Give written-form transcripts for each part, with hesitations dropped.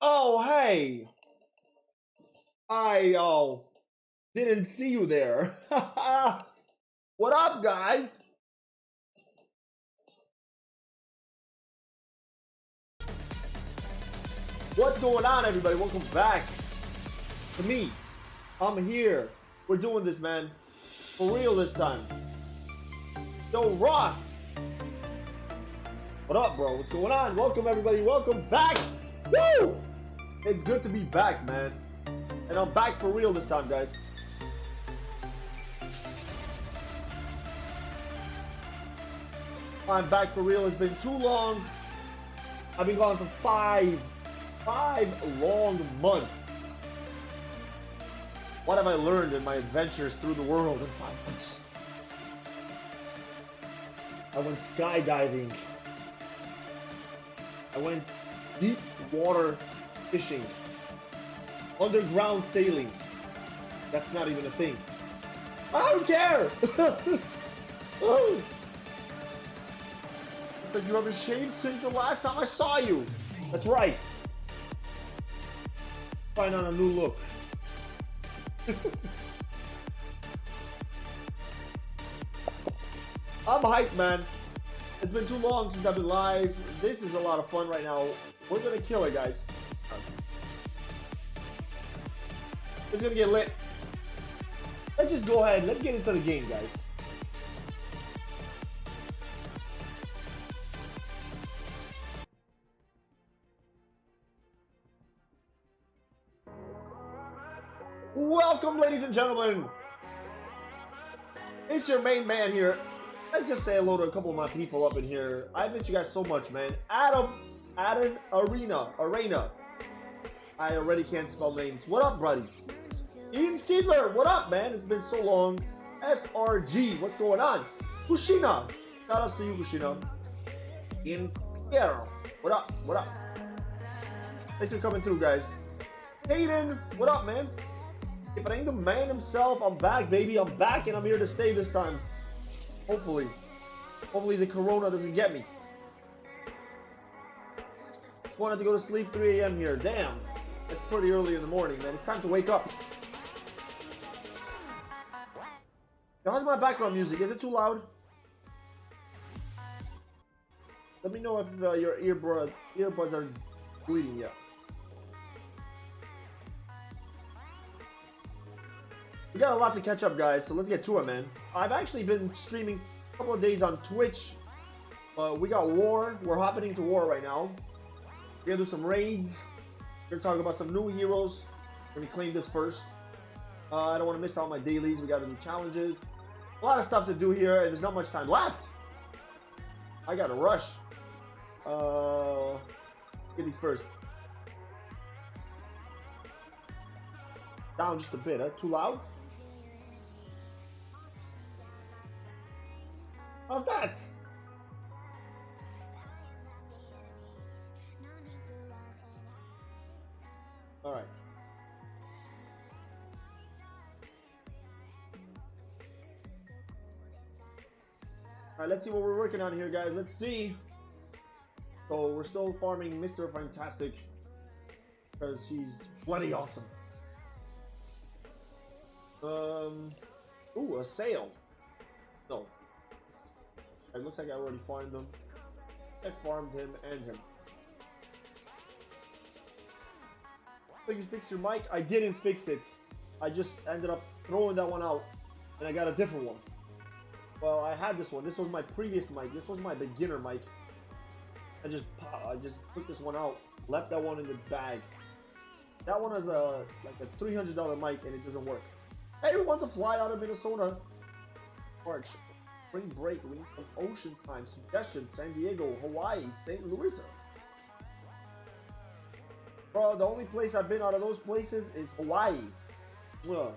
Oh, hey! I didn't see you there. What up, guys? What's going on, everybody? Welcome back to me. I'm here. We're doing this, man. For real this time. Yo, Ross. What up, bro? What's going on? Welcome, everybody. Welcome back. Woo! It's good to be back, man. And I'm back for real this time, guys. I'm back for real. It's been too long. I've been gone for five long months. What have I learned in my adventures through the world in 5 months? I went skydiving. I went deep water fishing. Underground sailing. That's not even a thing. I don't care! Oh. You haven't shaved since the last time I saw you. That's right. Trying on a new look. I'm hyped, man. It's been too long since I've been live. This is a lot of fun right now. We're gonna kill it, guys. It's gonna get lit. Let's just go ahead. Let's get into the game, guys. Welcome, ladies and gentlemen. It's your main man here. Let's just say hello to a couple of my people up in here. I miss you guys so much, man. Adam Arena. I already can't spell names. What up, buddy? Ian Seidler, what up, man? It's been so long. SRG, what's going on? Kushina, shout outs to you, Kushina. Ian Piero, what up? What up? Thanks for coming through, guys. Hayden, what up, man? If it ain't the man himself, I'm back, baby. I'm back and I'm here to stay this time. Hopefully. Hopefully the corona doesn't get me. Wanted to go to sleep 3 a.m. here. Damn. That's pretty early in the morning, man. It's time to wake up. Now, how's my background music? Is it too loud? Let me know if your earbuds are bleeding yet. We got a lot to catch up, guys, so let's get to it, man. I've actually been streaming a couple of days on Twitch. We got war. We're hopping into war right now. We're gonna do some raids. We're gonna talk about some new heroes. We're gonna claim this first. I don't want to miss out my dailies. We gotta do challenges. A lot of stuff to do here, and there's not much time left. I gotta rush. Get these first. Down just a bit, huh? Too loud? How's that? All right. All right, let's see what we're working on here, guys. Let's see. So we're still farming Mr. Fantastic because he's bloody awesome. Ooh, a sale. No. It looks like I already farmed him. I farmed him and him. Think you fixed your mic? I didn't fix it. I just ended up throwing that one out, and I got a different one. Well, I had this one. This was my previous mic. This was my beginner mic. I just took this one out, left that one in the bag. That one is like a $300 mic, and it doesn't work. Hey, we want to fly out of Minnesota. March. Spring break, we need some ocean time. Suggestions: San Diego, Hawaii, St. Louis. Bro, the only place I've been out of those places is Hawaii. I'm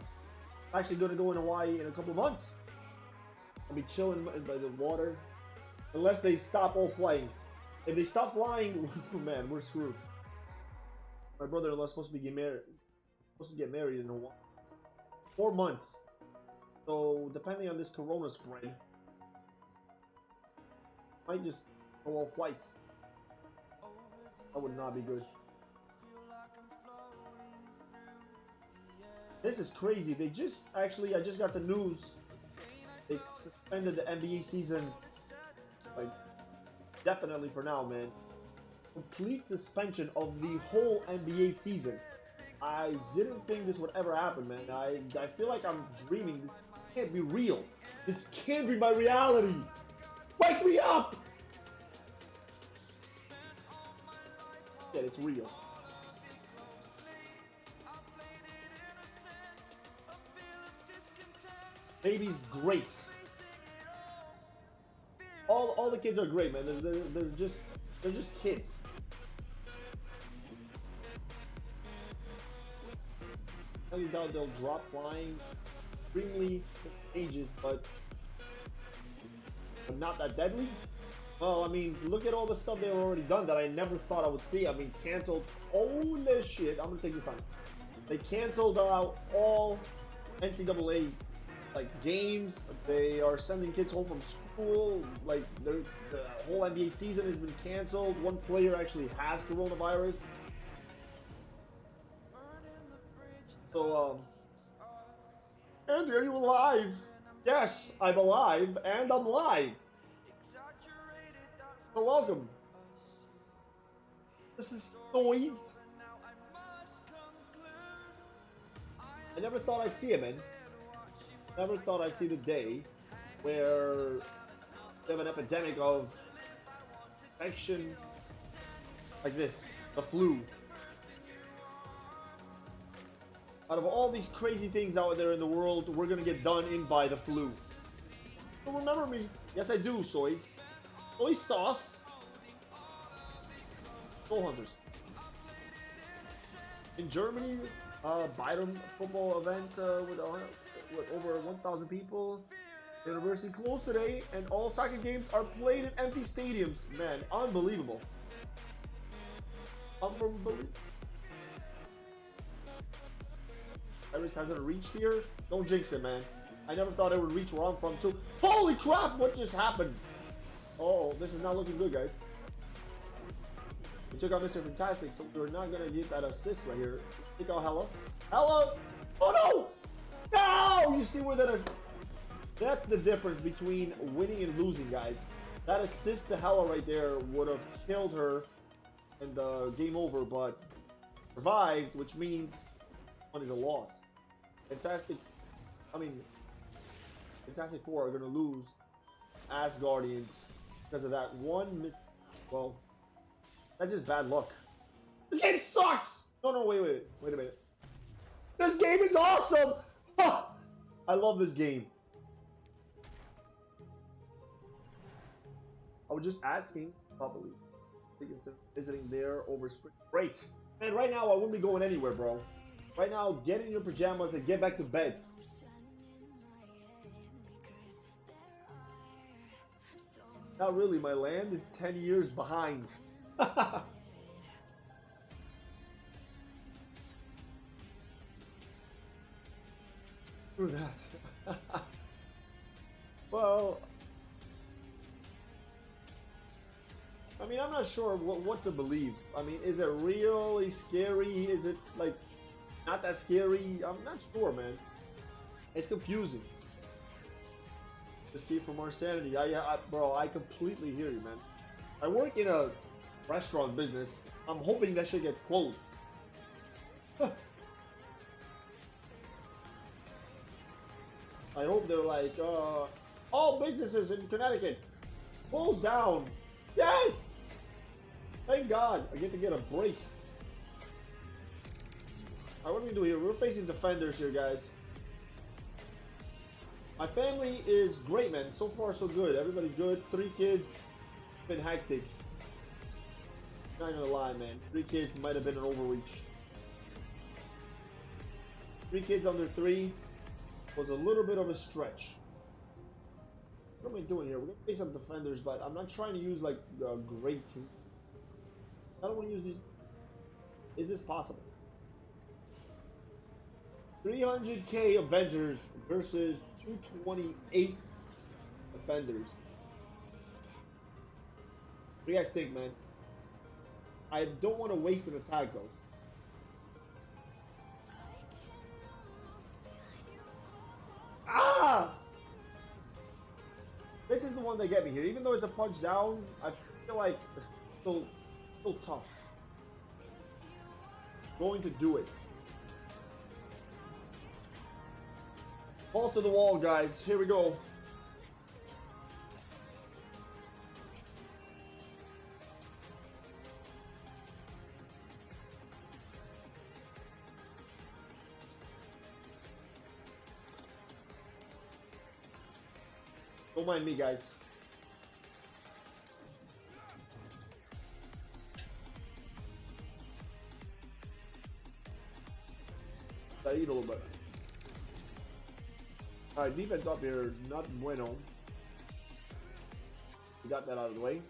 actually gonna go in Hawaii in a couple months. I'll be chilling by the water. Unless they stop all flying. If they stop flying, man, we're screwed. My brother-in-law is supposed to get married in Hawaii. 4 months. So depending on this corona spread, might just go all flights. That would not be good. This is crazy. They just actually, I just got the news. They suspended the NBA season, like, definitely for now, man. Complete suspension of the whole NBA season. I didn't think this would ever happen, man. I feel like I'm dreaming. This can't be real. This can't be my reality. Wake me up! Yeah, it's real. Baby's great. All the kids are great, man. They're just kids. I doubt they'll drop flying extremely ages, but not that deadly. Well, I mean, look at all the stuff they've already done that I never thought I would see. I mean, canceled. Holy shit! I'm gonna take this on. They canceled out all NCAA like games. They are sending kids home from school. Like the whole NBA season has been canceled. One player actually has coronavirus. So Andy, are you alive? Yes, I'm alive and I'm live. So welcome. This is Noise. I never thought I'd see it, man. Never thought I'd see the day where we have an epidemic of infection like this, the flu. Out of all these crazy things out there in the world, we're gonna get done in by the flu. Don't remember me. Yes, I do, Soy sauce. Soul Hunters. In Germany, Bayern football event with over 1,000 people. The university closed today, and all soccer games are played in empty stadiums. Man, unbelievable. Unbelievable. Iris hasn't reached here. Don't jinx it, man. I never thought it would reach where I'm from, too. Holy crap! What just happened? Oh, this is not looking good, guys. We took out Mr. Fantastic, so we're not gonna get that assist right here. Take out Hella. Hello! Oh no! No! You see where that is? That's the difference between winning and losing, guys. That assist to Hella right there would have killed her and game over, but survived, which means one is a loss. Fantastic Four are gonna lose as Guardians because of that one well, that's just bad luck. This game sucks! No, wait a minute. This game is awesome! Ah, I love this game. I was just asking, probably, visiting there over spring break. Man, right now I wouldn't be going anywhere, bro. Right now, get in your pajamas and get back to bed. Not really, my land is 10 years behind. Screw that. Well, I mean, I'm not sure what to believe. I mean, is it really scary? Is it, like, not that scary? I'm not sure, man. It's confusing. Escape from our sanity. Bro, I completely hear you, man. I work in a restaurant business. I'm hoping that shit gets closed. I hope they're like, all businesses in Connecticut closed down. Yes! Thank God, I get to get a break. Alright, what are we doing here? We're facing defenders here, guys. My family is great, man. So far, so good. Everybody's good. 3 kids. It's been hectic. Not gonna lie, man. 3 kids might have been an overreach. 3 kids under 3 was a little bit of a stretch. What am I doing here? We're gonna face some defenders, but I'm not trying to use like a great team. I don't want to use these. Is this possible? 300k Avengers versus 228 Defenders. What do you guys think, man? I don't want to waste an attack, though. the one that get me here. Even though it's a punch down, I feel like it's still tough. Going to do it. Balls to the wall, guys. Here we go. Don't mind me, guys. I eat a little bit. Alright, defense up here, not bueno. We got that out of the way.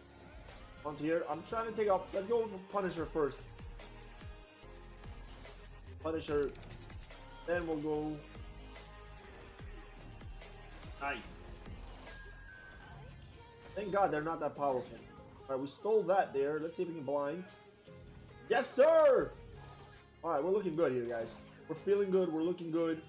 Onto here, I'm trying to take off. Let's go for Punisher first. Punisher. Then we'll go. Nice. Thank God they're not that powerful. Alright, we stole that there. Let's see if we can blind. Yes, sir! Alright, we're looking good here, guys. We're feeling good. We're looking good.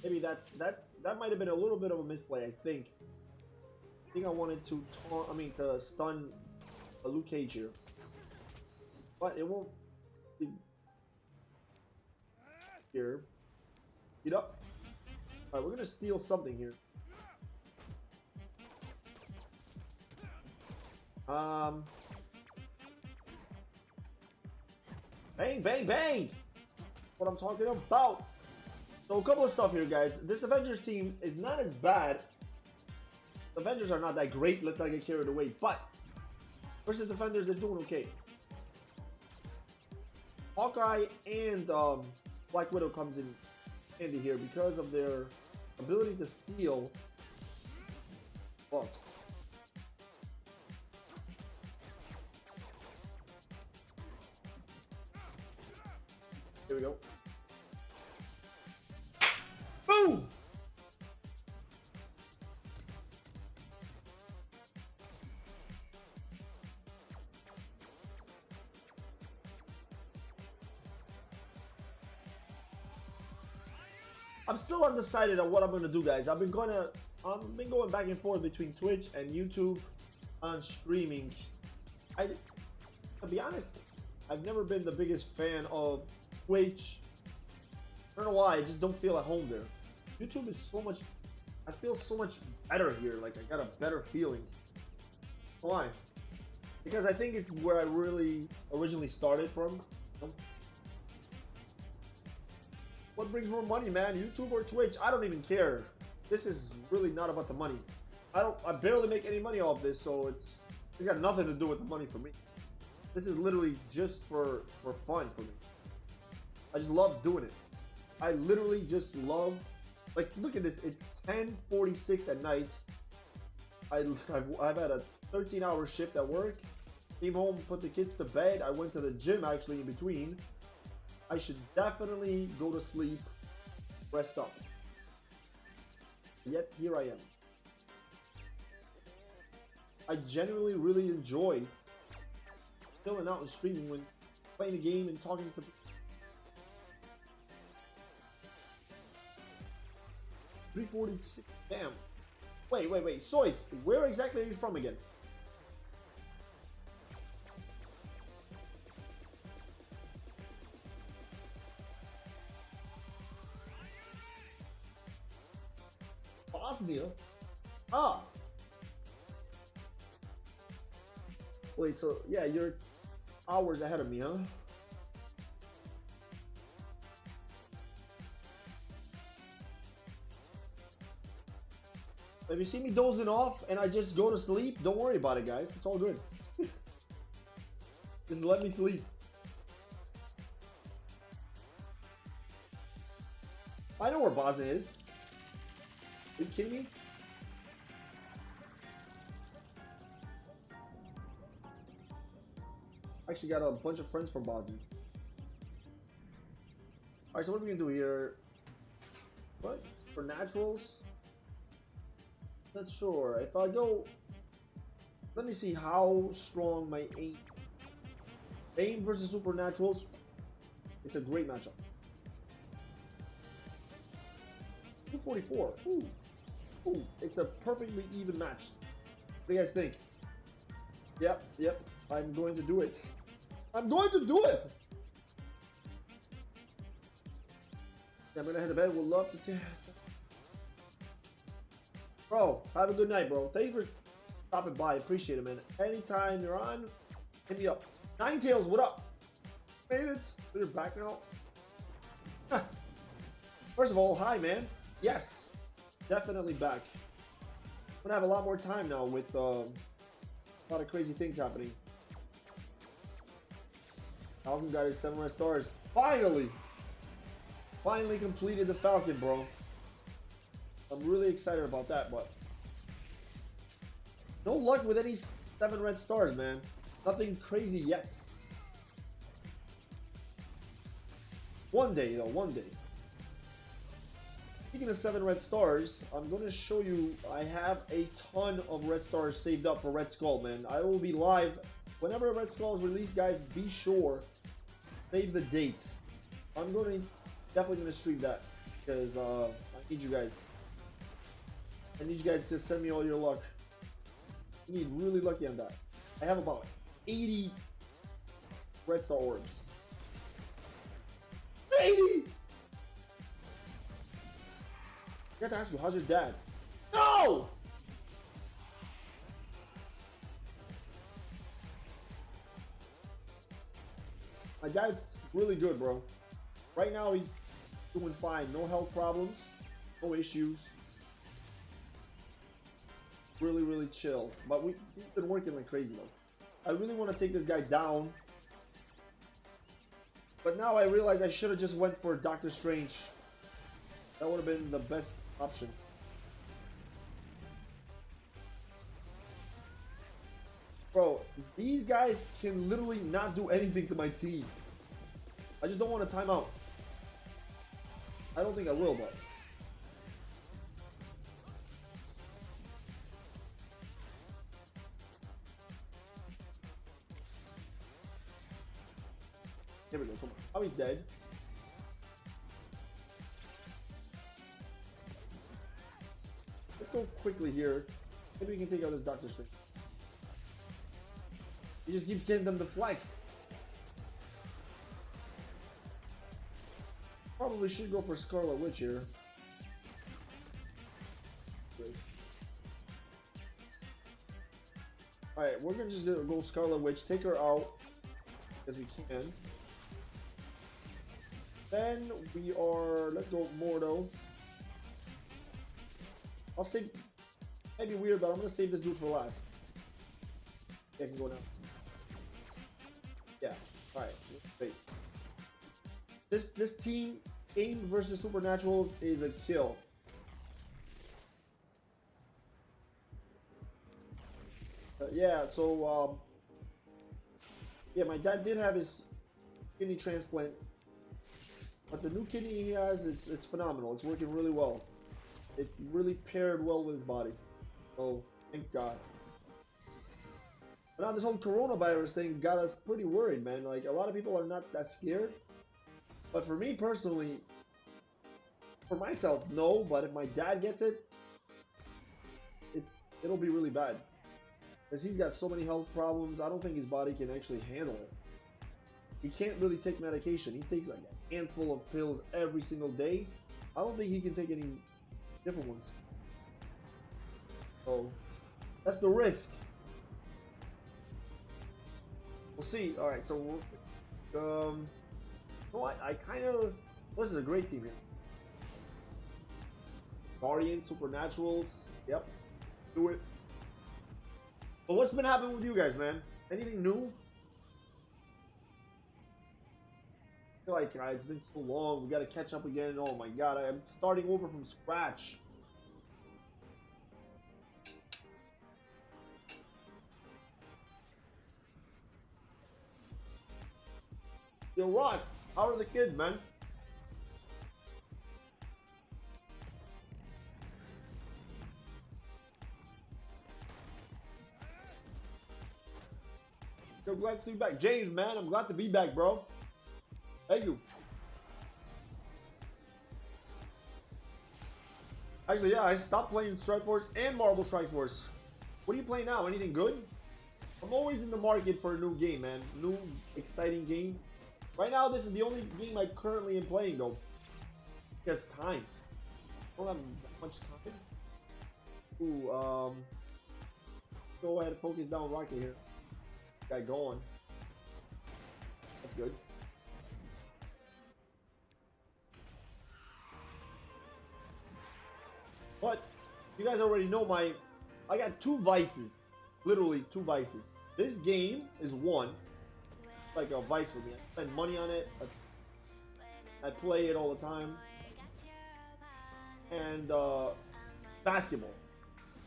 Maybe that might have been a little bit of a misplay. I think I wanted to to stun a Luke Cage here, but it won't be here. Get up. All right, we're gonna steal something here. Bang, bang, bang! What I'm talking about. So a couple of stuff here, guys. This Avengers team is not as bad. The Avengers are not that great. Let's not get carried away. But versus Defenders, they're doing okay. Hawkeye and Black Widow comes in handy here because of their ability to steal buffs. Here we go. Boom! I'm still undecided on what I'm gonna do, guys. I've been going back and forth between Twitch and YouTube on streaming. To be honest, I've never been the biggest fan of Twitch. I don't know why, I just don't feel at home there. YouTube is so much, I feel so much better here, like I got a better feeling. Why? Because I think it's where I really originally started from. What brings more money, man? YouTube or Twitch? I don't even care. This is really not about the money. I barely make any money off this, so it's got nothing to do with the money for me. This is literally just for fun for me. I just love doing it. I literally just love, like, look at this. It's 10:46 at night. I've had a 13-hour shift at work. Came home, put the kids to bed. I went to the gym actually in between. I should definitely go to sleep, rest up. Yet here I am. I genuinely really enjoy chilling out and streaming when playing the game and talking to people. 346. Damn. Wait. Soys, where exactly are you from again? Bosnia? Ah. Wait, so yeah, you're hours ahead of me, huh? If you see me dozing off and I just go to sleep, don't worry about it, guys. It's all good. Just let me sleep. I know where Bosnia is. Are you kidding me? I actually got a bunch of friends from Bosnia. Alright, so what are we gonna do here? What? For naturals? Not sure. If I go, let me see how strong my aim versus supernaturals. It's a great matchup. 44. Ooh. Ooh. It's a perfectly even match. What do you guys think? Yep, yep. I'm going to do it. I'm going to do it! I'm gonna head to bed. We'll love to. Bro, have a good night, bro. Thanks for stopping by. Appreciate it, man. Anytime you're on, hit me up. Ninetales, what up? Made it. You're back now. First of all, hi, man. Yes, definitely back. I'm gonna have a lot more time now with a lot of crazy things happening. Falcon got his 7 red stars. Finally! Finally completed the Falcon, bro. I'm really excited about that, but no luck with any 7 red stars, man. Nothing crazy yet. One day, though, one day. Speaking of 7 red stars, I'm going to show you I have a ton of red stars saved up for Red Skull, man. I will be live whenever Red Skull is released, guys. Be sure, save the date. I'm definitely going to stream that because I need you guys. I need you guys to send me all your luck. You need really lucky on that. I have about 80 red star orbs. 80! I got to ask you, how's your dad? No! My dad's really good, bro. Right now, he's doing fine. No health problems. No issues. Really, really chill. But we've been working like crazy, though. I really want to take this guy down. But now I realize I should have just went for Doctor Strange. That would have been the best option. Bro, these guys can literally not do anything to my team. I just don't want to time out. I don't think I will, but... Here we go, come on. Oh, he's dead. Let's go quickly here. Maybe we can take out this Doctor Strange. He just keeps getting them to flex. Probably should go for Scarlet Witch here. Alright, we're gonna just go Scarlet Witch, take her out as we can. Then we are, let's go Mordo. I'll save, maybe weird, but I'm gonna save this dude for last. Yeah, I can go now. Yeah, alright, wait. This team, AIM versus Supernaturals, is a kill. Yeah, so, yeah, my dad did have his kidney transplant. But the new kidney he has, it's phenomenal. It's working really well. It really paired well with his body. So, thank God. But now this whole coronavirus thing got us pretty worried, man. Like, a lot of people are not that scared. But for me personally, for myself, no. But if my dad gets it, it'll be really bad. Because he's got so many health problems, I don't think his body can actually handle it. He can't really take medication. He takes like a handful of pills every single day. I don't think he can take any different ones. So, that's the risk. We'll see. Alright, so we'll, no, I kind of, this is a great team here. Bryant, Supernaturals, yep, do it. But what's been happening with you guys, man? Anything new? I feel like it's been so long. We got to catch up again. Oh my God, I'm starting over from scratch. Yo, what? How are the kids, man? So glad to see you back. James, man, I'm glad to be back, bro. Thank you. Actually, yeah, I stopped playing Strike Force and Marble Strike Force. What are you playing now? Anything good? I'm always in the market for a new game, man. New, exciting game. Right now, this is the only game I currently am playing, though. Because time. I don't have that much time. Ooh, go ahead and focus down Rocket here. Guy going. That's good. But you guys already know I got 2 vices. Literally 2 vices. This game is one. It's like a vice for me. I spend money on it. I play it all the time. And basketball.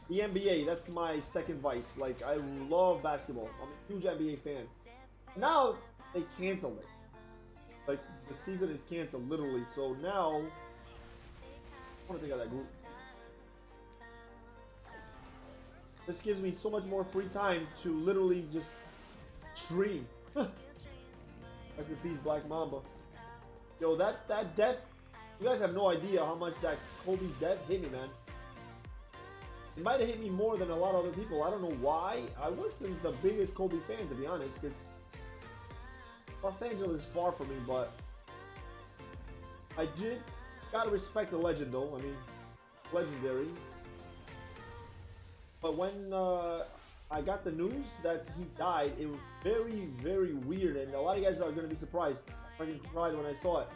The NBA, that's my second vice. Like, I love basketball. I'm a huge NBA fan. Now, they canceled it. Like, the season is canceled, literally. So now, I want to take out that group. This gives me so much more free time to literally just stream. Rest in peace, Black Mamba. Yo, that death, you guys have no idea how much that Kobe's death hit me, man. It might have hit me more than a lot of other people. I don't know why. I wasn't the biggest Kobe fan, to be honest, because Los Angeles is far from me, but I did gotta respect the legend, though. I mean, legendary. But when I got the news that he died, it was very, very weird, and a lot of you guys are gonna be surprised. I fucking cried when I saw it.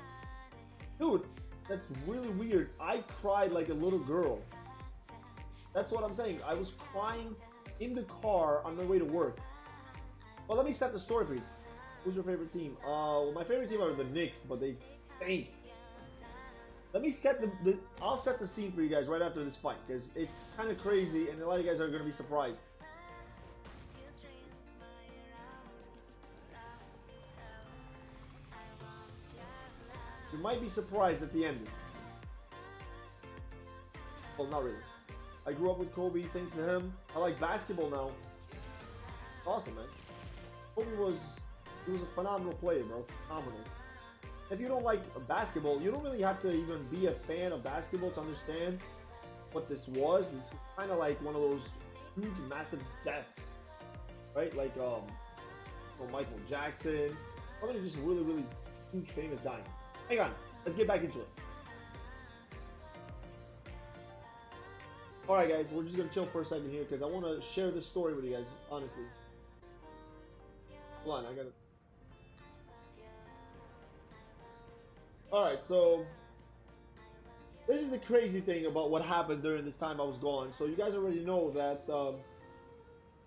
Dude, that's really weird. I cried like a little girl. That's what I'm saying. I was crying in the car on my way to work. Well, let me set the story for you. Who's your favorite team? Well, my favorite team are the Knicks, but they stink. Let me set I'll set the scene for you guys right after this fight, because it's kind of crazy, and a lot of you guys are going to be surprised. You might be surprised at the end. Well, not really. I grew up with Kobe, thanks to him. I like basketball now. Awesome, man. Kobe was a phenomenal player, bro. Phenomenal. If you don't like basketball, you don't really have to even be a fan of basketball to understand what this was. It's kind of like one of those huge, massive deaths, right? Like Michael Jackson. Somebody just really, really huge, famous dying. Hang on, let's get back into it. Alright guys, we're just gonna chill for a second here because I want to share this story with you guys, honestly. Hold on, I gotta... Alright, so... this is the crazy thing about what happened during this time I was gone. So you guys already know that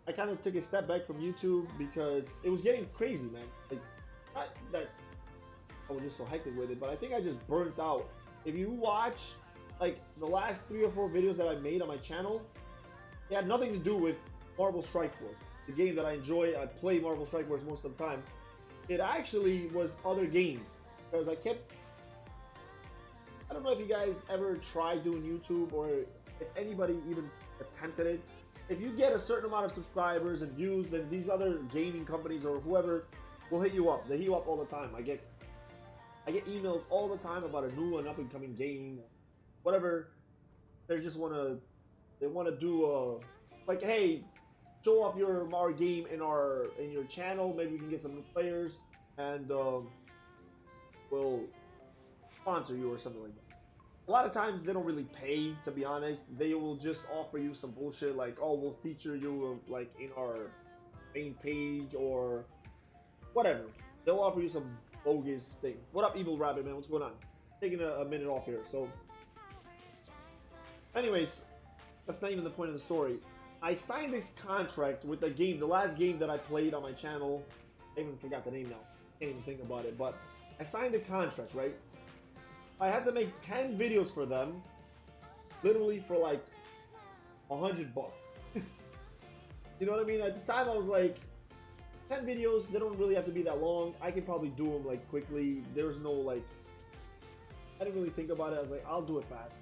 I kind of took a step back from YouTube because it was getting crazy, man. Like, not that I was just so hectic with it, but I think I just burnt out. If you watch... like the last 3 or 4 videos that I made on my channel, it had nothing to do with Marble Strike Force, the game that I enjoy. I play Marble Strike Force most of the time. It actually was other games because I don't know if you guys ever tried doing YouTube or if anybody even attempted it. If you get a certain amount of subscribers and views, then these other gaming companies or whoever will hit you up. They hit you up all the time. I get emails all the time about a new and up and coming game. Whatever, they just want to do like, hey, show off our game in your channel. Maybe you can get some new players, and we'll sponsor you or something like that. A lot of times they don't really pay, to be honest. They will just offer you some bullshit like, oh, we'll feature you like in our main page or whatever. They'll offer you some bogus thing. What up, Evil Rabbit, man? What's going on? Taking a minute off here, so. Anyways, that's not even the point of the story. I signed this contract with the game, the last game that I played on my channel. I even forgot the name now. Can't even think about it. But I signed the contract, right? I had to make 10 videos for them, literally for like $100 bucks. You know what I mean? At the time, I was like, 10 videos. They don't really have to be that long. I can probably do them like quickly. There's no like. I didn't really think about it. I was like, I'll do it fast.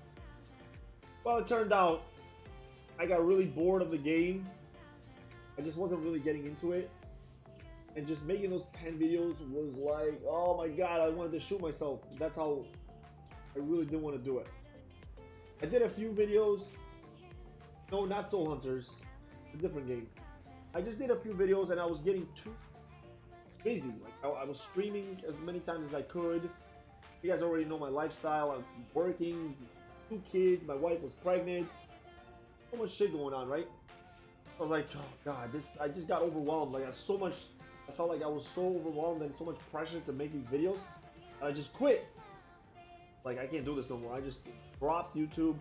Well, it turned out I got really bored of the game. I just wasn't really getting into it. And just making those 10 videos was like, oh my god, I wanted to shoot myself. That's how I really didn't want to do it. I did a few videos. No, not Soul Hunters. A different game. I just did a few videos and I was getting too busy. Like I was streaming as many times as I could. You guys already know my lifestyle. I'm working, 2 kids, my wife was pregnant. So much shit going on, right? I was like, oh god, I just got overwhelmed. Like I felt like I was so overwhelmed and so much pressure to make these videos. I just quit. Like I can't do this no more. I just dropped YouTube,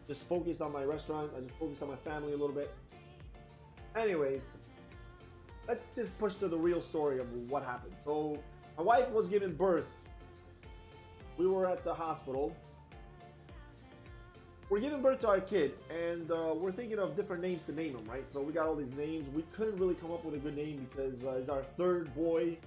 just focused on my restaurant. I just focused on my family a little bit. Anyways, let's just push to the real story of what happened. So my wife was giving birth. We were at the hospital. We're giving birth to our kid, and we're thinking of different names to name him, right? So we got all these names. We couldn't really come up with a good name because it's our 3rd boy.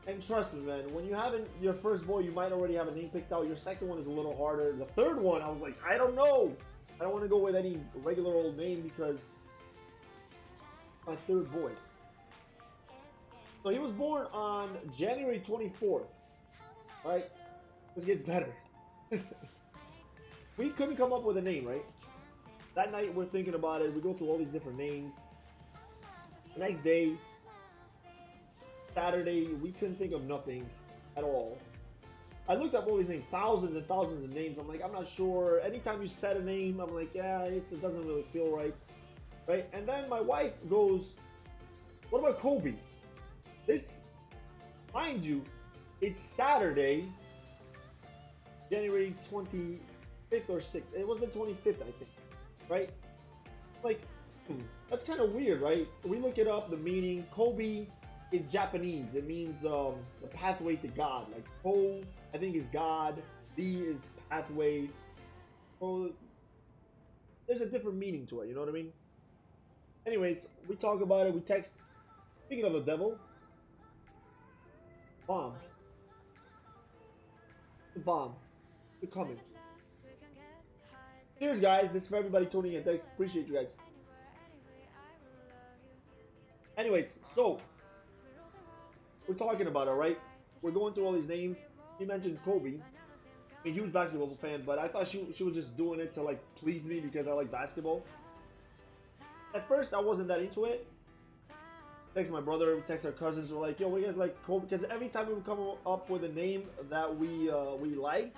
And trust me, man, when you have your first boy, you might already have a name picked out. Your second one is a little harder. The 3rd one, I was like, I don't know. I don't want to go with any regular old name because my 3rd boy. So he was born on January 24th, right? This gets better. We couldn't come up with a name, right? That night we're thinking about it. We go through all these different names. The next day, Saturday, we couldn't think of nothing at all. I looked up all these names, thousands and thousands of names. I'm like, I'm not sure. Anytime you said a name, I'm like, yeah, it doesn't really feel right. Right? And then my wife goes, what about Kobe? This, mind you, it's Saturday, January 25th or 6th. It was the 25th, I think. Right? Like, that's kind of weird, right? We look it up, the meaning. Kobe is Japanese. It means the pathway to God. Like Ko, I think, is God. B is pathway. So there's a different meaning to it. You know what I mean? Anyways, we talk about it. We text. Speaking of the devil, bomb. The bomb. We're coming. Cheers, guys. This is for everybody tuning in. Thanks. Appreciate you guys. Anyways, so we're talking about it, right? We're going through all these names. He mentions Kobe. I'm a huge basketball fan, but I thought she was just doing it to like please me because I like basketball. At first, I wasn't that into it. Text my brother, we text our cousins. We're like, yo, what do you guys like Kobe? Because every time we would come up with a name that we like,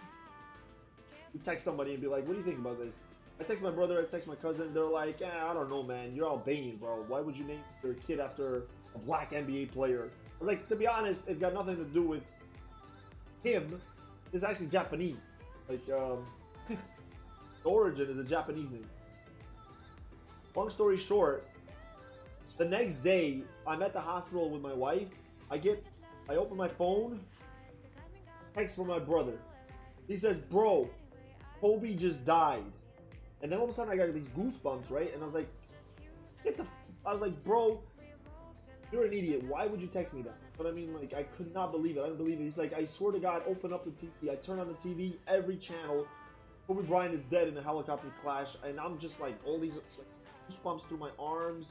we text somebody and be like, what do you think about this? I text my brother, I text my cousin. They're like, I don't know, man. You're Albanian, bro. Why would you name your kid after a black NBA player? I was like, to be honest, it's got nothing to do with him. It's actually Japanese. Like, the origin is a Japanese name. Long story short, the next day, I'm at the hospital with my wife. I open my phone, text from my brother. He says, bro, Kobe just died. And then all of a sudden I got these goosebumps, right? And I was like, I was like, bro, you're an idiot. Why would you text me that? But I mean, like, I could not believe it. I didn't believe it. He's like, I swear to God, open up the TV. I turn on the TV, every channel. Kobe Bryant is dead in a helicopter crash. And I'm just like, all these like, goosebumps through my arms.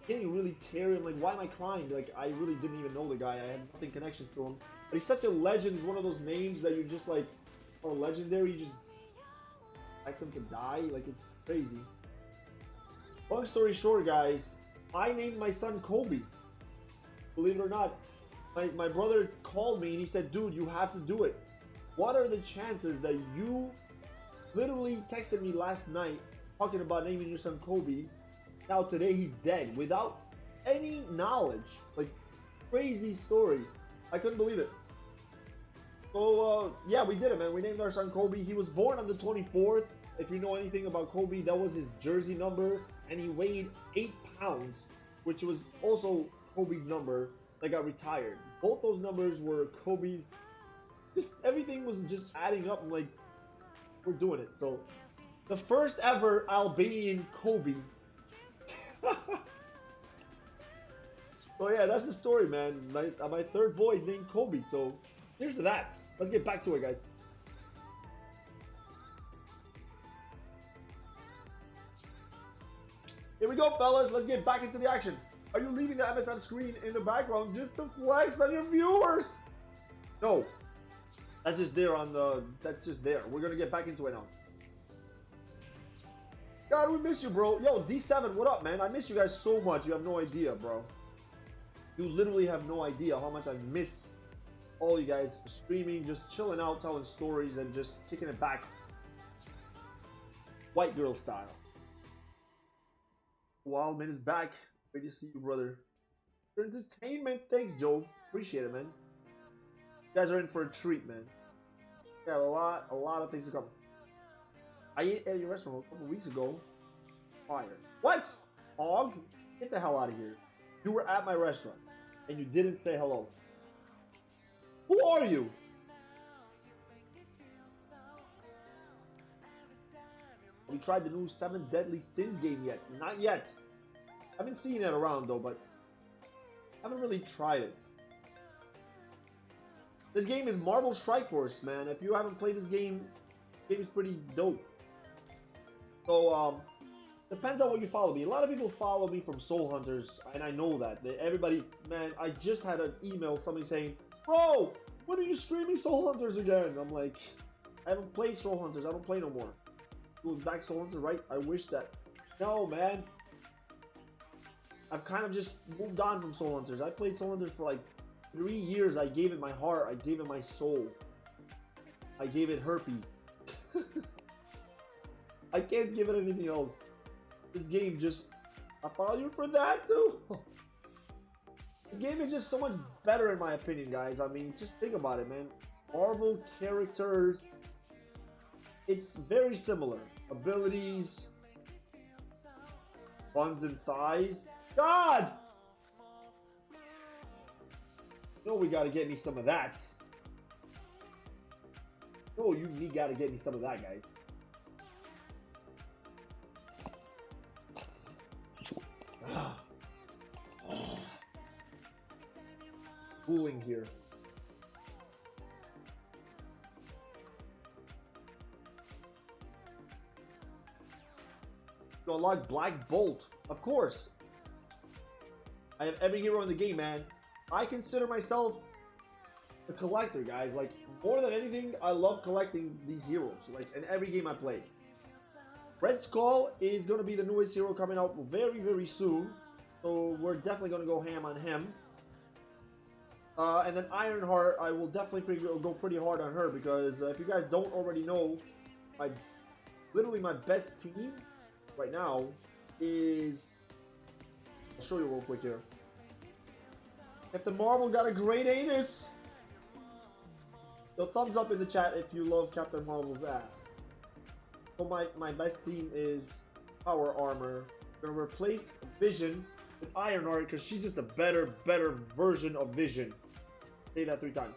Getting really teary. I'm like, why am I crying? Like, I really didn't even know the guy. I had nothing connections to him. But he's such a legend. He's one of those names that you're just like, are legendary. You just expect him to die. Like, it's crazy. Long story short, guys, I named my son Kobe. Believe it or not, my brother called me and he said, dude, you have to do it. What are the chances that you literally texted me last night talking about naming your son Kobe? Now today he's dead without any knowledge. Like, crazy story. I couldn't believe it. So yeah, we did it, man. We named our son Kobe. He was born on the 24th. If you know anything about Kobe, that was his jersey number, and he weighed 8 pounds, which was also Kobe's number that got retired. Both those numbers were Kobe's. Just everything was just adding up. I'm like, we're doing it. So the first ever Albanian Kobe. So yeah, that's the story, man. My third boy is named Kobe. So here's to that. Let's get back to it, guys. Here we go, fellas. Let's get back into the action. Are you leaving the MSN screen in the background just to flex on your viewers? No. That's just there on the... That's just there. We're going to get back into it now. God, we miss you, bro. Yo, D7, what up, man? I miss you guys so much. You have no idea, bro. You literally have no idea how much I miss all you guys streaming, just chilling out, telling stories, and just kicking it back. White girl style. Wildman is back. Great to see you, brother. For entertainment. Thanks, Joe. Appreciate it, man. You guys are in for a treat, man. We have a lot of things to come. I ate at your restaurant a couple weeks ago. Fire. What? Og? Get the hell out of here. You were at my restaurant and you didn't say hello. Who are you? Have you tried the new 7 Deadly Sins game yet? Not yet. I've been seeing it around though, but I haven't really tried it. This game is Marvel Strike Force, man. If you haven't played this game, the game is pretty dope. So, depends on what you follow me. A lot of people follow me from Soul Hunters, and I know that. Everybody, man, I just had an email, somebody saying, bro, when are you streaming Soul Hunters again? I'm like, I haven't played Soul Hunters. I don't play no more. Goes back Soul Hunters, right? I wish that. No, man. I've kind of just moved on from Soul Hunters. I played Soul Hunters for like 3 years. I gave it my heart. I gave it my soul. I gave it herpes. I can't give it anything else. This game just... I follow you for that too? This game is just so much better in my opinion, guys. I mean, just think about it, man. Marvel characters... It's very similar. Abilities... Buns and thighs. God! You know we gotta get me some of that. Oh, you gotta get me some of that, guys. Cooling here. So like Black Bolt, of course. I have every hero in the game, man. I consider myself a collector, guys. Like, more than anything, I love collecting these heroes. Like, in every game I play. Red Skull is going to be the newest hero coming out very, very soon. So, we're definitely going to go ham on him. And then Ironheart, I will definitely go pretty hard on her. Because if you guys don't already know, literally my best team right now is... I'll show you real quick here. Captain Marvel got a great anus. So thumbs up in the chat if you love Captain Marvel's ass. So my best team is Power Armor. I'm gonna replace Vision with Ironheart because she's just a better version of Vision. Say that 3 times.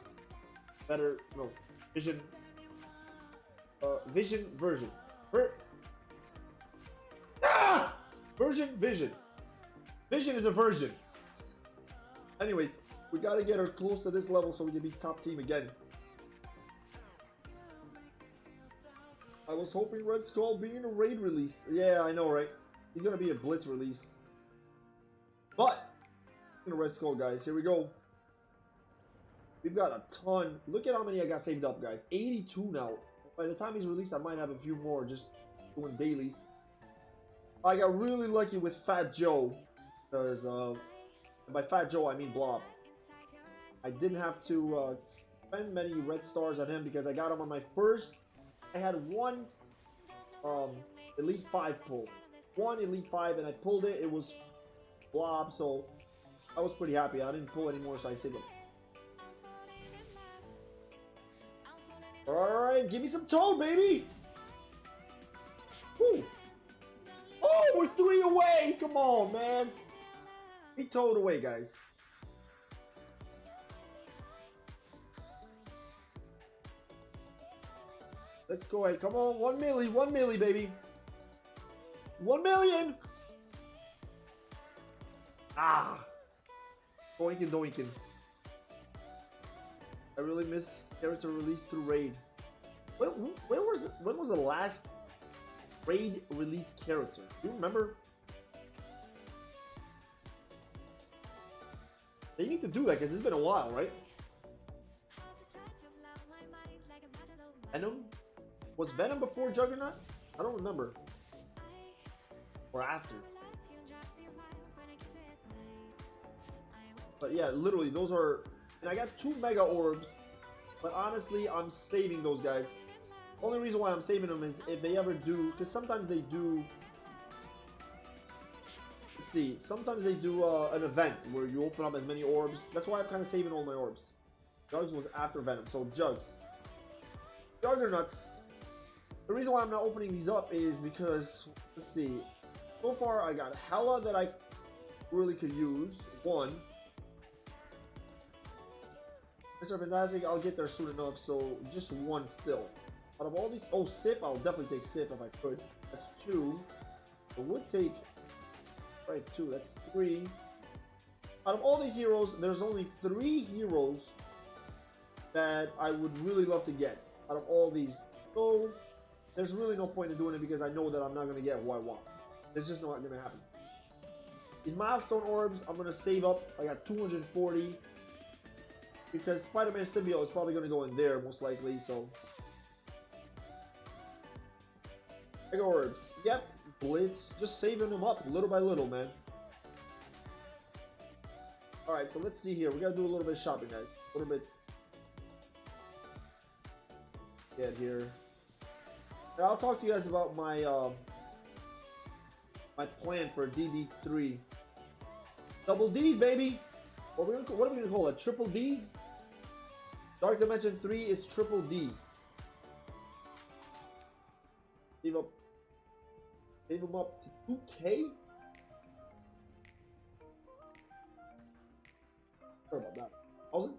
Better, no, Vision. Vision version. Version Vision. Vision is a version. Anyways, we gotta get her close to this level so we can be top team again. I was hoping Red Skull being a raid release. Yeah, I know, right? He's gonna be a Blitz release. But, Red Skull, guys, here we go. We've got a ton. Look at how many I got saved up, guys. 82 now. By the time he's released, I might have a few more just doing dailies. I got really lucky with Fat Joe. Because, by Fat Joe, I mean Blob. I didn't have to spend many red stars on him because I got him on my first. I had one Elite 5 pull. One Elite 5 and I pulled it. It was Blob, so I was pretty happy. I didn't pull anymore, so I saved him. Alright, give me some Toad, baby! Woo. Oh, we're 3 away! Come on, man! Be Toad away, guys. Let's go ahead. Come on, 1 milli, baby. 1 million! Ah! Doinkin'. I really miss character release through raid. When was the last raid release character? Do you remember? They need to do that because it's been a while, right? Venom? Was Venom before Juggernaut? I don't remember. or after. But yeah, literally, those are... And I got 2 Mega Orbs. But honestly, I'm saving those guys. Only reason why I'm saving them is if they ever do... Because sometimes they do... Let's see. Sometimes they do an event where you open up as many orbs. That's why I'm kind of saving all my orbs. Jugs was after Venom. So, Jugs. Juggernauts. The reason why I'm not opening these up is because... Let's see. So far, I got Hella that I really could use. 1. Mr. Fantastic, I'll get there soon enough, so just 1 still. Out of all these... Oh, Sip, I'll definitely take Sip if I could. That's 2. I would take... Right, 2, that's 3. Out of all these heroes, there's only 3 heroes that I would really love to get. Out of all these. So, there's really no point in doing it because I know that I'm not going to get who I want. It's just not going to happen. These milestone orbs, I'm going to save up. I got 240. Because Spider-Man Symbiote is probably going to go in there, most likely, so... Mega Orbs. Yep, Blitz. Just saving them up, little by little, man. Alright, so let's see here. We got to do a little bit of shopping, guys. A little bit... Get here. And I'll talk to you guys about my, my plan for DD3. Double D's, baby! What are we going to call it? Triple D's? Dark Dimension 3 is Triple D. Save him up to 2K? Sorry about that. How's it?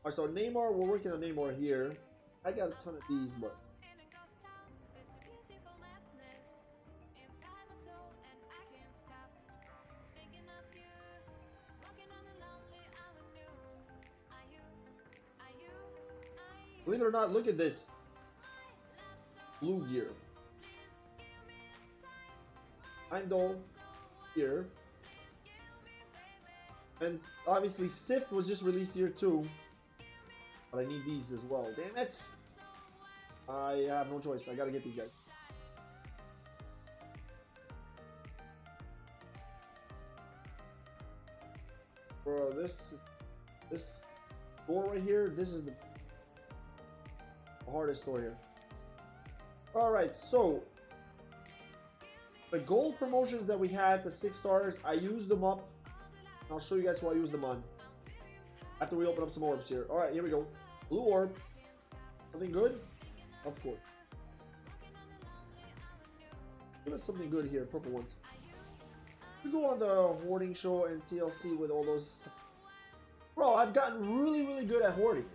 Alright, so Namor, we're working on Namor here. I got a ton of these, but... Believe it or not, look at this. Blue gear. Heimdall here. And obviously Sif was just released here too. But I need these as well. Damn it! I have no choice. I gotta get these guys. Bro, this door right here, this is the hardest door here. Alright, so the gold promotions that we had, the 6 stars, I used them up. I'll show you guys who I used them on after we open up some orbs here. Alright, here we go. Blue orb. Something good? Of course. Give us something good here, purple ones. We go on the hoarding show and TLC with all those. Bro, I've gotten really, really good at hoarding.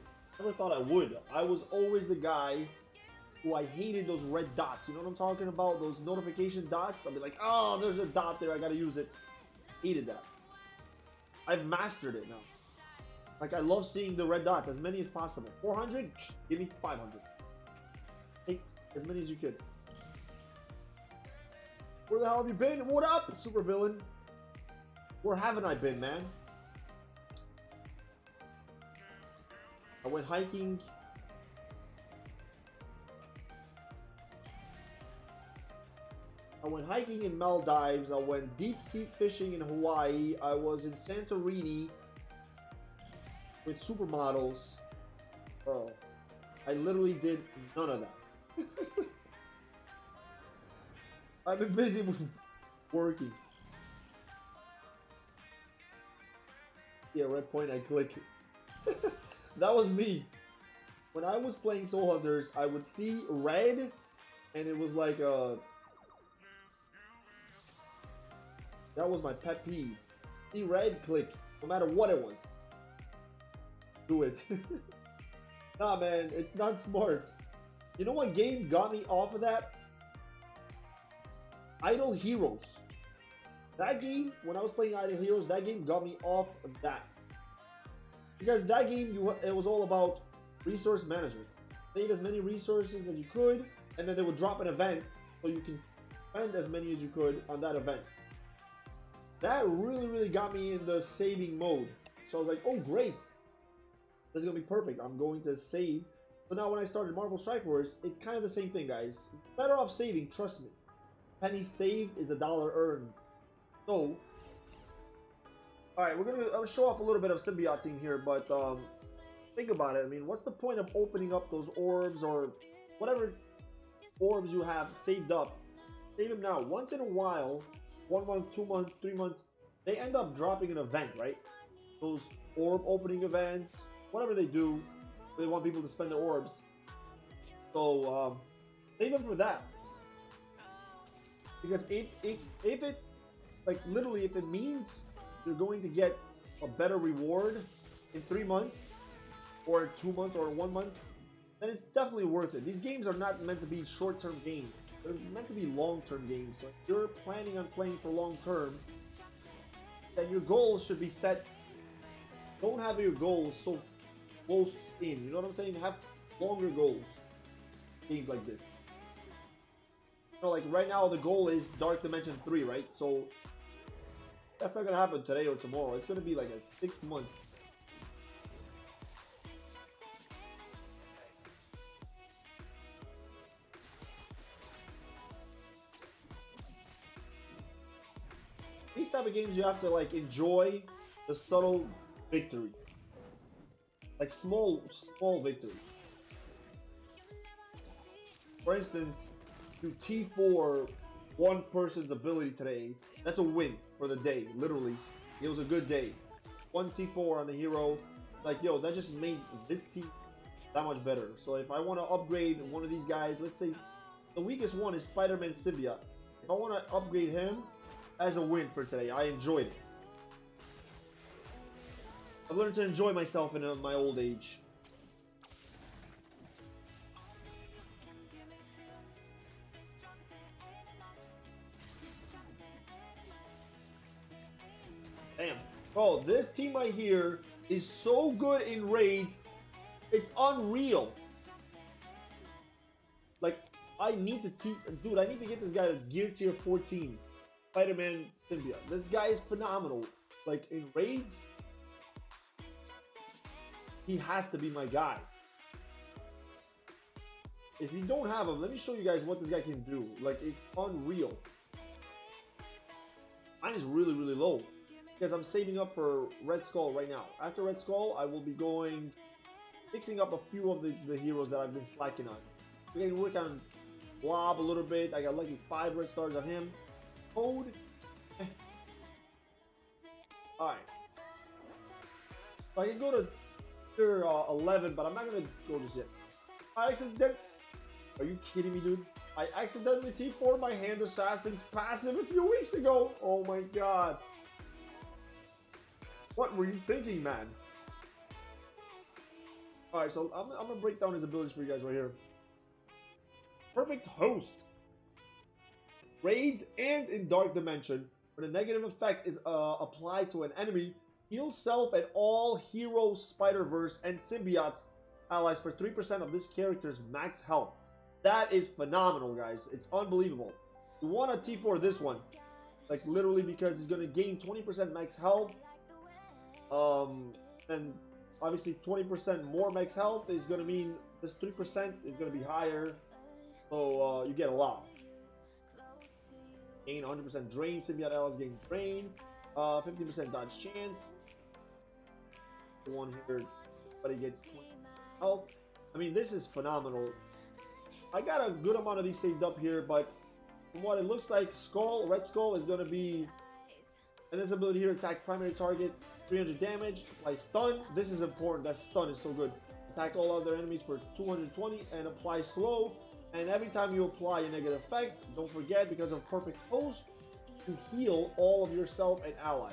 Never thought I would. I was always the guy who I hated those red dots. You know what I'm talking about? Those notification dots. I'd be like, oh, there's a dot there. I gotta use it. Hated that. I've mastered it now. Like, I love seeing the red dots, as many as possible. 400? Give me 500. Take as many as you could. Where the hell have you been? What up, super villain? Where haven't I been, man? I went hiking. I went hiking in Maldives. I went deep sea fishing in Hawaii. I was in Santorini with supermodels. Bro, I literally did none of that. I've been busy working. Yeah, red point, I click. That was me. When I was playing Soul Hunters, I would see red, and it was like that was my pet peeve. See red, click. No matter what it was. Do it. Nah, man, it's not smart. You know what game got me off of that? Idle Heroes. That game, when I was playing Idle Heroes, that game got me off of that. Because that game, it was all about resource management. Save as many resources as you could, and then they would drop an event so you can spend as many as you could on that event. That really, really got me in the saving mode. So I was like, oh great. This is going to be perfect. I'm going to save So now when I started Marvel Strike Force, it's kind of the same thing, guys. Better off saving, trust me. Penny saved is $1 earned. So, alright, we're gonna show off a little bit of symbioting here, but think about it. I mean, what's the point of opening up those orbs or whatever orbs you have saved up? Save them now. Once in a while, 1 month, 2 months, 3 months, they end up dropping an event, right? Those orb opening events, whatever they do, they want people to spend their orbs. So save them for that. Because if it, like literally, if it means you're going to get a better reward in 3 months, or 2 months, or 1 month, then it's definitely worth it. These games are not meant to be short-term games. They're meant to be long-term games. So if you're planning on playing for long-term, then your goals should be set. Don't have your goals so close in. You know what I'm saying? Have longer goals. Games like this. You know, like right now the goal is Dark Dimension 3, right? So that's not gonna happen today or tomorrow. It's gonna be like a 6 months. These type of games you have to like enjoy the subtle victory. Like small victory. For instance, to T4 one person's ability today, that's a win for the day, literally. It was a good day. 1 T4 on a hero, like yo, that just made this team that much better. So if I want to upgrade one of these guys, let's say the weakest one is Spider-Man Symbiote. If I want to upgrade him, as a win for today. I enjoyed it. I've learned to enjoy myself in my old age. Damn. Bro, this team right here is so good in raids. It's unreal. Like, I need to dude, I need to get this guy to gear tier 14. Spider-Man Symbiote. This guy is phenomenal. Like, in raids, he has to be my guy. If you don't have him, let me show you guys what this guy can do. Like, it's unreal. Mine is really, really low. Because I'm saving up for Red Skull right now. After Red Skull, I will be fixing up a few of the heroes that I've been slacking on. We're going to work on Blob a little bit. I got lucky 5 red stars on him. Code. Alright. So I can go to tier 11, but I'm not going to go just yet. Are you kidding me, dude? I accidentally T4'd my Hand Assassin's passive a few weeks ago. Oh my god. What were you thinking, man? Alright, so I'm going to break down his abilities for you guys right here. Perfect Host. Raids and in Dark Dimension, when a negative effect is applied to an enemy, heal self and all heroes, Spider-Verse, and Symbiotes allies for 3% of this character's max health. That is phenomenal, guys. It's unbelievable. You want to T4 this one. Like, literally, because he's going to gain 20% max health. And obviously 20% more max health is going to mean this 3% is going to be higher. So, you get a lot. Gain 100% drain, symbiote allies gain drain, 50% dodge chance. One here, but he gets 20 health. I mean, this is phenomenal. I got a good amount of these saved up here, but from what it looks like, Red Skull is going to be, and this ability here, attack primary target, 300 damage, apply stun. This is important. That stun is so good. Attack all other enemies for 220 and apply slow. And every time you apply a negative effect, don't forget, because of Perfect Host, you heal all of yourself and allies.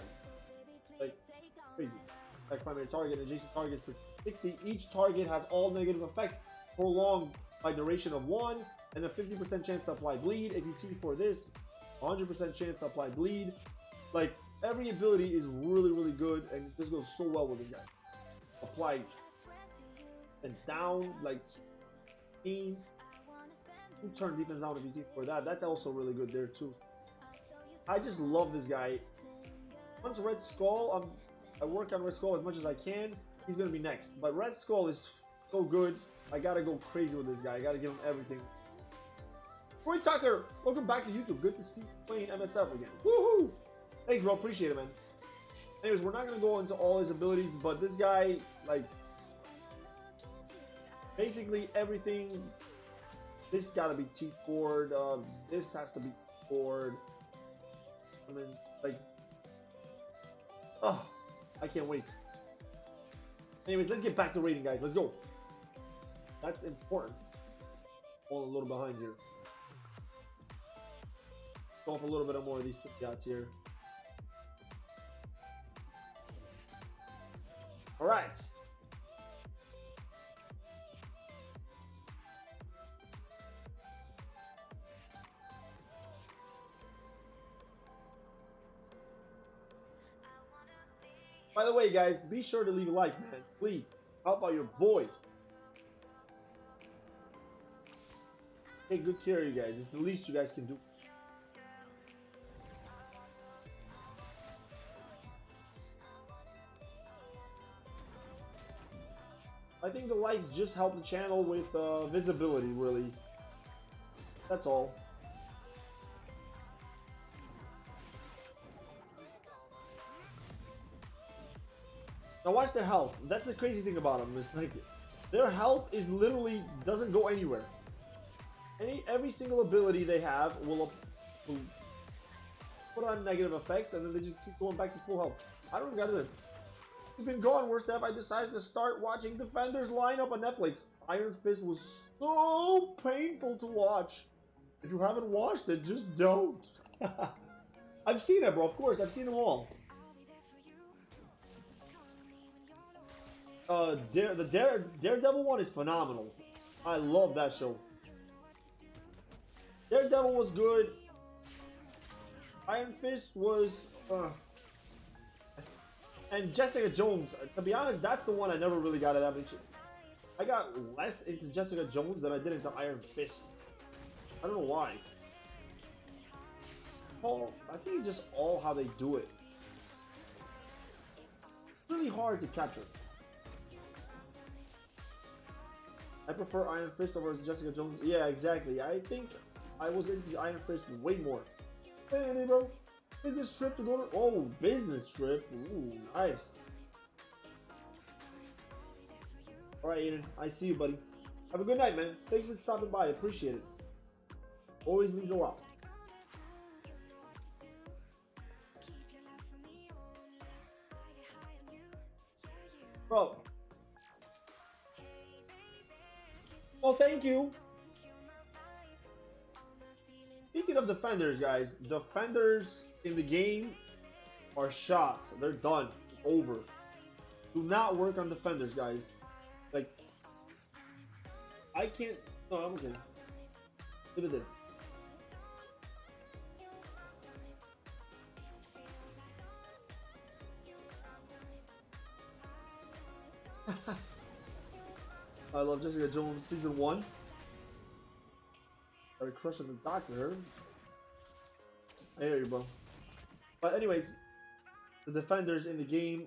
Like, crazy. Attack primary target and adjacent targets for 60. Each target has all negative effects prolonged by duration of 1, and a 50% chance to apply bleed. If you T4 this, 100% chance to apply bleed. Like, every ability is really, really good, and this goes so well with this guy. Apply defense down, like, team. Turn defense down if you T4 that. That's also really good there, too. I just love this guy. Once Red Skull, I work on Red Skull as much as I can. He's going to be next. But Red Skull is so good. I gotta go crazy with this guy. I gotta give him everything. Roy Tucker, welcome back to YouTube. Good to see you playing MSF again. Woohoo! Thanks, bro. Appreciate it, man. Anyways, we're not gonna go into all his abilities, but this guy, like, basically everything. This gotta be T-Ford. This has to be Ford. I mean, like, oh, I can't wait. Anyways, let's get back to rating, guys. Let's go. That's important. Falling a little behind here. Go off a little bit more of these symbiotes here. All right. By the way, guys, be sure to leave a like, man. Please, help out your boy. Take good care of you guys. It's the least you guys can do. I think the likes just help the channel with visibility, really. That's all. Now watch their health. That's the crazy thing about them. It's like their health is literally doesn't go anywhere. Every single ability they have will put on negative effects, and then they just keep going back to full health. I don't got it. You've been gone, worst step. I decided to start watching Defenders line up on Netflix. Iron Fist was so painful to watch. If you haven't watched it, just don't. I've seen it, bro. Of course, I've seen them all. The Daredevil one is phenomenal. I love that show. Daredevil was good. Iron Fist was, and Jessica Jones. To be honest, that's the one I never really got that much. I got less into Jessica Jones than I did into Iron Fist. I don't know why. Oh, I think it's just all how they do it. It's really hard to capture. I prefer Iron Fist over Jessica Jones. Yeah, exactly. I think I was into Iron Fist way more. Hey, bro. Business trip to go to... Oh, business trip. Ooh, nice. Alright, Aiden. I see you, buddy. Have a good night, man. Thanks for stopping by. I appreciate it. Always means a lot. Bro. Well, thank you. Speaking of defenders, guys, defenders in the game are shot. They're done. It's over. Do not work on defenders, guys. Like, I can't. No, I'm okay. Look at it. I love Jessica Jones season 1. Got a crush on the doctor. I hear you, bro. But anyways, the defenders in the game,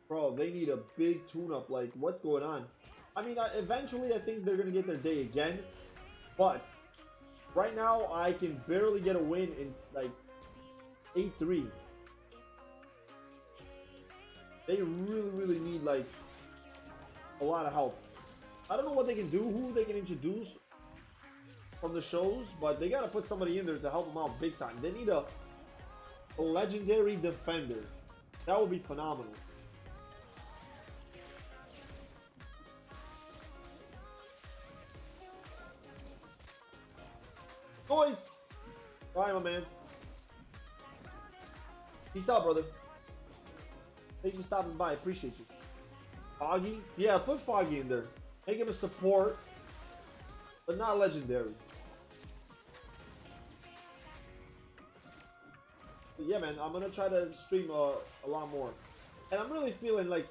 bro, they need a big tune-up. Like, what's going on? I mean, eventually I think they're gonna get their day again, but right now I can barely get a win in like 8-3. They really need like a lot of help. I don't know what they can do, who they can introduce from the shows, but they gotta put somebody in there to help them out big time. They need a legendary defender. That would be phenomenal. Boys! Alright, my man. Peace out, brother. Thanks for stopping by. I appreciate you. Foggy? Yeah, put Foggy in there. Make him a support, but not legendary. But yeah, man, I'm gonna try to stream a lot more. And I'm really feeling like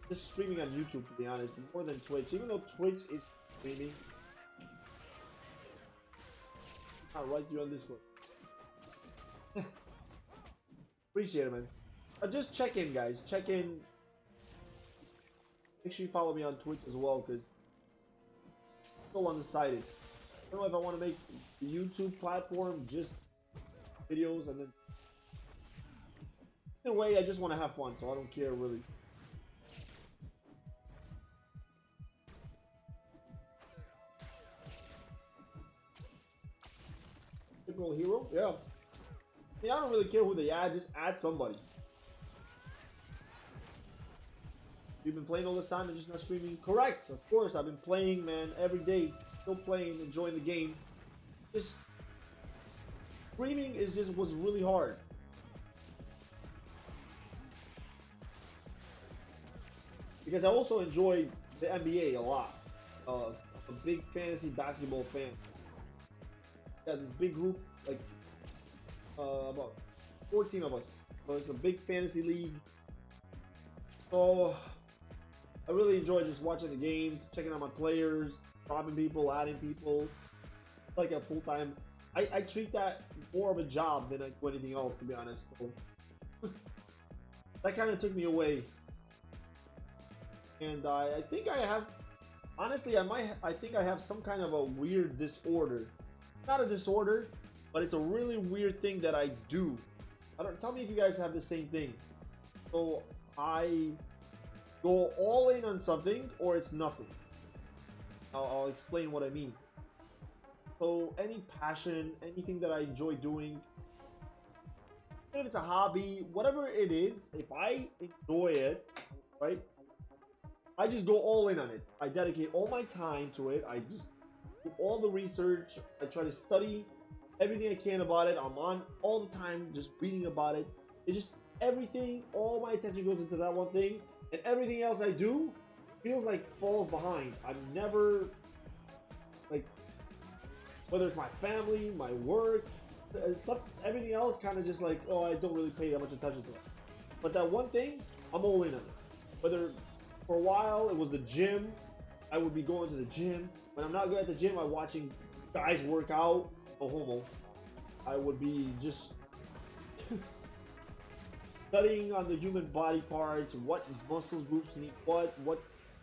just streaming on YouTube, to be honest, more than Twitch. Even though Twitch is streaming. I'll write you on this one. Appreciate it, man. Just check in, guys. Check in. Make sure you follow me on Twitch as well, because I'm still undecided. I don't know if I want to make the YouTube platform just videos, and then either way, I just want to have fun, so I don't care really. Typical hero? Yeah. I mean, I don't really care who they add, just add somebody. You've been playing all this time and just not streaming? Correct, of course. I've been playing, man, every day. Still playing, enjoying the game. Just streaming was really hard. Because I also enjoy the NBA a lot. I'm a big fantasy basketball fan. Yeah, this big group, like about 14 of us. So it's a big fantasy league. So I really enjoy just watching the games, checking out my players, dropping people, adding people. It's like a full-time. I treat that more of a job than I do anything else, to be honest. So that kind of took me away. And I think I have, honestly, I think I have some kind of a weird disorder. Not a disorder, but it's a really weird thing that I do. Tell me if you guys have the same thing. So I go all in on something, or it's nothing. I'll explain what I mean. So any passion, anything that I enjoy doing, if it's a hobby, whatever it is, if I enjoy it, right, I just go all in on it. I dedicate all my time to it. I just do all the research. I try to study everything I can about it. I'm on all the time just reading about it. It just, everything, all my attention goes into that one thing, and everything else I do feels like falls behind. I'm never, like, whether it's my family, my work, everything else kind of just like, oh, I don't really pay that much attention to it. But that one thing, I'm all in on it. Whether for a while it was the gym, I would be going to the gym. When I'm not good at the gym, I'm watching guys work out. No homo. I would be just studying on the human body parts, what muscle groups need what to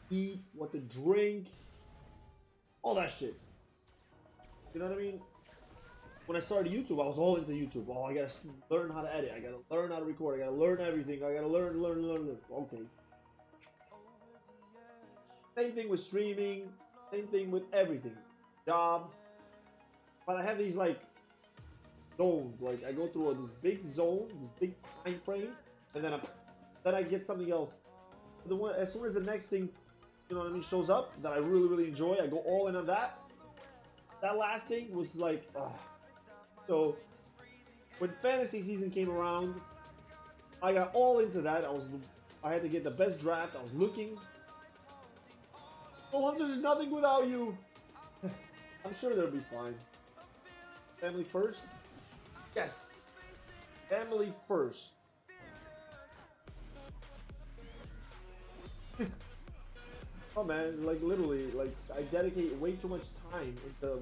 eat, what to drink, all that shit. You know what I mean? When I started YouTube, I was all into YouTube. Oh, I gotta learn how to edit. I gotta learn how to record. I gotta learn everything. I gotta learn. Okay. Same thing with streaming. Same thing with everything. Job. But I have these like zones. Like I go through this big zone, this big time frame, and then I get something else. As soon as the next thing, you know what I mean, shows up that I really enjoy, I go all in on that. That last thing was like, so when fantasy season came around, I got all into that. I had to get the best draft. I was looking. Oh, there's nothing without you. I'm sure they'll be fine. Family first? Yes. Family first. Oh man, like literally, like I dedicate way too much time into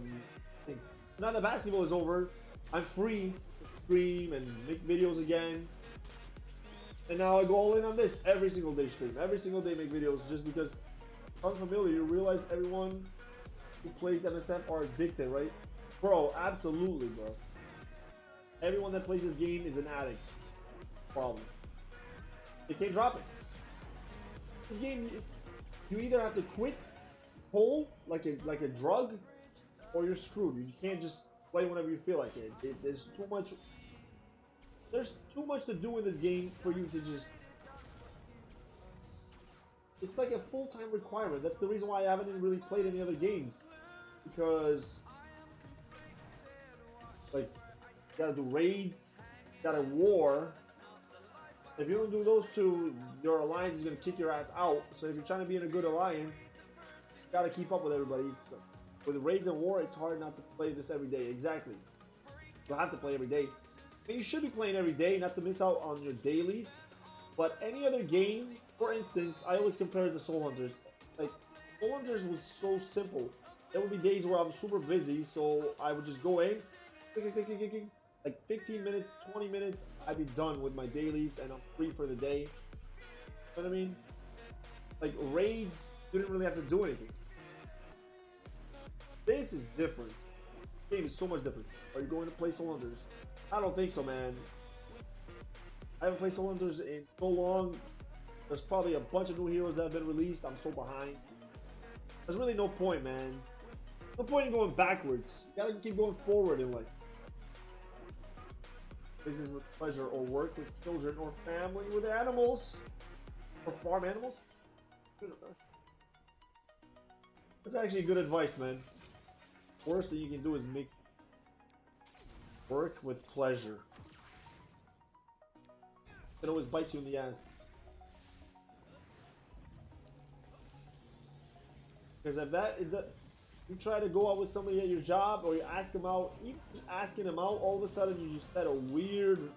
things. Now that basketball is over, I'm free to stream and make videos again. And now I go all in on this every single day stream. Every single day make videos just because unfamiliar. You realize everyone who plays MSF are addicted, right? Bro, absolutely, bro. Everyone that plays this game is an addict. Problem. They can't drop it. This game, you either have to quit cold like a drug, or you're screwed. You can't just play whenever you feel like it. There's too much. There's too much to do in this game for you to just. It's like a full-time requirement. That's the reason why I haven't really played any other games, because like you gotta do raids, you gotta war. If you don't do those two, your alliance is gonna kick your ass out. So if you're trying to be in a good alliance, you gotta keep up with everybody. With raids and war, it's hard not to play this every day. Exactly. You'll have to play every day. I mean, you should be playing every day, not to miss out on your dailies. But any other game, for instance, I always compare it to Soul Hunters. Like, Soul Hunters was so simple. There would be days where I'm super busy, so I would just go in, like 15 minutes, 20 minutes, I'd be done with my dailies and I'm free for the day. You know what I mean? Like raids, you didn't really have to do anything. This is different. This game is so much different. Are you going to play Soul Hunters? I don't think so, man. I haven't played Soul Hunters in so long. There's probably a bunch of new heroes that have been released. I'm so behind. There's really no point, man. No point in going backwards. You gotta keep going forward in life. Business with pleasure, or work with children, or family with animals, or farm animals. That's actually good advice, man. Worst thing you can do is mix work with pleasure. It always bites you in the ass. Because if that is that, you try to go out with somebody at your job, or you ask them out, even just asking them out, all of a sudden you just had a weird,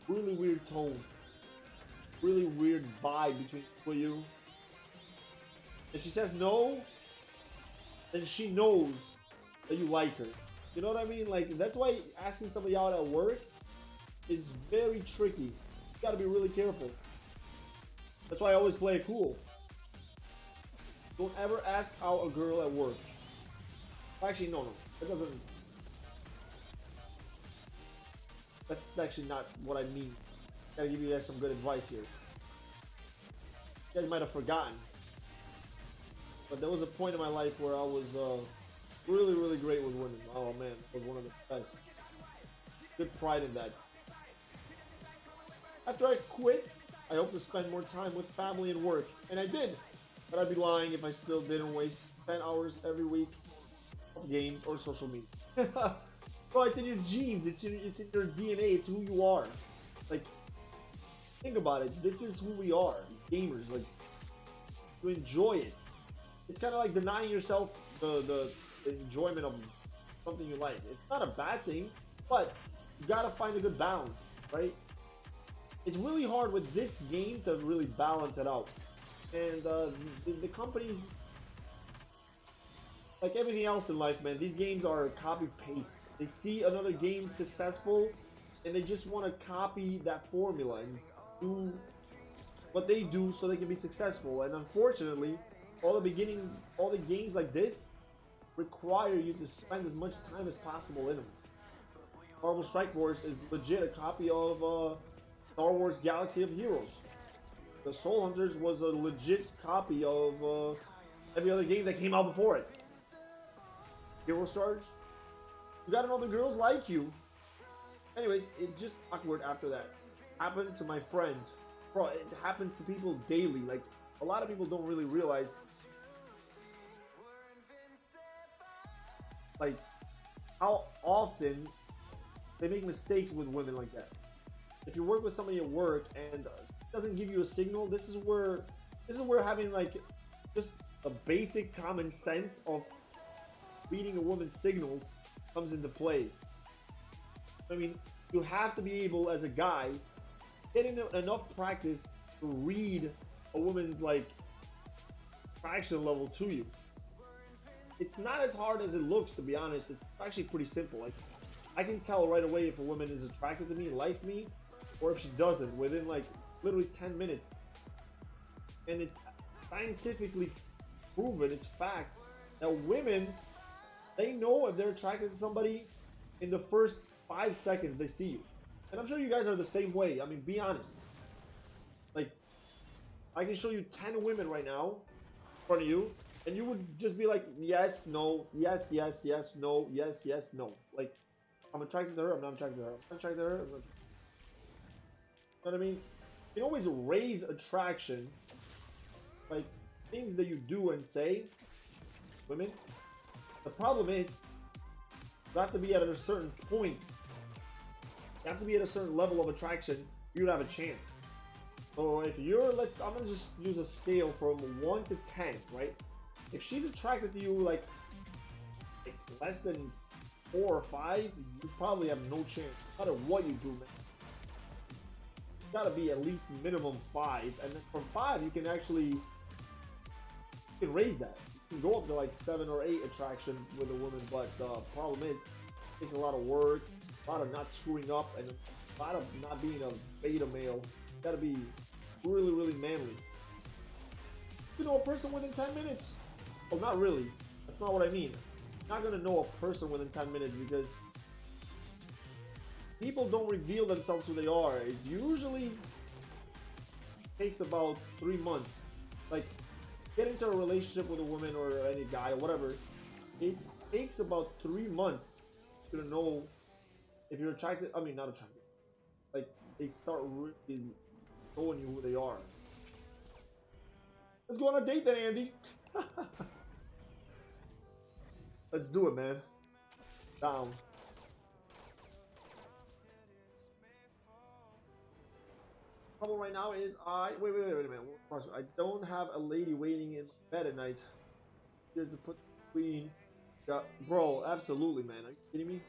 really weird tone, really weird vibe between you. If she says no, then she knows that you like her. You know what I mean? Like, that's why asking somebody out at work is very tricky. You gotta be really careful. That's why I always play it cool. Don't ever ask out a girl at work. Actually, no. That doesn't... That's actually not what I mean. Gotta give you guys some good advice here. You guys might have forgotten. But there was a point in my life where I was really, really great with women. Oh man, it was one of the best. Good pride in that. After I quit, I hope to spend more time with family and work. And I did. But I'd be lying if I still didn't waste 10 hours every week of games or social media. Bro, it's in your genes, it's in your DNA, it's who you are. Like, think about it, this is who we are, gamers. Like, you enjoy it. It's kind of like denying yourself the enjoyment of something you like. It's not a bad thing, but you gotta find a good balance, right? It's really hard with this game to really balance it out. And the companies, like everything else in life, man, these games are copy-paste. They see another game successful, and they just want to copy that formula and do what they do so they can be successful. And unfortunately, all the games like this require you to spend as much time as possible in them. Marvel Strike Force is legit a copy of Star Wars Galaxy of Heroes. The Soul Hunters was a legit copy of every other game that came out before it. Heroes Charge. You gotta know the girls like you. Anyways, it just awkward after that. Happened to my friends. Bro, it happens to people daily. Like, a lot of people don't really realize, like, how often they make mistakes with women like that. If you work with somebody at work and doesn't give you a signal, this is where having like just a basic common sense of reading a woman's signals comes into play. I mean, you have to be able, as a guy, getting enough practice to read a woman's like attraction level to you. It's not as hard as it looks, to be honest. It's actually pretty simple. Like, I can tell right away if a woman is attracted to me, likes me, or if she doesn't within like literally 10 minutes. And it's scientifically proven, it's fact, that women, they know if they're attracted to somebody in the first 5 seconds they see you. And I'm sure you guys are the same way. I mean, be honest. Like, I can show you 10 women right now in front of you, and you would just be like, yes, no, yes, yes, yes, no, yes, yes, no. Like, I'm attracted to her, I'm not attracted to her. I'm attracted to her, I'm not. You know what I mean? You can always raise attraction, like things that you do and say, women. The problem is, you have to be at a certain point. You have to be at a certain level of attraction for you to have a chance. So if you're, I'm gonna just use a scale from 1 to 10, right? If she's attracted to you like less than 4 or 5, you probably have no chance, no matter what you do, man. It's gotta be at least minimum 5, and then from 5 you can raise that. You can go up to like 7 or 8 attraction with a woman, but the problem is, it takes a lot of work, a lot of not screwing up, and a lot of not being a beta male. You gotta be really, really manly. You know a person within 10 minutes. Well, not really. That's not what I mean. You're not gonna know a person within 10 minutes because people don't reveal themselves who they are. It usually takes about 3 months. Like, get into a relationship with a woman or any guy or whatever. It takes about 3 months to know if you're attracted. I mean, not attracted. Like, they start really showing you who they are. Let's go on a date then, Andy. Let's do it, man. Down. Problem right now is wait a minute. I don't have a lady waiting in bed at night. Here's to put between. Bro, absolutely, man. Are you kidding me?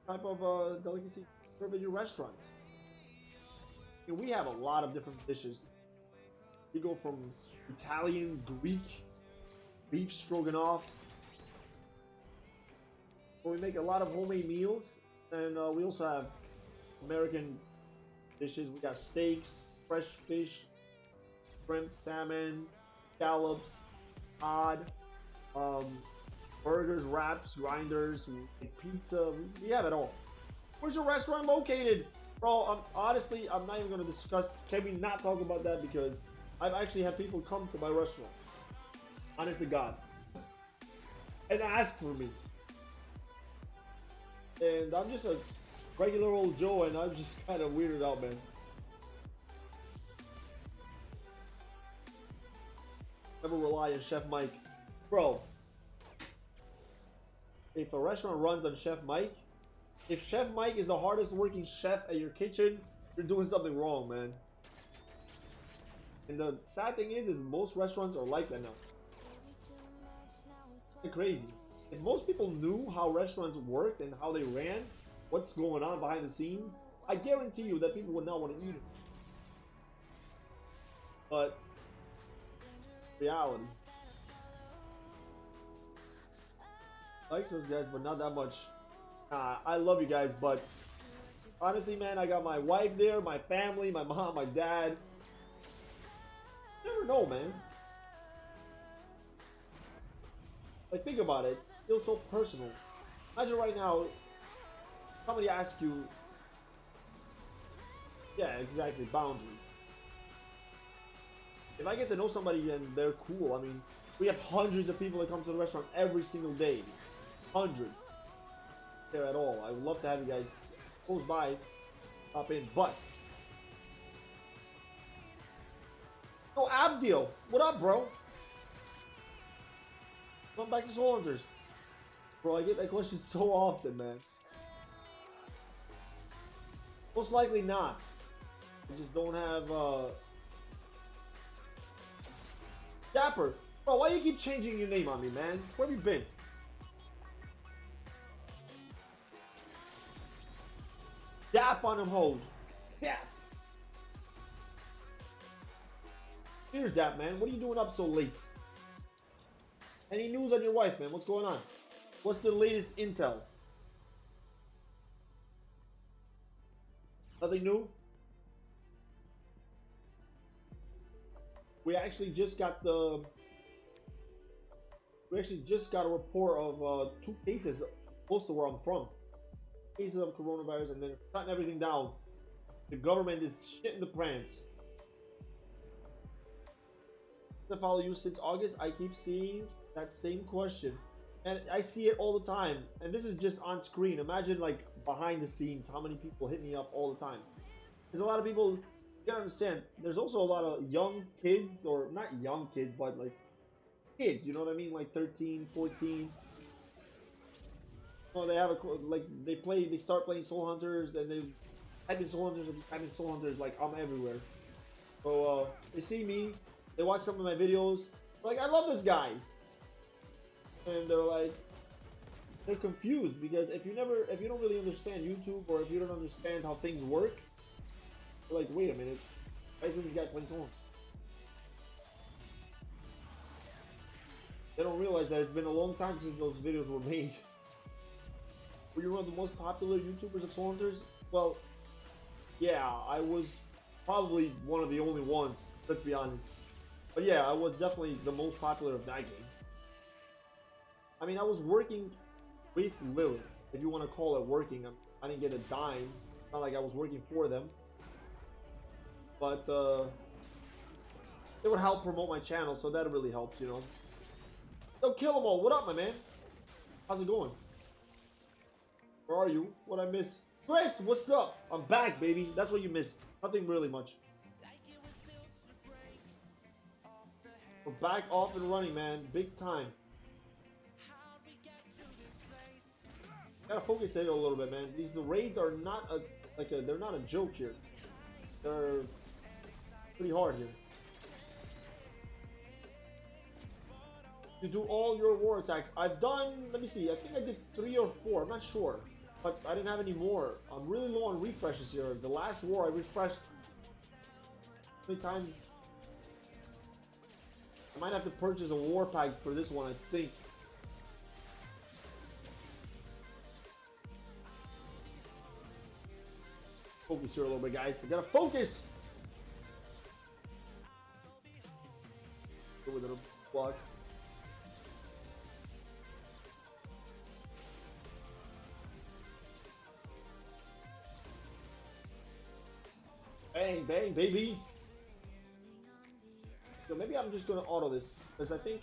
Type of delicacy serve at your restaurant. I mean, we have a lot of different dishes. We go from Italian, Greek, beef stroganoff. We make a lot of homemade meals, and we also have American dishes. We got steaks, fresh fish, shrimp, salmon, scallops, cod, burgers, wraps, grinders, pizza. We have it all. Where's your restaurant located? Bro, honestly, I'm not even going to discuss. Can we not talk about that? Because I've actually had people come to my restaurant. Honest to God. And ask for me. And I'm just a regular old Joe, and I'm just kind of weirded out, man. Never rely on Chef Mike. Bro, if a restaurant runs on Chef Mike, if Chef Mike is the hardest working chef at your kitchen, you're doing something wrong, man. And the sad thing is most restaurants are like that now. It's crazy. If most people knew how restaurants worked and how they ran, what's going on behind the scenes, I guarantee you that people would not want to eat it. But reality. Likes those guys, but not that much. I love you guys, but honestly, man, I got my wife there, my family, my mom, my dad. You never know, man. Like, think about it. It feels so personal. Imagine right now, somebody asks you, yeah, exactly, boundary. If I get to know somebody and they're cool, I mean, we have hundreds of people that come to the restaurant every single day. Hundreds. There at all. I would love to have you guys close by, hop in, but no, Abdil, what up, bro? Come back to Soul Hunters. Bro, I get that question so often, man. Most likely not. I just don't have Dapper. Bro, why you keep changing your name on me, man? Where have you been? Dap on them hoes. Dap. Here's Dap, man. What are you doing up so late? Any news on your wife, man? What's going on? What's the latest intel? Nothing new? We actually just got a report of 2 cases close to where I'm from. Cases of coronavirus, and they're shutting everything down. The government is shitting the pants. I follow you since August. I keep seeing that same question, and I see it all the time. And this is just on screen. Imagine, like, behind the scenes, how many people hit me up all the time. There's a lot of people. You gotta understand. There's also a lot of young kids, or not young kids, but like kids. You know what I mean? Like 13, 14. Oh, they have they start playing Soul Hunters, then they type in Soul Hunters, and type in Soul Hunters, like, I'm everywhere. So, they see me, they watch some of my videos, like, I love this guy. And they're confused, because if you don't really understand YouTube, or if you don't understand how things work, you're like, wait a minute, why isn't this guy playing Soul Hunters? They don't realize that it's been a long time since those videos were made. Were you one of the most popular YouTubers of Soul Hunters? Well, yeah, I was probably one of the only ones Let's be honest. But yeah, I was definitely the most popular of that game. I mean, I was working with Lily, if you want to call it working. I didn't get a dime. It's not like I was working for them. But it would help promote my channel, so that really helps, you know. Yo, kill them all. What up, my man? How's it going? Where are you? What I miss? Chris, what's up? I'm back, baby. That's what you missed. Nothing really much. We're back off and running, man. Big time. Gotta focus it a little bit, man. These raids are not they're not a joke here. They're pretty hard here. You do all your war attacks. I've done, let me see, I think I did 3 or 4, I'm not sure. But I didn't have any more. I'm really low on refreshes here. The last war I refreshed 3 times. I might have to purchase a war pack for this one, I think. Focus here a little bit, guys. I gotta focus! Go with a block. Bang, bang, baby! So maybe I'm just gonna auto this, because I think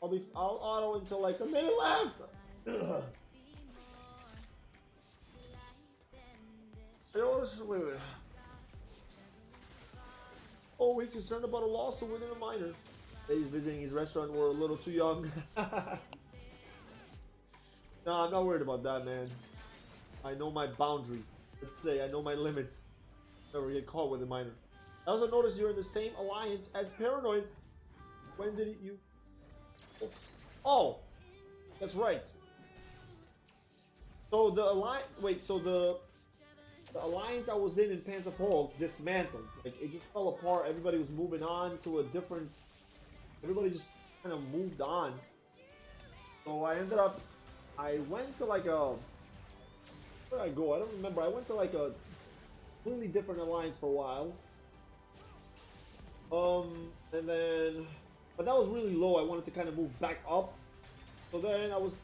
I'll auto until like a minute left! Wait. Oh, he's concerned about a lawsuit within a minor. He's visiting his restaurant. We're a little too young. No, I'm not worried about that, man. I know my boundaries. Let's say I know my limits. Never get caught with a minor. I also noticed you're in the same alliance as Paranoid. When did you? Oh, that's right. So the alliance. Wait. So the alliance I was in Panzerpol dismantled. Like, it just fell apart. Everybody was moving on to a different. Everybody just kind of moved on. So I ended up. I went to like a. Where did I go? I don't remember. I went to like a completely different alliance for a while. And then, but that was really low. I wanted to kind of move back up. So then I was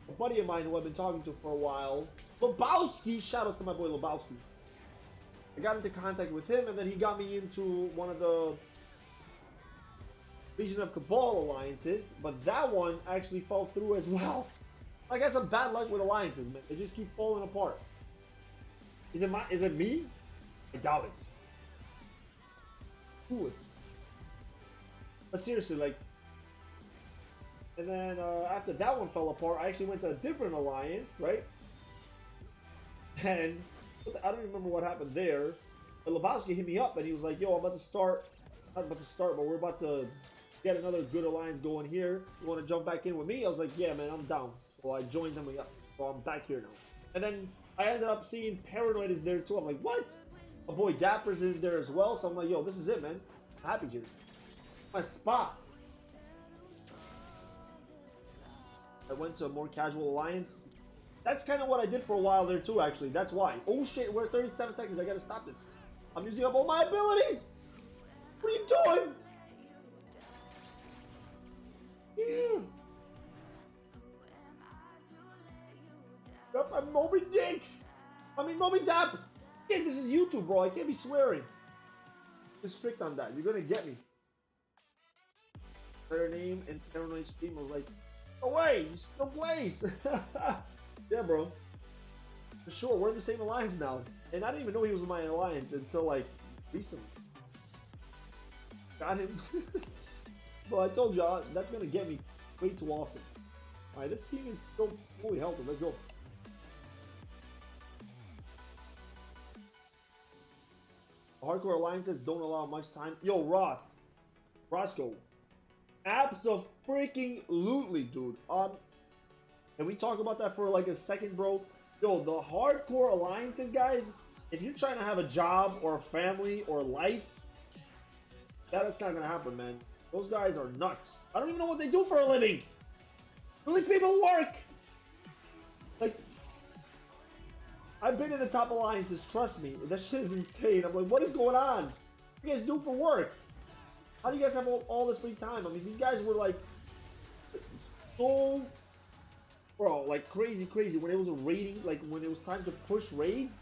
a buddy of mine who I've been talking to for a while. Lebowski, shout out to my boy Lebowski. I got into contact with him, and then he got me into one of the Legion of Cabal alliances, but that one actually fell through as well. I got some bad luck with alliances, man. They just keep falling apart. Is it me? I doubt it. Who is? But seriously, like, and then after that one fell apart, I actually went to a different alliance, right? And I don't remember what happened there. But Lebowski hit me up and he was like, yo, I'm about to start. Not about to start, but we're about to get another good alliance going here. You want to jump back in with me? I was like, yeah, man, I'm down. So I joined them. So I'm back here now. And then I ended up seeing Paranoid is there too. I'm like, what? My boy Dapper's is there as well. So I'm like, yo, this is it, man. I'm happy here. My spot. I went to a more casual alliance. That's kind of what I did for a while there too, actually. That's why. Oh shit, we're at 37 seconds. I gotta stop this. I'm using up all my abilities. What are you doing? Yeah. Yep, I'm Moby Dick. I mean Moby Dap. Yeah, this is YouTube, bro. I can't be swearing. Be strict on that. You're gonna get me. Their name and Paranoid stream was like, no way, you still plays. Yeah, bro. For sure, we're in the same alliance now. And I didn't even know he was in my alliance until like recently. Got him. Well, I told you that's gonna get me way too often. Alright, this team is still fully healthy. Let's go. Hardcore alliances don't allow much time. Yo, Roscoe. Abso-freaking-lutely, dude. Can we talk about that for like a second, bro? Yo, the hardcore alliances, guys, if you're trying to have a job or a family or life, that's not gonna happen, man. Those guys are nuts. I don't even know what they do for a living. Do these people work? Like, I've been in the top alliances, trust me. That shit is insane. I'm like, what is going on? What do you guys do for work? How do you guys have all this free time? I mean, these guys were like so, bro, like crazy when it was a raiding, like when it was time to push raids.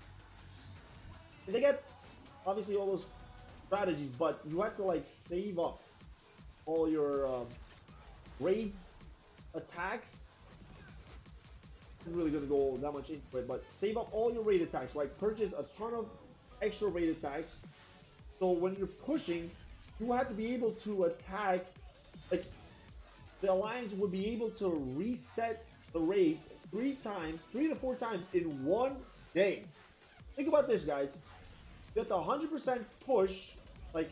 And they get obviously all those strategies, but you have to like save up all your raid attacks. I'm really gonna go that much into it, but save up all your raid attacks, right? Purchase a ton of extra raid attacks. So when you're pushing, you have to be able to attack, like the alliance would be able to reset the raid 3 to 4 times in one day. Think about this, guys. You have to 100% push, like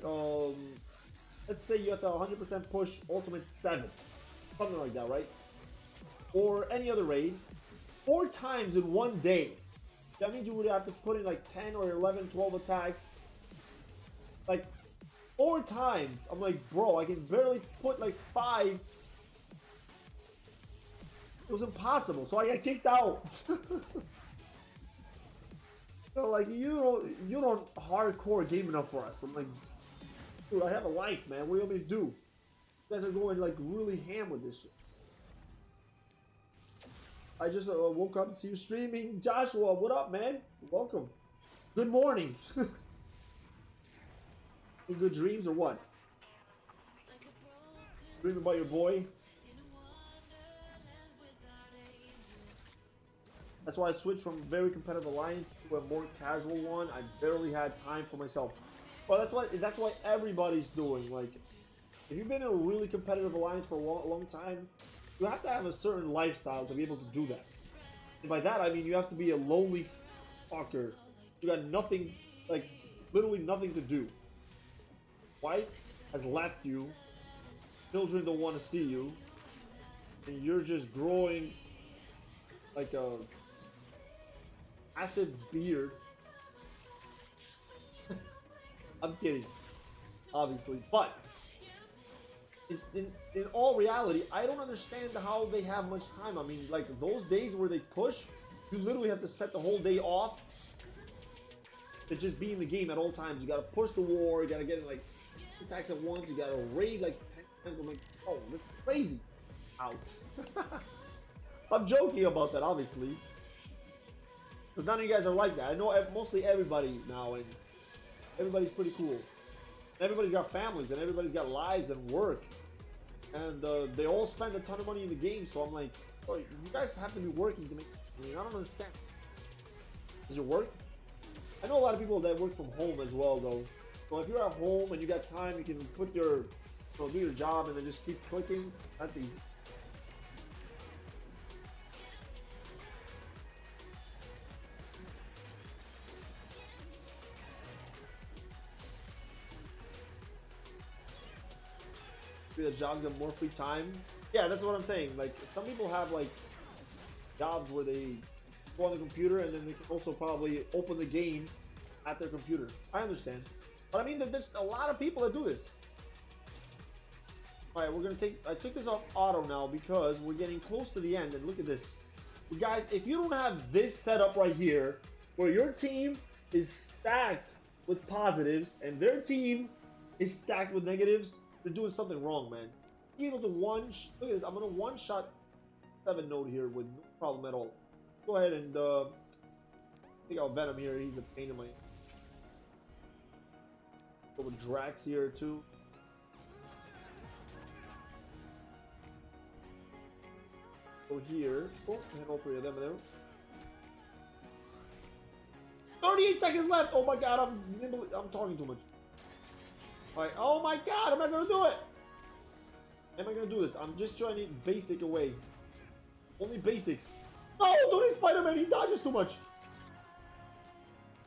let's say you have to 100% push Ultimate 7, something like that, right? Or any other raid, 4 times in one day. That means you would have to put in like 10 or 11, 12 attacks, like 4 times. I'm like, bro, I can barely put like 5. It was impossible, so I got kicked out. So like, you don't hardcore game enough for us. I'm like, dude, I have a life, man. What do you want me to do? You guys are going like really ham with this shit. I just woke up and see you streaming. Joshua, what up, man? Welcome. Good morning. Any good dreams or what? Dreaming about your boy? That's why I switched from very competitive alliance to a more casual one. I barely had time for myself. Well, that's why everybody's doing. Like, if you've been in a really competitive alliance for a long time, you have to have a certain lifestyle to be able to do that. And by that I mean you have to be a lonely fucker. You got nothing, like literally nothing to do. Wife has left you. Children don't want to see you, and you're just growing like a acid beard. I'm kidding, obviously, but in all reality, I don't understand how they have much time. I mean, like those days where they push, you literally have to set the whole day off to just be in the game at all times. You gotta push the war, you gotta get in like attacks at once, you gotta raid like 10 times. I'm like, oh, that's crazy. Out. I'm joking about that, obviously, because none of you guys are like that. I know mostly everybody now, and everybody's pretty cool. Everybody's got families, and everybody's got lives and work, and they all spend a ton of money in the game. So I'm like, oh, you guys have to be working to make. I mean, I don't understand. Does it work? I know a lot of people that work from home as well, though. So if you're at home and you got time, you can put your, do your job and then just keep clicking. That's easy. The jobs have more free time. Yeah, that's what I'm saying. Like, some people have like jobs where they go on the computer and then they can also probably open the game at their computer. I understand, but I mean, there's a lot of people that do this. All right, we're gonna take. I took this off auto now because we're getting close to the end. And look at this, you guys. If you don't have this setup right here, where your team is stacked with positives and their team is stacked with negatives, they're doing something wrong, man. Being able to look at this. I'm gonna one-shot 7 node here with no problem at all. Go ahead and take out Venom here. He's a pain in my. Go with Drax here too. Go here. Oh, and all 3 of them there. 38 seconds left. Oh my god, I'm talking too much. Alright, oh my god, I'm not gonna do it! How am I gonna do this? I'm just trying to basic away. Only basics. No, don't hit Spider-Man, he dodges too much.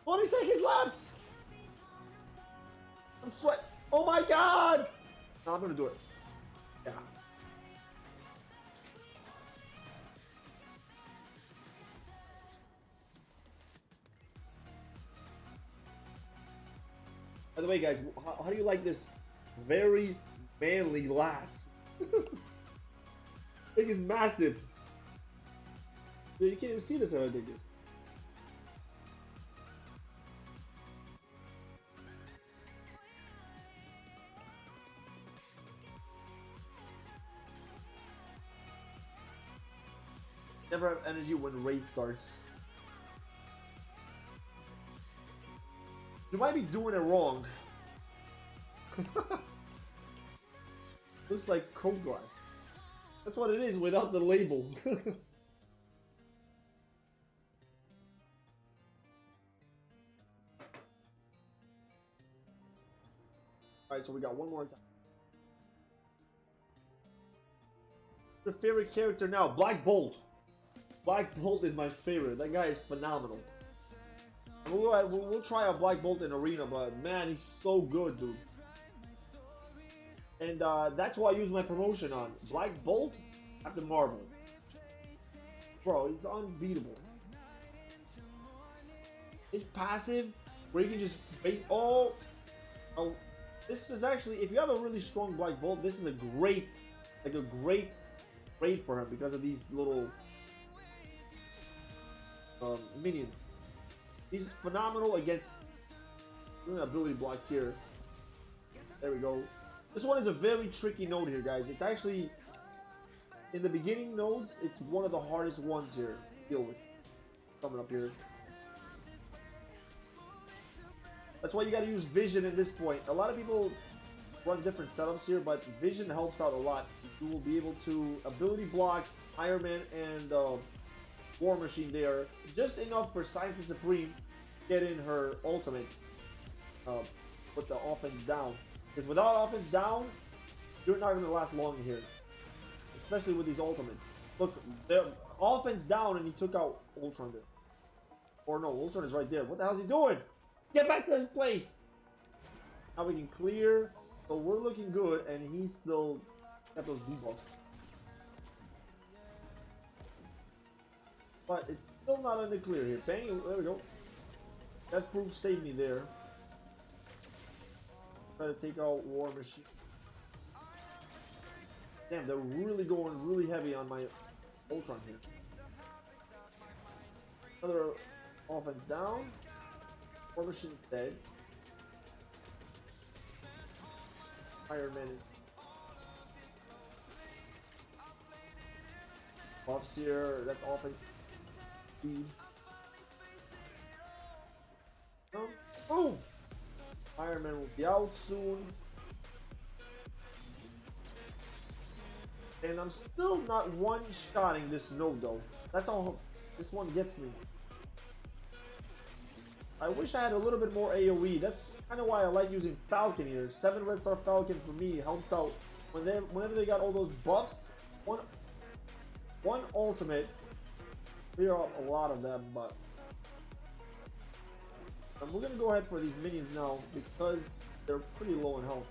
20 seconds left! I'm sweat. Oh my god! No, I'm gonna do it. Yeah. By the way, guys, how do you like this very manly lass? Thing is massive. You can't even see this how big it is. Never have energy when raid starts. You might be doing it wrong. Looks like cold glass. That's what it is without the label. Alright, so we got one more time. Your favorite character now? Black Bolt. Black Bolt is my favorite. That guy is phenomenal. We'll try out Black Bolt in Arena, but man, he's so good, dude. And that's why I use my promotion on. Black Bolt after Marvel. Bro, he's unbeatable. His passive, where you can just base... Oh, this is actually, if you have a really strong Black Bolt, this is a great, like a great raid for him because of these little minions. He's phenomenal against ability block here. There we go. This one is a very tricky node here, guys. It's actually, in the beginning nodes, it's one of the hardest ones here to deal with. Coming up here. That's why you gotta use vision at this point. A lot of people run different setups here, but vision helps out a lot. You will be able to ability block Iron Man and War Machine there. Just enough for Scientist Supreme get in her ultimate with the offense down. Because without offense down, you're not going to last long here. Especially with these ultimates. Look, they're offense down and he took out Ultron there. Or no, Ultron is right there. What the hell is he doing? Get back to his place! Now we can clear. So we're looking good and he's still got those debuffs. But it's still not in the clear here. Bang, there we go. That proof saved me there. Try to take out War Machine. Damn, they're really going really heavy on my Ultron here. Another offense down. War Machine dead. Iron Man buffs here. That's offense. Speed. Boom! Iron Man will be out soon. And I'm still not one-shotting this node though. That's all this one gets me. I wish I had a little bit more AoE. That's kind of why I like using Falcon here. 7 Red Star Falcon for me helps out. Whenever they got all those buffs, one ultimate clear up a lot of them, but we're gonna go ahead for these minions now because they're pretty low in health.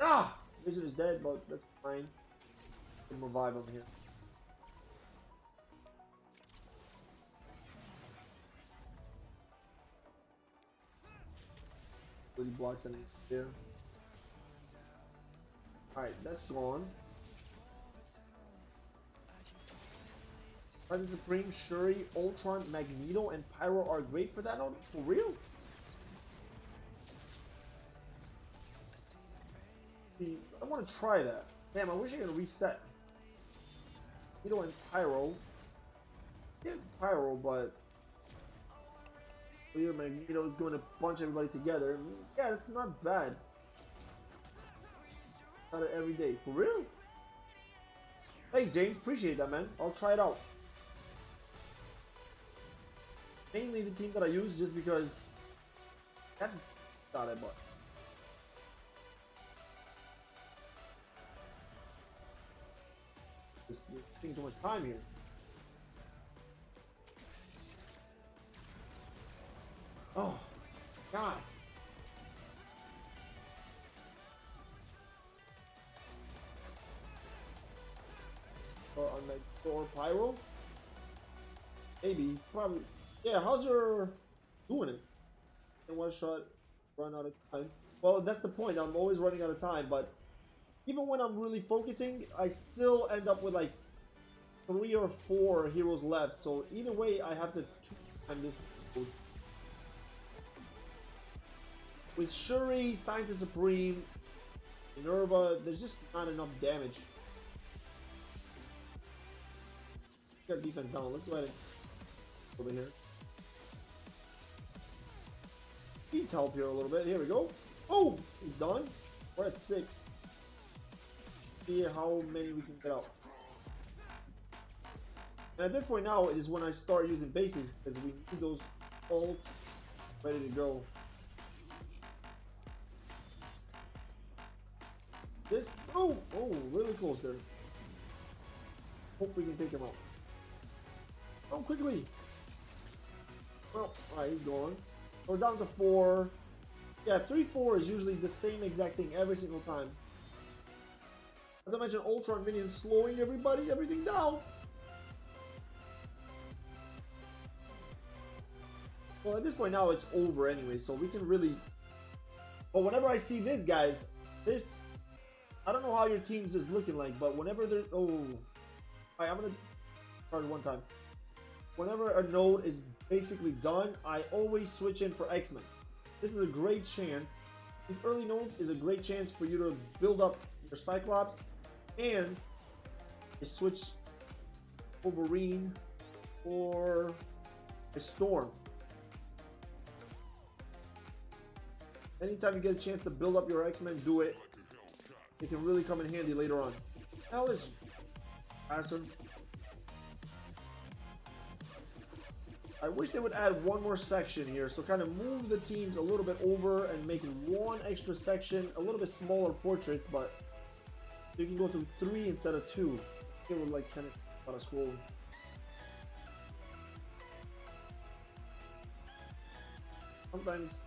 Ah! Vision is dead, but that's fine. Can revive him here. Really blocks any there. Alright, that's gone. President Supreme, Shuri, Ultron, Magneto, and Pyro are great for that node? For real? I want to try that. Damn, I wish I could reset. Magneto and Pyro. Yeah, Pyro, but clear Magneto is going to bunch everybody together. Yeah, that's not bad. Not every day. For real? Thanks, James. Appreciate that, man. I'll try it out. Mainly the team that I use just because that's not it, but just taking too much time here. Oh God. Or on like Thor Pyro? Maybe, probably. Yeah, how's your doing it? In one shot, run out of time. Well, that's the point. I'm always running out of time, but even when I'm really focusing, I still end up with like 3 or 4 heroes left. So either way, I have to time this. With Shuri, Scientist Supreme, Minerva, there's just not enough damage. Got defense down. Let's go ahead and over here. Needs help here a little bit. Here we go. Oh, he's done. We're at 6. See how many we can get out. And at this point now is when I start using basics because we need those ults ready to go. This, oh, really close there. Hope we can take him out. Oh, quickly. Well, alright, he's gone. We're down to 4. Yeah, 3-4 is usually the same exact thing every single time. As I mentioned, Ultron minions slowing everything down. Well, at this point now it's over anyway, so we can really... But whenever I see this, guys, this... I don't know how your teams is looking like, but whenever they're... Oh... Alright, I'm gonna... Start one time. Whenever a node is basically done, I always switch in for X-Men. This is a great chance. These early nodes is a great chance for you to build up your Cyclops and switch Wolverine or a Storm. Anytime you get a chance to build up your X-Men, do it. It can really come in handy later on. Now let's faster. I wish they would add one more section here, so kind of move the teams a little bit over and make one extra section, a little bit smaller portraits, but you can go to 3 instead of 2. It would like kind of out of scroll. Sometimes.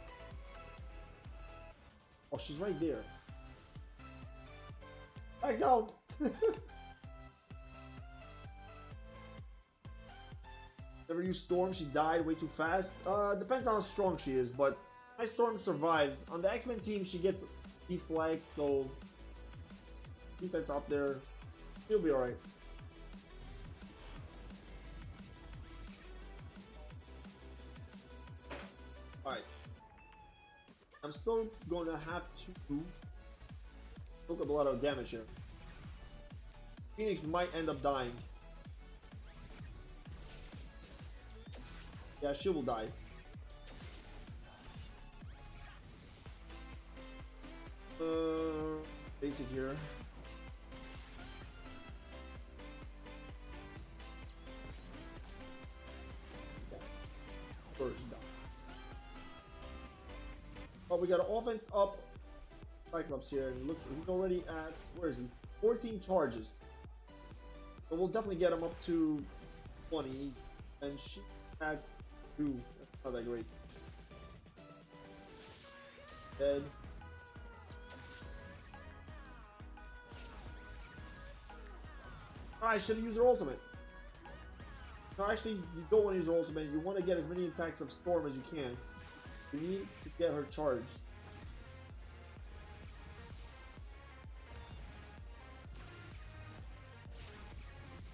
Oh, she's right there. Back down. Never used Storm, she died way too fast. Depends on how strong she is, but my Storm survives. On the X-Men team, she gets deflex, so defense up there, she'll be alright. Alright. I'm still gonna have to soak up a lot of damage here. Phoenix might end up dying. Yeah, she will die. Basic here. Yeah. First down. Oh, we got an offense up. Cyclops here, and look, he's already at, where is he? 14 charges. So we'll definitely get him up to 20, and she had 2. That's not that great. Dead. I should have used her ultimate. No, actually, you don't want to use her ultimate. You want to get as many attacks of Storm as you can. You need to get her charged.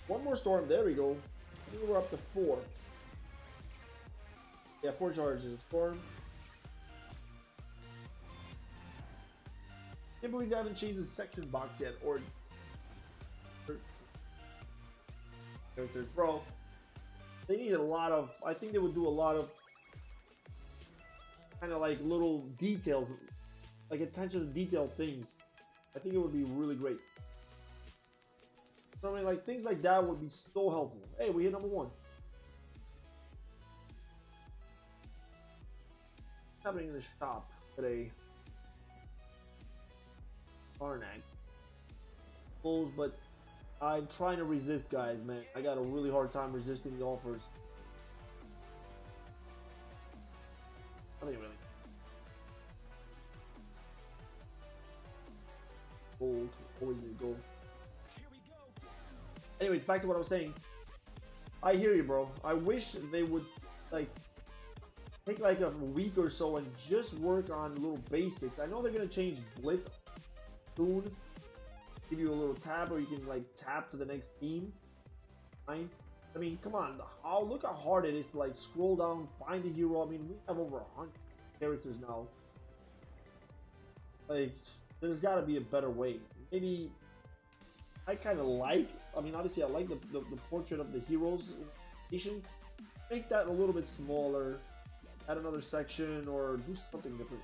One more Storm. There we go. I think we're up to 4. Yeah, 4 charges. Storm. Can't believe they haven't changed the section box yet. Or characters, bro. They need a lot of. I think they would do a lot of kind of like little details, like attention to detail things. I think it would be really great. So I mean, like things like that would be so helpful. Hey, we hit number 1. What's happening in the shop today? Karnak. Closed, but I'm trying to resist, guys, man. I got a really hard time resisting the offers. Nothing really. Gold. Always need gold. Anyways, back to what I was saying. I hear you, bro. I wish they would, like, take like a week or so and just work on little basics. I know they're gonna change Blitz soon. Give you a little tab, or you can like tap to the next team. Fine. I mean, come on. Look how hard it is to like scroll down, find a hero. I mean, we have over 100 characters now. Like, there's got to be a better way. Maybe I kind of like. I mean, obviously, I like the portrait of the heroes patient. Make that a little bit smaller. Add another section or do something different.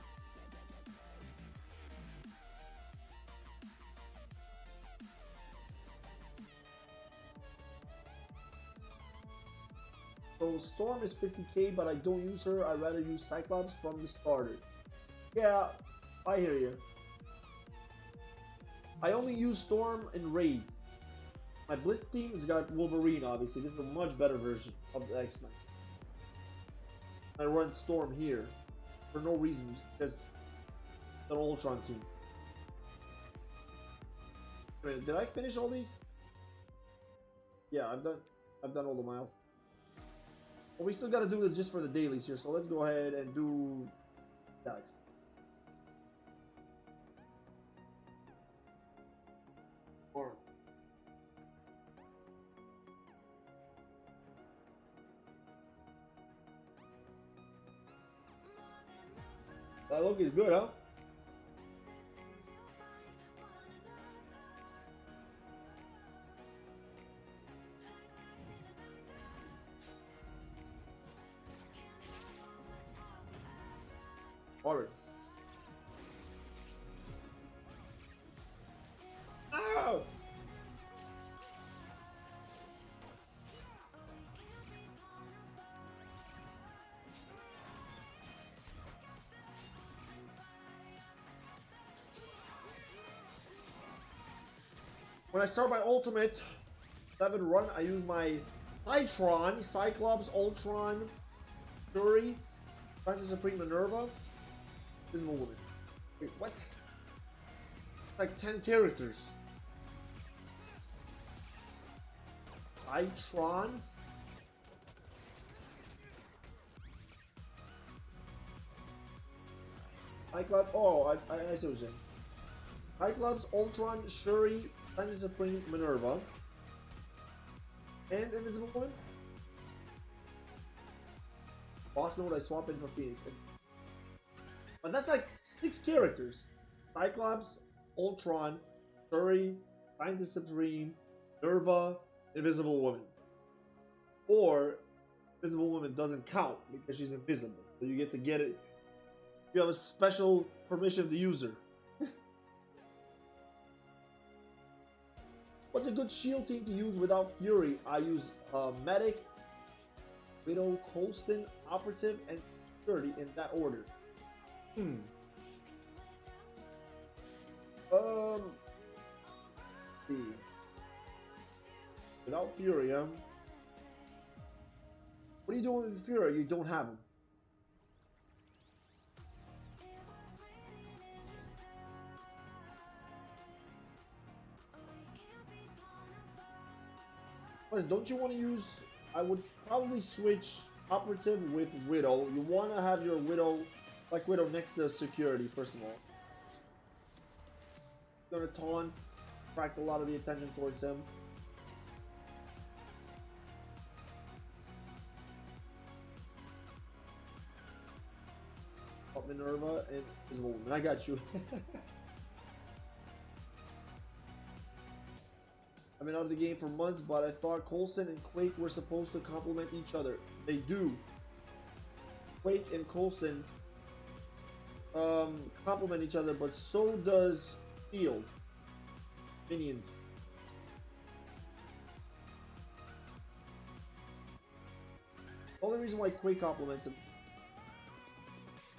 So Storm is 50k, but I don't use her. I'd rather use Cyclops from the starter. Yeah, I hear you. I only use Storm in raids. My Blitz team has got Wolverine, obviously. This is a much better version of the X-Men. I run Storm here for no reason, just because it's an Ultron team. Wait, did I finish all these? Yeah, I've done all the miles. Well, we still got to do this just for the dailies here, so let's go ahead and do Dax. Or that look is good, huh? Alright. Ow! When I start my ultimate 7 run, I use my Cytron, Cyclops, Ultron, Shuri, Scientist Supreme Minerva, Invisible Woman. Wait, what? Like 10 characters. Cytron? Cyclops, oh, I see what you're saying. Cyclops, Ultron, Shuri, Scientist Supreme, Minerva, and Invisible Woman. Boss Node I swap in for Phoenix. But that's like 6 characters. Cyclops, Ultron, Shuri, Scientist Supreme, Minerva, Invisible Woman. Or Invisible Woman doesn't count because she's invisible. So you get to get it. You have a special permission to use her. What's a good shield team to use without Fury? I use Medic, Widow, Colston, Operative, and Security in that order. See. Without Fury, what are you doing with Fury? You don't have him. Plus, don't you want to use... I would probably switch Operative with Widow. You want to have your Widow, like Widow next to Security, first of all. Gonna taunt, attract a lot of the attention towards him. Oh, Minerva and Invisible Woman. I got you. I've been out of the game for months, but I thought Coulson and Quake were supposed to complement each other. They do. Quake and Coulson complement each other, but so does Shield. Minions. The only reason why Quake complements him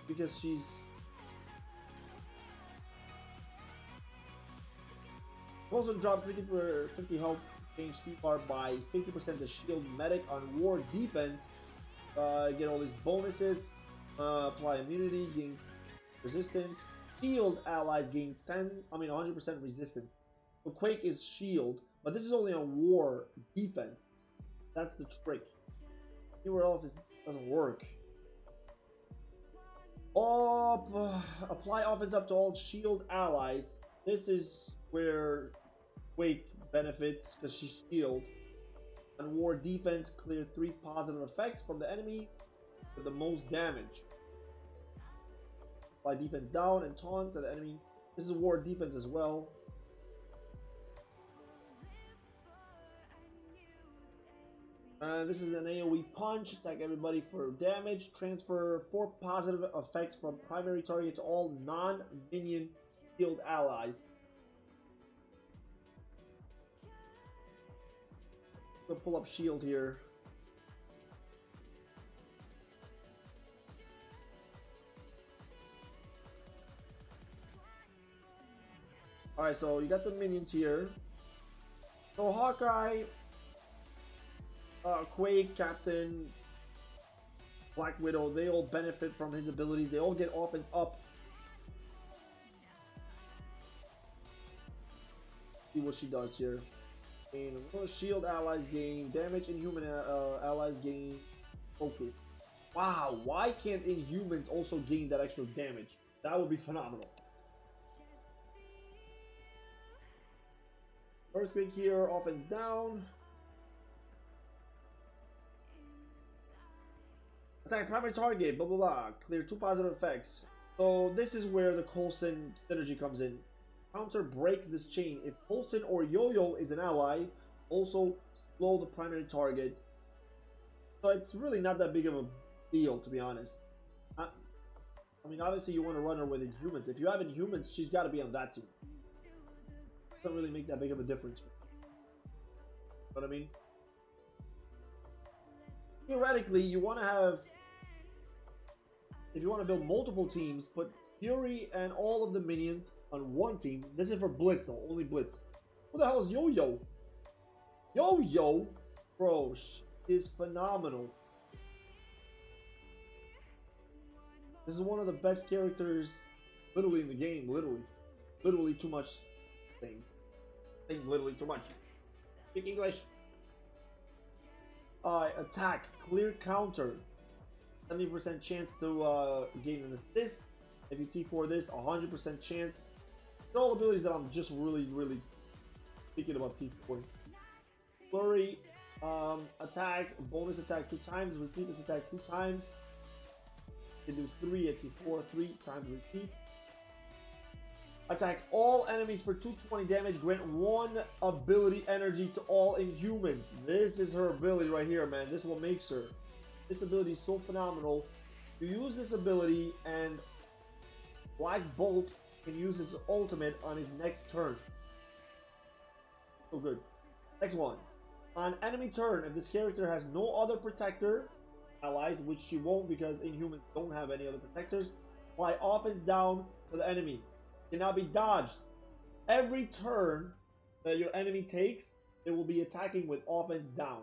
because she's also dropped 50 health, change speed bar by 50% the shield medic on war defense. Get all these bonuses, apply immunity, gain resistance. Shield allies gain 100% resistance. So Quake is shield, but this is only on war defense. That's the trick. Anywhere else it doesn't work. Apply offense up to all shield allies. This is where Quake benefits because she's shield. On war defense, clear 3 positive effects from the enemy with the most damage. Apply defense down and taunt to the enemy This is war defense as well. This is an AoE punch. Attack everybody for damage. Transfer 4 positive effects from primary target to all non-minion shield allies. We'll pull up shield here. Alright, so you got the minions here. So Hawkeye, Quake, Captain, Black Widow, they all benefit from his abilities. They all get offense up. See what she does here. And shield allies gain damage, inhuman allies gain focus. Wow, why can't Inhumans also gain that extra damage? That would be phenomenal. Earthquake here, offense down. Attack primary target, blah blah blah. Clear 2 positive effects. So this is where the Coulson synergy comes in. Counter breaks this chain. If Coulson or Yo-Yo is an ally, also slow the primary target. So it's really not that big of a deal, to be honest. I mean, obviously you want to run her with Inhumans. If you have Inhumans, she's got to be on that team. Doesn't really make that big of a difference. You know what I mean? Theoretically, you want to have, if you want to build multiple teams, put Fury and all of the minions on one team. This is for Blitz though, only Blitz. Who the hell is Yo-Yo? Yo-Yo, bro, is phenomenal. This is one of the best characters, literally in the game. Literally too much. Saying literally too much. Speak English. Attack, clear counter. 70% chance to gain an assist. If you T4 this, 100% chance. They're all abilities that I'm just really thinking about T4. Flurry, attack, bonus attack 2 times, repeat this attack 2 times. You can do 3 at T4, 3 times repeat. Attack all enemies for 220 damage. Grant 1 ability energy to all Inhumans. This is her ability right here, man. This is what makes her. This ability is so phenomenal. You use this ability and Black Bolt can use his ultimate on his next turn. So good. Next one. On enemy turn, if this character has no other protector allies, which she won't because Inhumans don't have any other protectors, apply offense down to the enemy. Cannot be dodged. Every turn that your enemy takes, they will be attacking with offense down.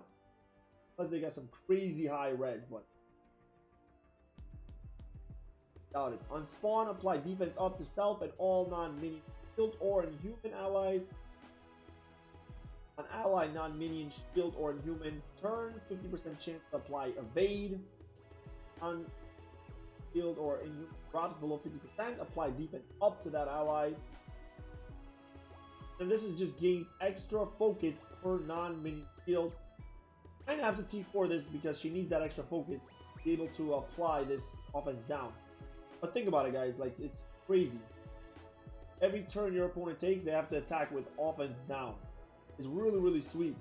Plus they got some crazy high res, but doubt it. On spawn, apply defense up to self and all non-minion shield or inhuman allies. On ally non-minion shield or inhuman turn, 50% chance to apply evade. On shield or inhuman drops below 50%, apply defense up to that ally. And this is just gains extra focus per non-minion shield. I have to T4 this because she needs that extra focus to be able to apply this offense down. But think about it, guys, like it's crazy. Every turn your opponent takes, they have to attack with offense down. It's really sweet.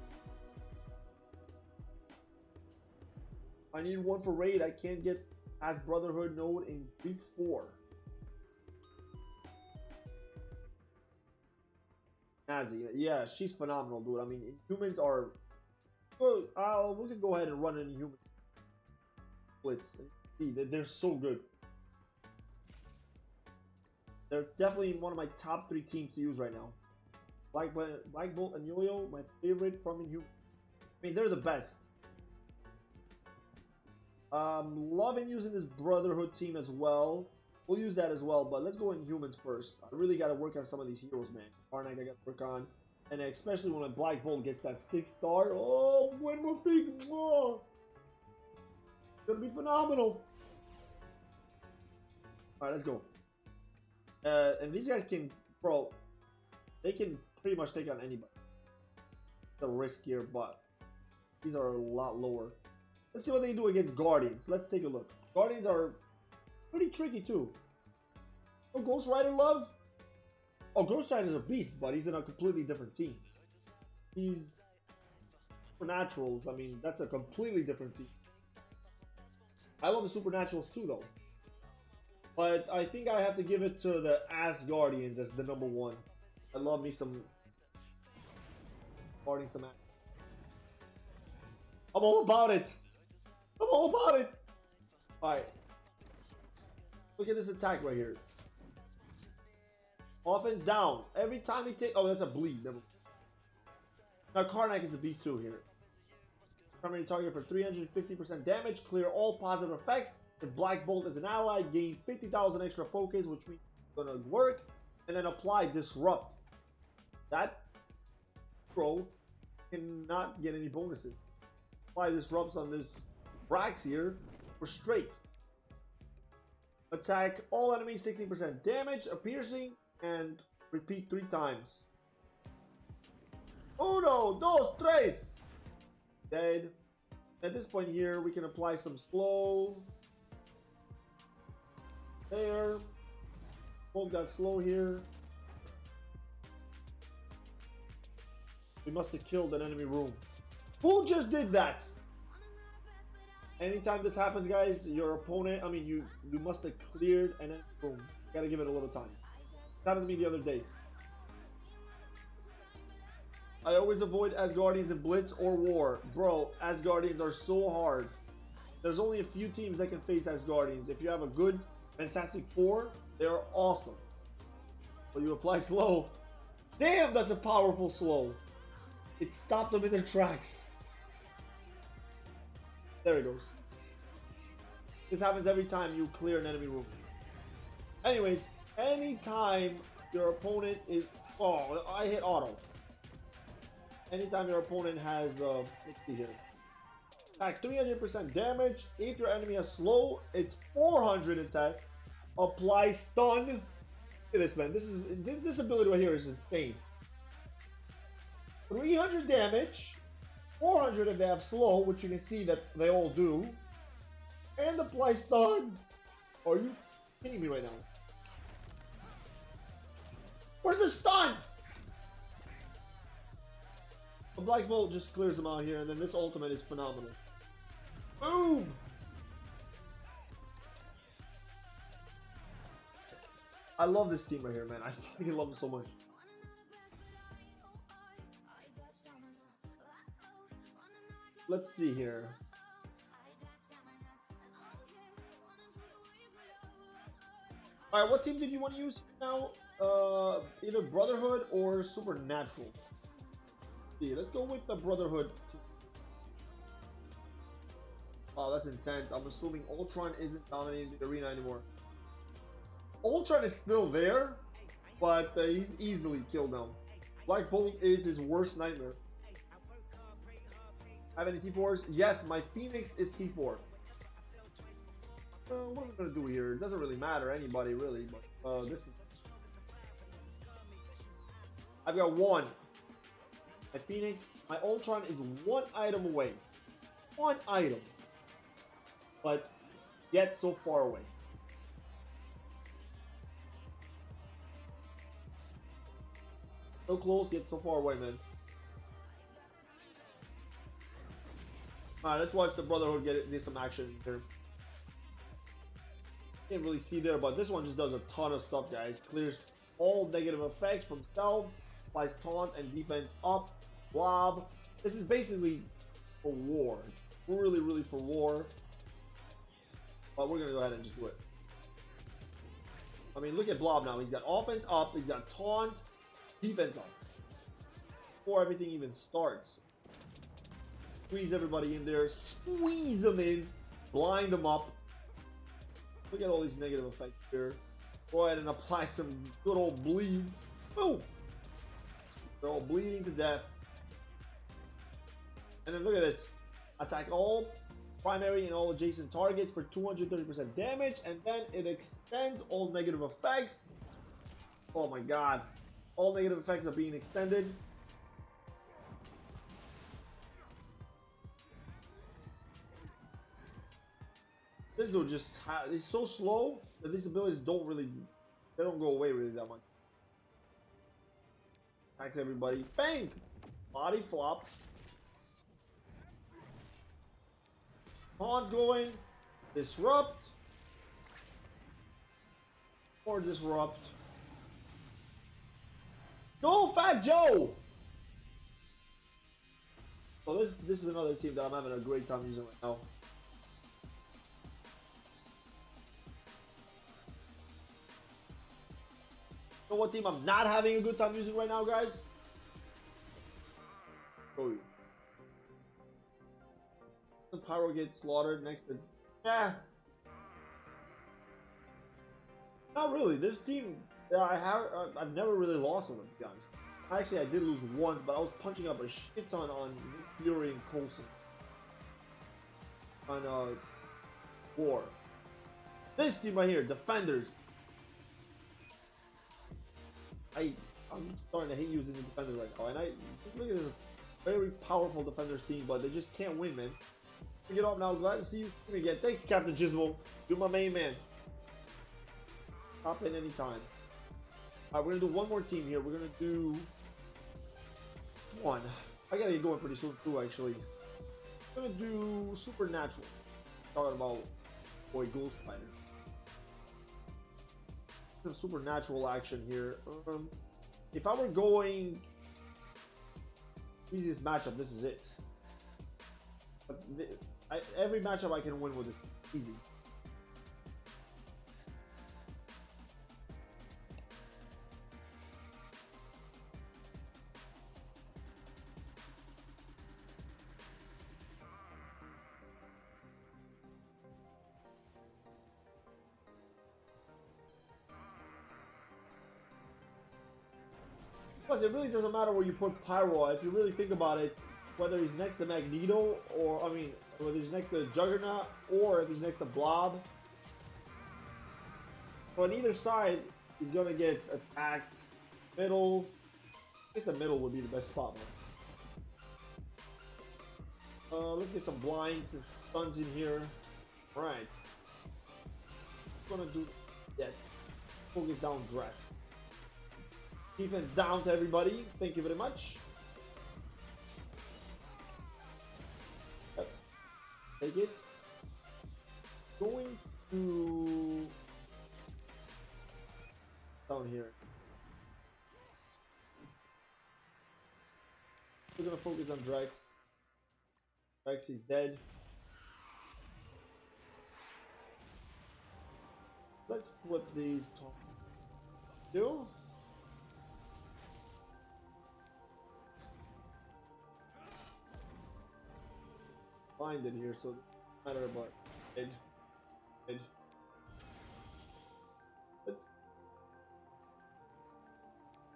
I need one for raid. I can't get past Brotherhood node in week 4. Nazi, yeah, she's phenomenal, dude. I mean, humans are. Well, we can go ahead and run an Inhuman Blitz. See, they're so good. They're definitely one of my top 3 teams to use right now. Black Bolt and Yo-Yo, my favorite from Inhuman. I mean, they're the best. Loving using this Brotherhood team as well. We'll use that as well, but let's go Inhumans first. I really got to work on some of these heroes, man. Karnak I got to work on. And especially when a Black Bolt gets that 6-star. Oh, buen thing. Oh. It's going to be phenomenal. Alright, let's go. And these guys can, bro, they can pretty much take on anybody. It's a riskier, but these are a lot lower. Let's see what they do against Guardians. Let's take a look. Guardians are pretty tricky too. No Ghost Rider love? Oh, Ghost Rider is a beast, but he's in a completely different team. He's Supernaturals. I mean, that's a completely different team. I love the Supernaturals too, though. But I think I have to give it to the Asgardians as the number one. I love me some farting some. I'm all about it. I'm all about it. All right. Look at this attack right here. Offense down. Every time he takes... Oh, that's a bleed. Never... Now, Karnak is a beast too here. Primary target for 350% damage. Clear all positive effects. If Black Bolt is an ally, gain 50,000 extra focus, which means it's gonna work. And then apply Disrupt. That pro cannot get any bonuses. Apply Disrupts on this Brax here for straight. Attack all enemies 16% damage, a piercing, and repeat 3 times. Uno, dos, tres. Dead. At this point here, we can apply some slow. There. Both got slow here. We must have killed an enemy room. Who just did that? Anytime this happens, guys, your opponent, you must have cleared an enemy room. You gotta give it a little time. It happened to me the other day. I always avoid Asgardians in Blitz or War. Bro, Asgardians are so hard. There's only a few teams that can face Asgardians. If you have a good Fantastic Four, they're awesome. But you apply slow. Damn, that's a powerful slow. It stopped them in their tracks. There it goes. This happens every time you clear an enemy room. Anyways, anytime your opponent is... Oh, I hit auto. Anytime your opponent has... let's see here. Attack 300% damage. If your enemy has slow, it's 400 attack. Apply stun. Look at this, man. This ability right here is insane. 300 damage. 400 if they have slow, which you can see that they all do. And apply stun. Are you kidding me right now? Where's the stun? The Black Bolt just clears them out here, and then this ultimate is phenomenal. Boom! I love this team right here, man. I fucking love them so much. Let's see here. Alright, what team did you want to use now? Either Brotherhood or Supernatural. See, let's go with the Brotherhood team. Oh, that's intense. I'm assuming Ultron isn't dominating the arena anymore. Ultron is still there, but he's easily killed now. Black Bolt is his worst nightmare. Have any T4s? Yes, my Phoenix is T4. What am I gonna do here? It doesn't really matter anybody really, but this is... I've got one. My Phoenix, my Ultron is one item away. One item. But yet so far away. So close, yet so far away, man. Alright, let's watch the Brotherhood get some action here. Can't really see there, but this one just does a ton of stuff, guys. Clears all negative effects from stealth, applies taunt and defense up, blob. This is basically for war. Really, really for war. But we're gonna go ahead and just do it. I mean, look at Blob now. He's got offense up, he's got taunt, defense up. Before everything even starts. Squeeze everybody in there, squeeze them in, blind them up. Look at all these negative effects here. Go ahead and apply some good old bleeds. Boom! They're all bleeding to death. And then look at this. Attack all primary and all adjacent targets for 230% damage, and then it extends all negative effects. Oh my god. All negative effects are being extended. This dude just he's so slow that these abilities don't go away really that much. Attacks everybody. Bang! Body flopped. Pawn's going. Disrupt. Or disrupt. Go, Fat Joe! So this is another team that I'm having a great time using right now. You know what team I'm not having a good time using right now, guys? Show you. The Pyro gets slaughtered next to... Yeah. Not really. This team, I've never really lost with them, to be honest. Actually, I did lose once, but I was punching up a shit ton on Fury and Coulson. On War. This team right here, Defenders. I'm starting to hate using the Defenders right now, and look at this very powerful Defenders team, but they just can't win, man. Get off now. Glad to see you again. Thanks, Captain Chismo. You're my main man. Hop in anytime. Alright, we're gonna do one more team here. We're gonna do one. I gotta get going pretty soon too, actually. We're gonna do Supernatural. Talking about boy Ghost Spider. Some supernatural action here. If I were going easiest matchup, this is it. But every matchup I can win with it. Easy. Plus, it really doesn't matter where you put Pyro. If you really think about it, whether he's next to Magneto, or, I mean, whether he's next to Juggernaut, or if he's next to Blob. So on either side, he's gonna get attacked. Middle. I guess the middle would be the best spot, man. Let's get some blinds and stuns in here. Alright. Gonna do that. Focus down Drax. Defense down to everybody. Thank you very much. Yep. Take it. Going to down here. We're gonna focus on Drax. Drax is dead. Let's flip these top two. Find it here, so no matter about edge. Let's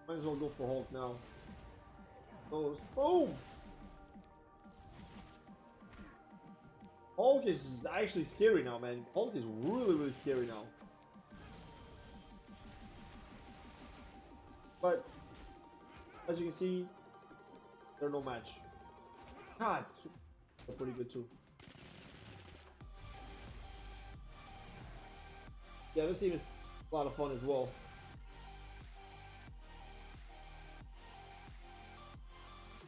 might as well go for Hulk now. Goes boom. Hulk is actually scary now, man. Hulk is really scary now. But as you can see, they're no match. God. They're pretty good too. Yeah, this team is a lot of fun as well.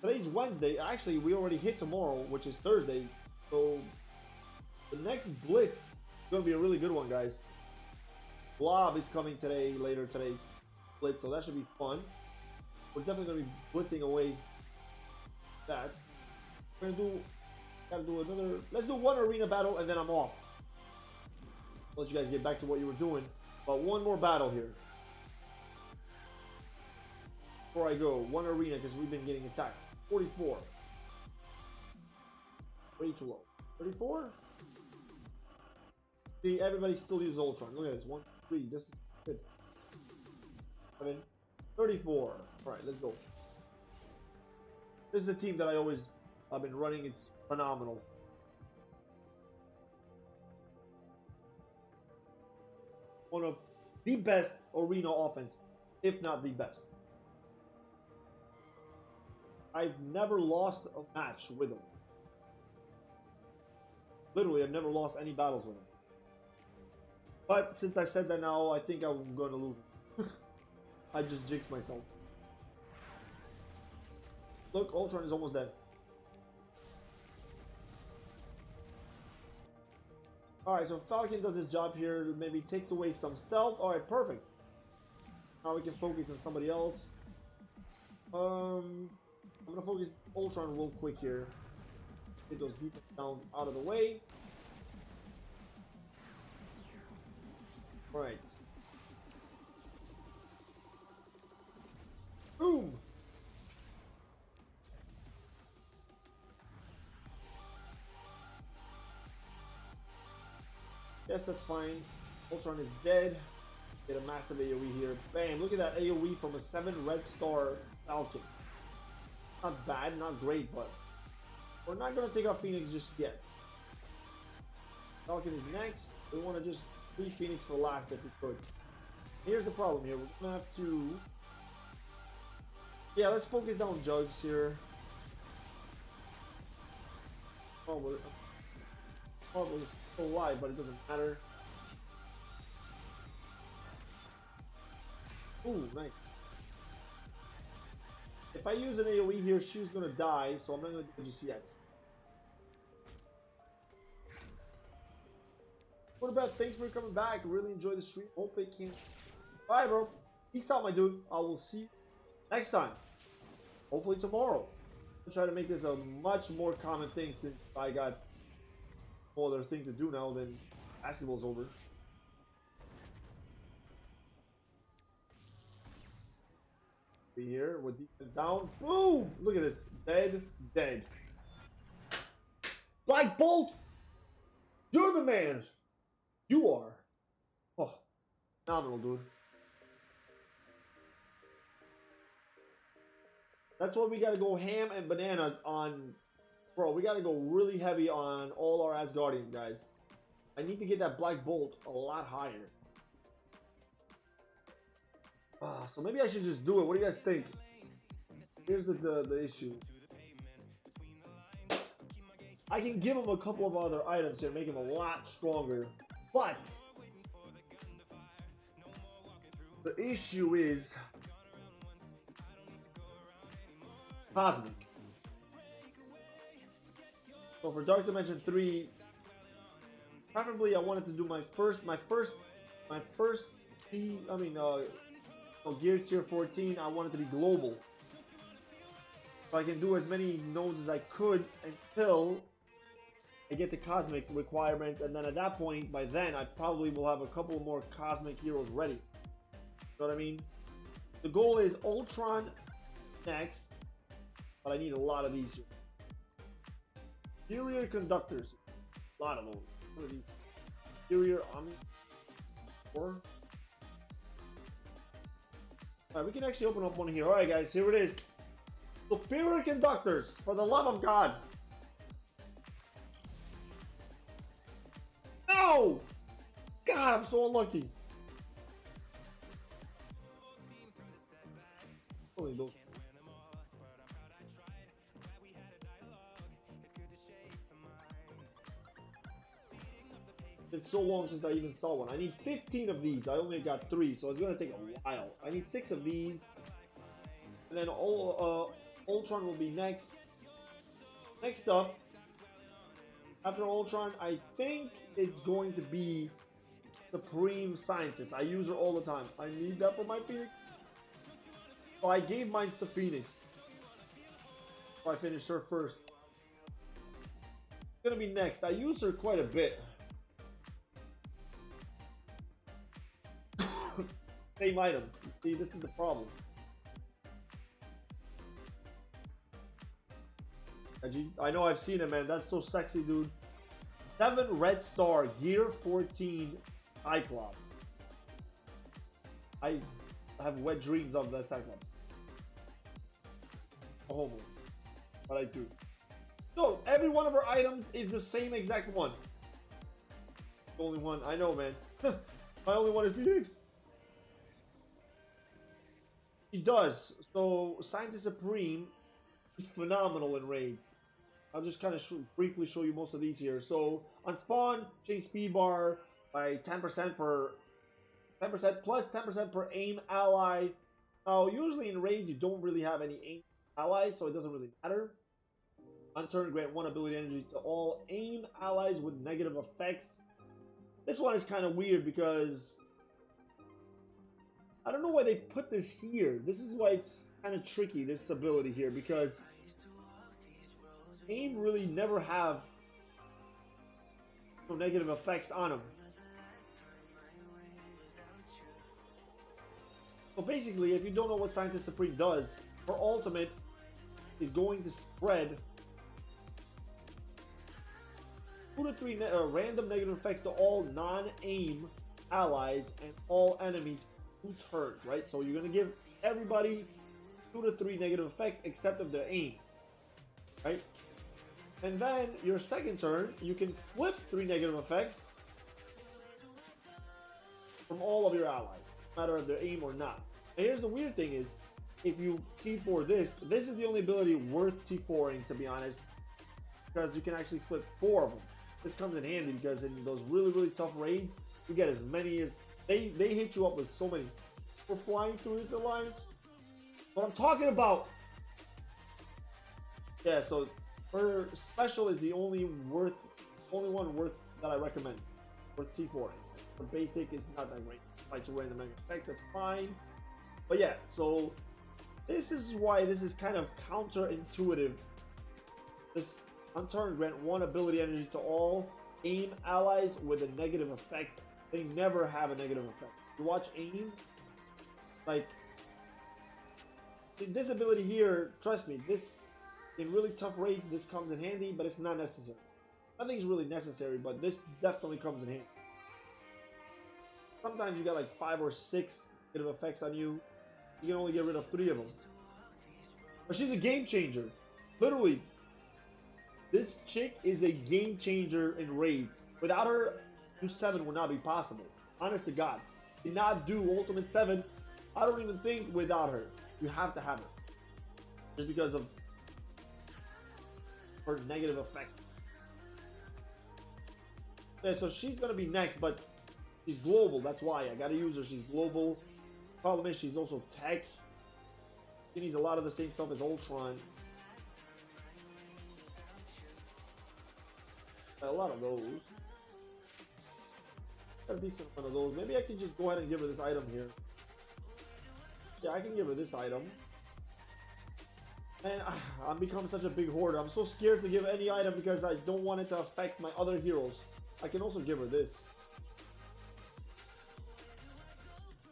Today's Wednesday. Actually, we already hit tomorrow, which is Thursday. So the next Blitz is going to be a really good one, guys. Blob is coming today, later today. Blitz, so that should be fun. We're definitely going to be blitzing away that. We're going to do... Gotta do another. Let's do one arena battle and then I'm off. Let you guys get back to what you were doing. But one more battle here. Before I go, one arena because we've been getting attacked. 44. Way too low. 34? See, everybody still uses Ultron. Look at this. 1, 3. This is good. 7, 34. Alright, let's go. This is a team that I've been running. It's phenomenal. One of the best arena offense, if not the best. I've never lost a match with them. Literally, I've never lost any battles with them. But since I said that now, I think I'm going to lose. I just jinxed myself. Look, Ultron is almost dead. Alright, so Falcon does his job here, maybe takes away some stealth. Alright, perfect. Now we can focus on somebody else. I'm gonna focus Ultron real quick here. Get those defense downs out of the way. Alright. Boom! Yes, that's fine. Ultron is dead. Get a massive AoE here. Bam! Look at that AoE from a 7 red star Falcon. Not bad, not great, but we're not gonna take out Phoenix just yet. Falcon is next. We want to just leave Phoenix for last if we could. Here's the problem here. We're gonna have to. Yeah, let's focus down Jugs here. Oh, we're probably still alive, but it doesn't matter. Ooh, nice. If I use an AoE here, she's gonna die, so I'm not gonna do it just yet. What about thanks for coming back? Really enjoy the stream. Hope it can. Alright, bro. Peace out, my dude. I will see you next time. Hopefully tomorrow. I'll try to make this a much more common thing since I got no other thing to do now than basketball's over. Be here with defense down. Boom! Look at this. Dead, dead. Black Bolt! You're the man! You are. Oh, phenomenal, dude. That's why we gotta go ham and bananas on. Bro, we gotta go really heavy on all our Asgardians, guys. I need to get that Black Bolt a lot higher. So maybe I should just do it. What do you guys think? Here's the issue. I can give him a couple of other items here, make him a lot stronger. But the issue is Cosmic. So for Dark Dimension 3, preferably I wanted to do my first Gear Tier 14, I wanted to be global. So I can do as many nodes as I could until I get the Cosmic requirement, and then at that point, by then, I probably will have a couple more Cosmic heroes ready. You know what I mean? The goal is Ultron next, but I need a lot of these here. Interior Conductors. A lot of those. What are these? Interior Alright, we can actually open up one here. Alright guys, here it is. Superior Conductors, for the love of God. No! God, I'm so unlucky. Only those. It's so long since I even saw one. I need 15 of these. I only got 3, so it's gonna take a while. I need 6 of these, and then Ultron will be next. Next up, after Ultron, I think it's going to be Supreme Scientist. I use her all the time. I need that for my Phoenix. So I gave mine to Phoenix. So I finished her first. It's gonna be next. I use her quite a bit. Same items. See, this is the problem. I know I've seen it, man. That's so sexy, dude. 7 red star, Gear 14, Cyclops. I have wet dreams of that Cyclops. A homo. But I do. So, every one of our items is the same exact one. The only one. I know, man. My only one is Phoenix. She does. So, Scientist Supreme is phenomenal in raids. I'll just kind of briefly show you most of these here. So, on spawn, change speed bar by 10% for 10% plus 10% per aim ally. Now, usually in raid, you don't really have any aim allies, so it doesn't really matter. On turn, grant 1 ability energy to all aim allies with negative effects. This one is kind of weird because I don't know why they put this here. This is why it's kind of tricky, this ability here, because aim really never have no negative effects on them. So basically, if you don't know what Scientist Supreme does, her ultimate is going to spread 2 to 3 random negative effects to all non-aim allies and all enemies 2 turns, right? So you're going to give everybody 2 to 3 negative effects except if they're aim, right? And then your second turn, you can flip 3 negative effects from all of your allies, no matter if they're aim or not. And here's the weird thing is, if you T4 this is the only ability worth T4ing, to be honest, because you can actually flip 4 of them. This comes in handy because in those really tough raids, you get as many as they hit you up with so many. We're flying through this alliance. What I'm talking about. Yeah, so her special is the only one worth that I recommend for T4. Her basic is not that great. Fight to random effect, that's fine. But yeah, so this is why this is kind of counterintuitive. This on turn, grant 1 ability energy to all aim allies with a negative effect. They never have a negative effect. You watch aim, like this ability here, trust me, this in really tough raids, this comes in handy, but it's not necessary. Nothing's really necessary, but this definitely comes in handy. Sometimes you got like 5 or 6 negative effects on you. You can only get rid of 3 of them. But she's a game changer. Literally, this chick is a game changer in raids. Without her, do 7 would not be possible. Honest to God. Did not do Ultimate 7. I don't even think without her. You have to have her. Just because of her negative effect. Okay, so she's going to be next, but she's global. That's why I got to use her. She's global. Problem is she's also tech. She needs a lot of the same stuff as Ultron. A lot of those. A decent amount of those. Maybe I can just go ahead and give her this item here. Yeah, I can give her this item. And I'm becoming such a big hoarder. I'm so scared to give any item because I don't want it to affect my other heroes. I can also give her this.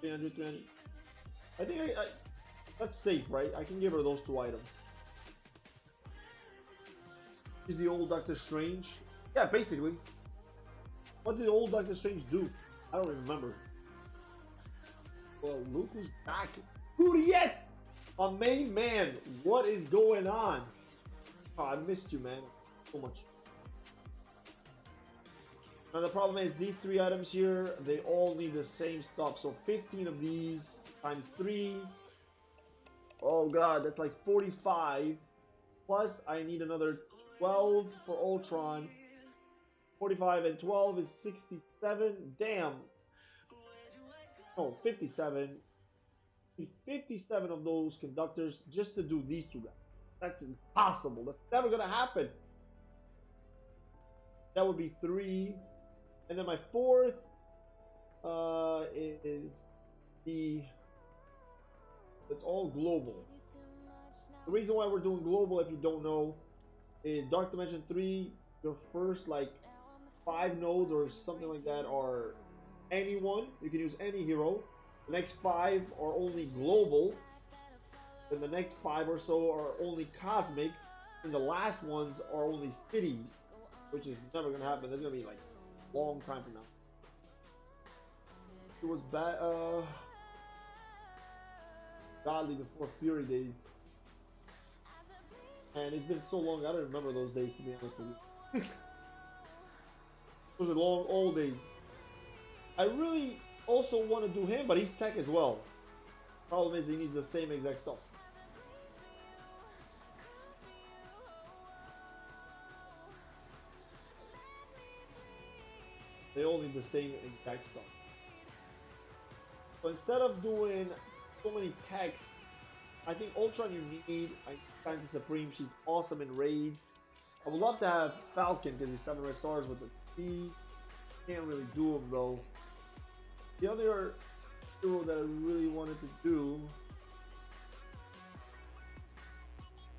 300, 300. I think that's safe, right? I can give her those 2 items. Is the old Doctor Strange? Yeah, basically. What did old Doctor Strange do? I don't remember. Well, look who's back. Bryant! A main man. What is going on? Oh, I missed you, man. So much. Now the problem is these 3 items here, they all need the same stuff. So 15 of these times 3. Oh god, that's like 45. Plus I need another 12 for Ultron. 45 and 12 is 67. Damn. Oh, 57. 57 of those conductors just to do these 2 guys. That's impossible. That's never gonna happen. That would be 3. And then my 4th is the... It's all global. The reason why we're doing global, if you don't know, is Dark Dimension 3, your first like 5 nodes or something like that are anyone. You can use any hero. The next 5 are only global. Then the next 5 or so are only cosmic. And the last ones are only city. Which is never going to happen. That's going to be like a long time from now. It was bad. Godly before Fury days. And it's been so long, I don't remember those days, to be honest with you. Those are long, old days. I really also want to do him, but he's tech as well. Problem is, he needs the same exact stuff. They all need the same exact stuff. So instead of doing so many techs, I think Ultron you need Scientist Supreme. She's awesome in raids. I would love to have Falcon because he's 7 red stars with the T. Can't really do him though. The other hero that I really wanted to do,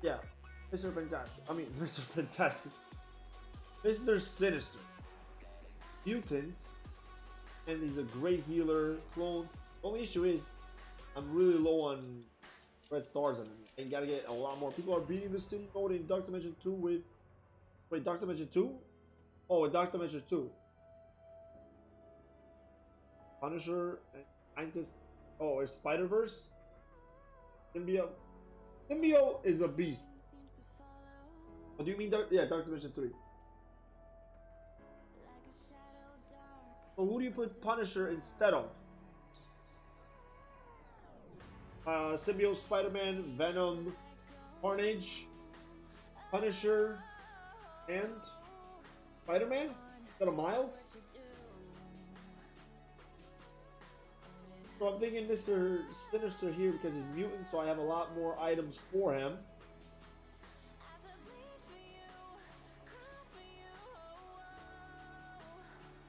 yeah, Mr. Fantastic. I mean, Mr. Fantastic. Mr. Sinister. Mutant. And he's a great healer. Clone. The only issue is, I'm really low on red stars on him. And gotta get a lot more. People are beating the city mode in Dark Dimension 2 with. Wait, Dark Dimension 2? Oh, in Dark Dimension 2. Punisher and Scientist. Oh, it's Spider-Verse? Symbiote. Symbiote is a beast. Oh, do you mean Dark? Yeah, Dark Dimension 3. So who do you put Punisher instead of? Symbiote, Spider-Man, Venom, Carnage, Punisher, and Spider-Man? Instead of Miles? So I'm thinking Mr. Sinister here because he's mutant, so I have a lot more items for him.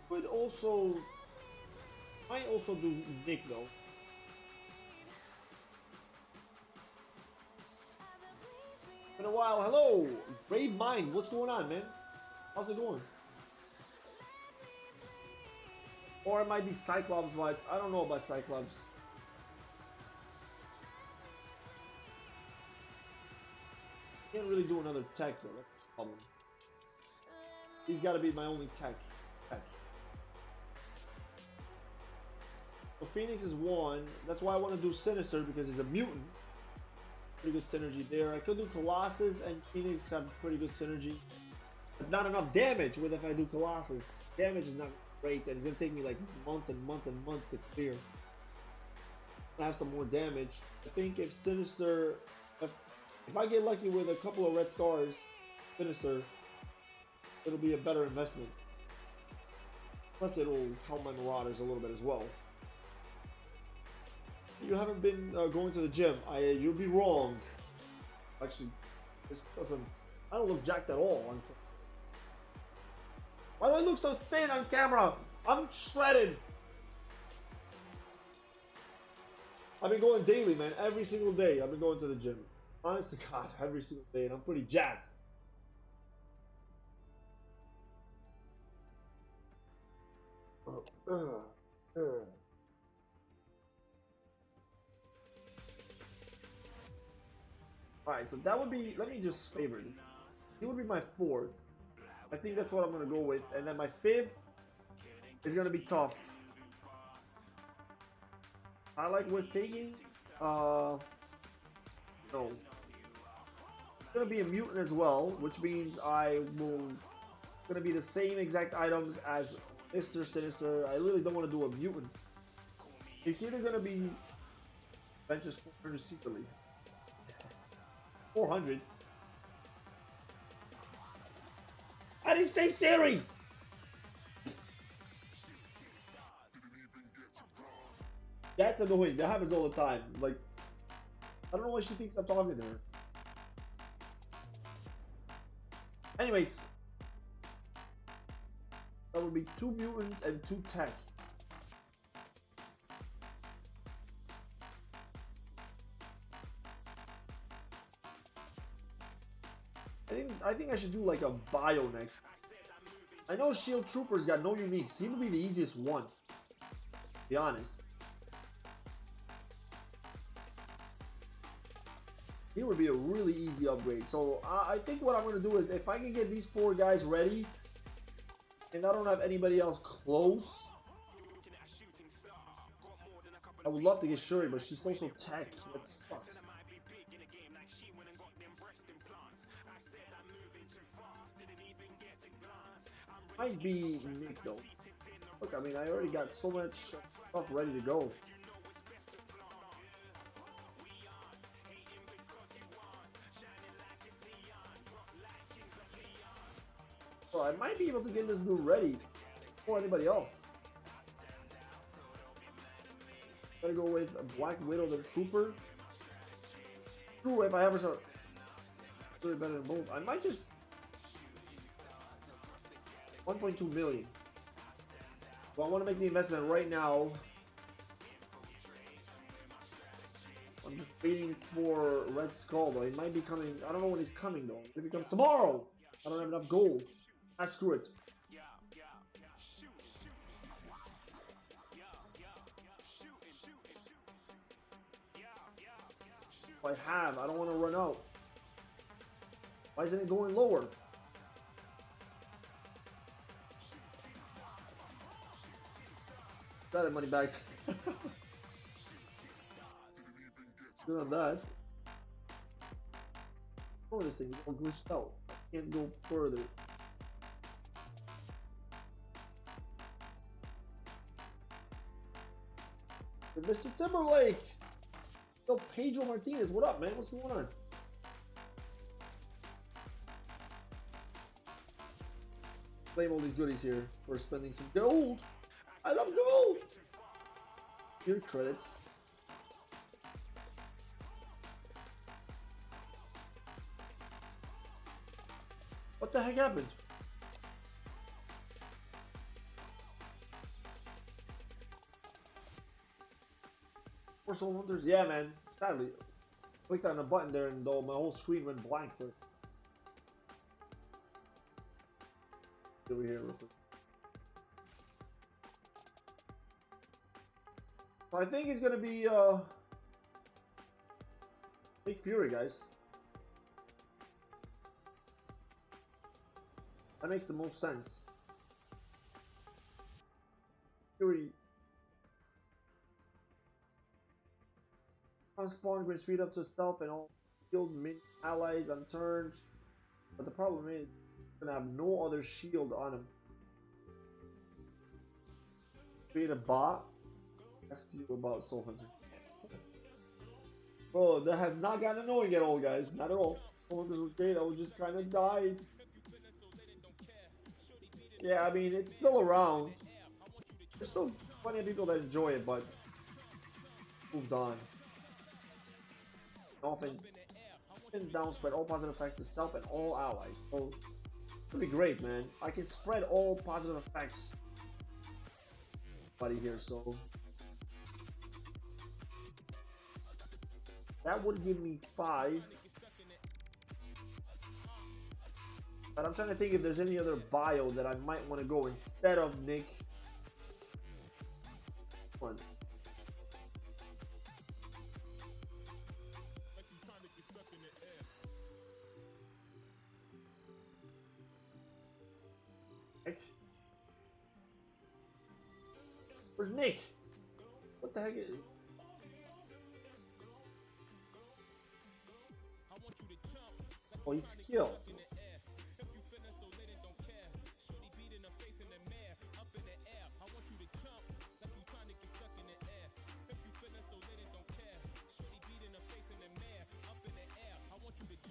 Could also, might also do Nick though. Been a while. Hello, Brave Mind. What's going on, man? How's it going? Or it might be Cyclops, but I don't know about Cyclops. Can't really do another tech though. That's the problem. He's got to be my only tech. So Phoenix is 1. That's why I want to do Sinister because he's a mutant. Pretty good synergy there. I could do Colossus and Phoenix have pretty good synergy. But not enough damage with if I do Colossus. Damage is not great and it's going to take me like months and months and months to clear. I have some more damage. I think if Sinister... If I get lucky with a couple of red stars, Sinister, it'll be a better investment. Plus it'll help my Marauders a little bit as well. You haven't been going to the gym. You'd be wrong. Actually, this doesn't... I don't look jacked at all. Why do I look so thin on camera? I'm shredded. I've been going daily, man. Every single day I've been going to the gym. Honest to God, every single day. And I'm pretty jacked. Alright, so that would be, let me just favorite this. He would be my 4th. I think that's what I'm going to go with. And then my 5th is going to be tough. I like worth taking. No. It's going to be a mutant as well, which means I will, going to be the same exact items as Mr. Sinister. I really don't want to do a mutant. It's either going to be Adventures 400 secretly. 400. I didn't say Siri. That's annoying. That happens all the time. Like, I don't know why she thinks I'm talking to her. Anyways, that would be 2 mutants and 2 tech. I think I should do like a bio next. I know Shield Trooper's got no uniques. He would be the easiest one, to be honest. He would be a really easy upgrade. So I think what I'm going to do is if I can get these 4 guys ready, and I don't have anybody else close, I would love to get Shuri, but she's also tech. That sucks. Might be Nick though. Look, I mean, I already got so much stuff ready to go. So I might be able to get this dude ready before anybody else. Gotta go with a Black Widow, the Trooper. True, if I ever saw. Really better than both. I might just 1.2 million. So I want to make the investment right now. I'm just waiting for Red Skull though. He might be coming. I don't know when he's coming though. Maybe he comes tomorrow. I don't have enough gold. Ah, screw it. I have. I don't want to run out. Why isn't it going lower? Got it, money bags. Good on that. Oh, this thing is all glitched out. I can't go further. Mr. Timberlake! Yo, Pedro Martinez, what up, man? What's going on? Claim all these goodies here for spending some gold. I love gold! Here, credits. What the heck happened? Four soul hunters? Yeah, man. Sadly, clicked on a button there and though my whole screen went blank for it. Over here real quick. I think it's gonna be Big Fury, guys. That makes the most sense. Fury. On spawn, brings speed up to self and all shield minion allies unturned. But the problem is, he's gonna have no other shield on him. Create a bot. Ask you about Soul Hunter. Oh, that has not gotten annoying at all, guys. Not at all. Soul Hunter was great. I was just kind of died. Yeah, I mean, it's still around. There's still plenty of people that enjoy it, but moved on. Offense down, spread all positive effects to self and all allies. So, it'll be great, man. I can spread all positive effects. Buddy here, so that would give me 5. But I'm trying to think if there's any other bio that I might want to go instead of Nick. One. Nick? Where's Nick? What the heck is it? Oh, he's skilled.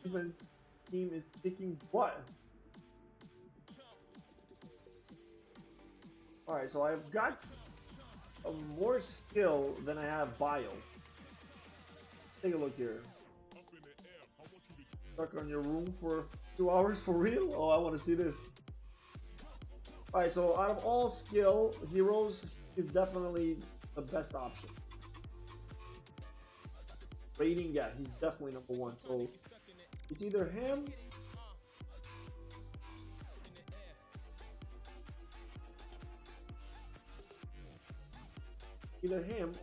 Defense team is kicking butt. Alright, so I've got more skill than I have bio. Take a look here. Stuck on your room for 2 hours for real? Oh, I want to see this. Alright, so out of all skill, heroes is definitely the best option. Rating, yeah, he's definitely number 1. So it's either him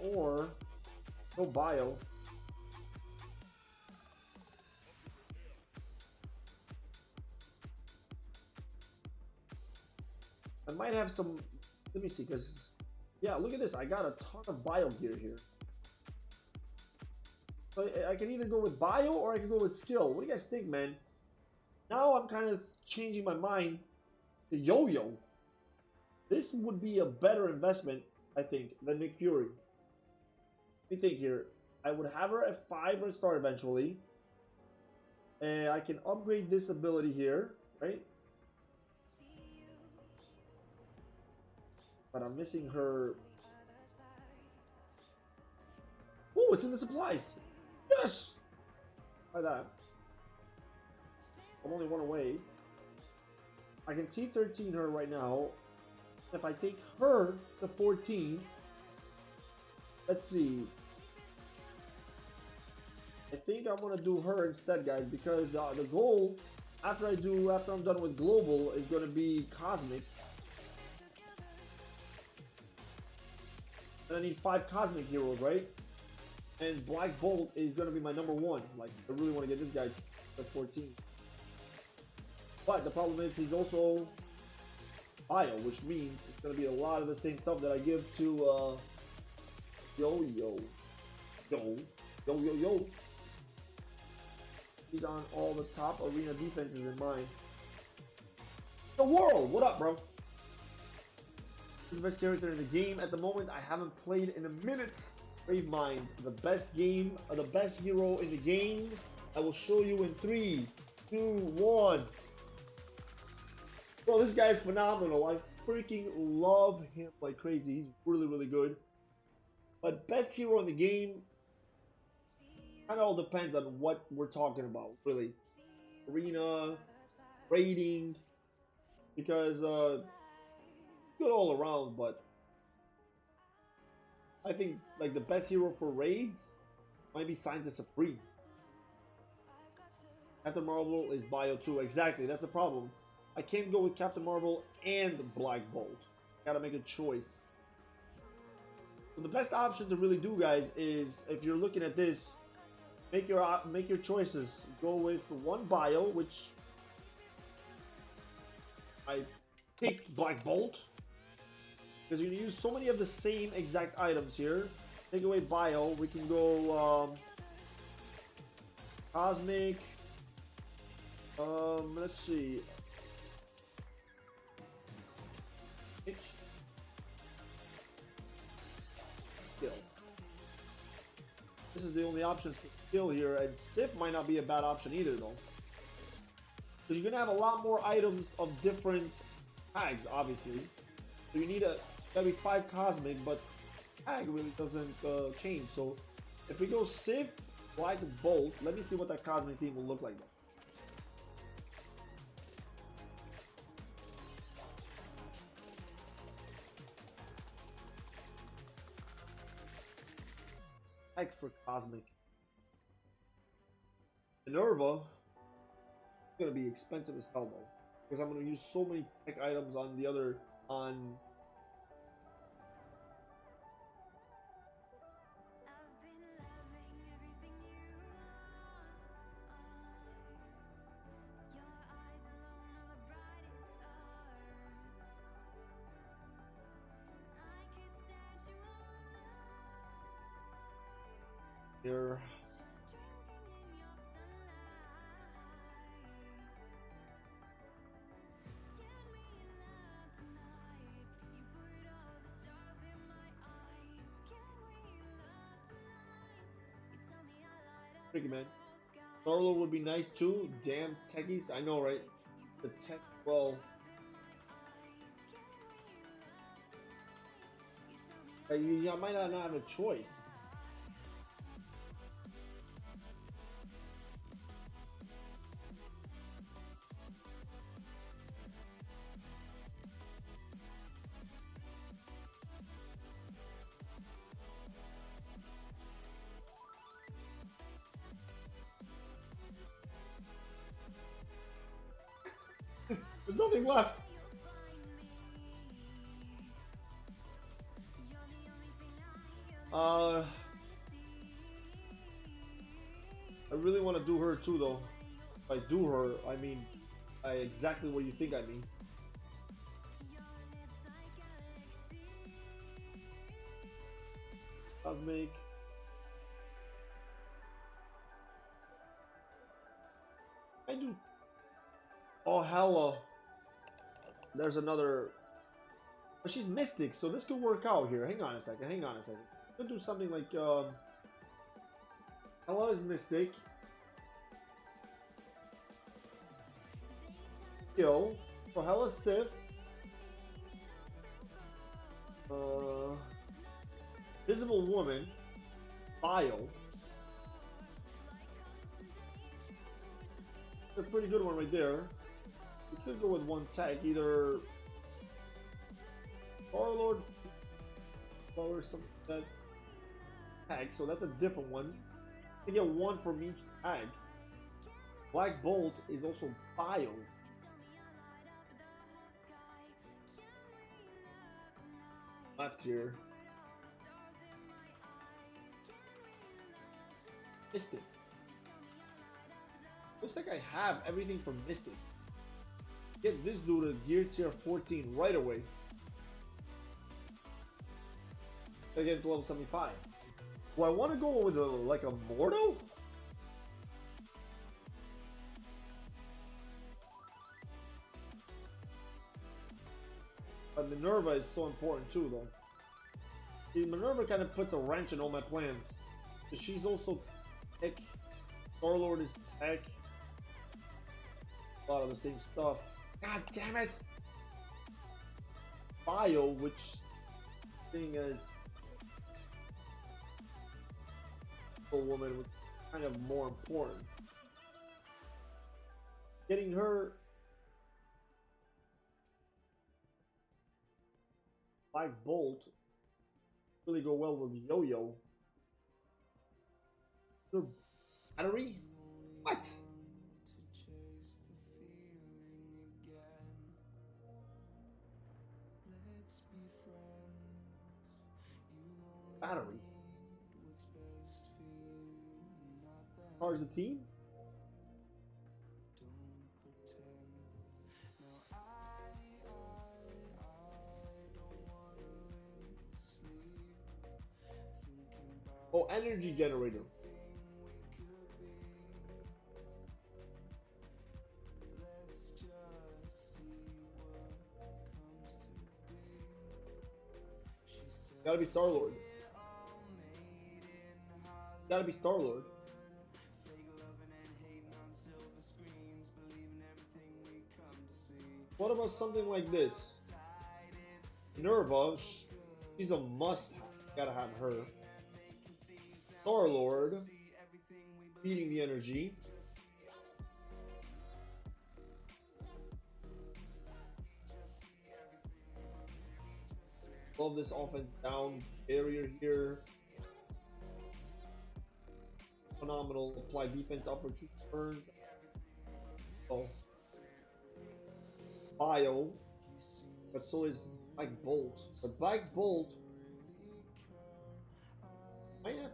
or no bio. I might have some, let me see, because yeah, look at this, I got a ton of bio gear here. So I can either go with bio or I can go with skill. What do you guys think, man? Now I'm kind of changing my mind to Yo-Yo. This would be a better investment, I think, than Nick Fury. Let me think here. I would have her at 5 red star eventually. And I can upgrade this ability here, right? But I'm missing her. Oh, it's in the supplies. Yes! Like that. I'm only one away. I can T13 her right now. If I take her to 14, let's see. I think I'm gonna do her instead, guys, because the goal after I'm done with global is gonna be cosmic. And I need 5 cosmic heroes, right? And Black Bolt is gonna be my number 1. Like, I really want to get this guy to 14. But the problem is he's also bio, which means it's gonna be a lot of the same stuff that I give to Yo. He's on all the top arena defenses in mind. The world, what up, bro? The best character in the game at the moment. I haven't played in a minute. Brave Mind, the best game, the best hero in the game. I will show you in 3, 2, 1. Bro, this guy is phenomenal. I freaking love him like crazy. He's really, really good. But best hero in the game, kind of all depends on what we're talking about, really. Arena, raiding, because good all around, but I think like the best hero for raids might be Scientist Supreme. Captain Marvel is bio too. Exactly, that's the problem. I can't go with Captain Marvel and Black Bolt. Gotta make a choice. So the best option to really do, guys, is if you're looking at this, make your choices. Go with one bio, which I picked Black Bolt, because you're gonna use so many of the same exact items here. Take away bio, we can go cosmic. Let's see. Skill. This is the only options for skill here, and Sif might not be a bad option either, though. So you're gonna have a lot more items of different tags, obviously. So you need gotta be 5 cosmic, but tag really doesn't change. So if we go Sif, Black Bolt, let me see what that cosmic team will look like though. Tag for cosmic. Minerva is gonna be expensive as hell though, because I'm gonna use so many tech items on the other here. Tricky, man. Starlo would be nice too. Damn techies. I know, right? The tech, well, you might not have a choice. There's nothing left. I really want to do her too, though. If I do her, I mean, exactly what you think I mean. Cosmic. I do. Oh, hella. There's another. But she's Mystic, so this could work out here. Hang on a second. Hang on a second. Could do something like Hella is Mystic. Skill. So Hella Sif. Visible Woman. Bio. a pretty good one right there. We could go with one tag, either Star-Lord or something that tag, so that's a different one. You get one from each tag. Black Bolt is also Bio. Left here. Mystic. Looks like I have everything from Mystic. Get this dude a gear tier 14 right away. Gotta get to level 75. Well, I want to go with a like a Mordo? But Minerva is so important too, though. See, Minerva kind of puts a wrench in all my plans. She's also tech. Star-Lord is tech. A lot of the same stuff. God damn it! Bio, which thing is a woman was kind of more important. Getting her Black Bolt really go well with Yo-Yo. Her battery? What? Battery. Charge the team? Oh, energy generator. Gotta be Star-Lord. Gotta be Star-Lord. What about something like this? Minerva, she's a must-have. Gotta have her. Star-Lord, feeding the energy. Love this offense down barrier here. Phenomenal. Apply defense up for 2 turns. Oh. Bio. But so is Black Bolt. But Black Bolt might have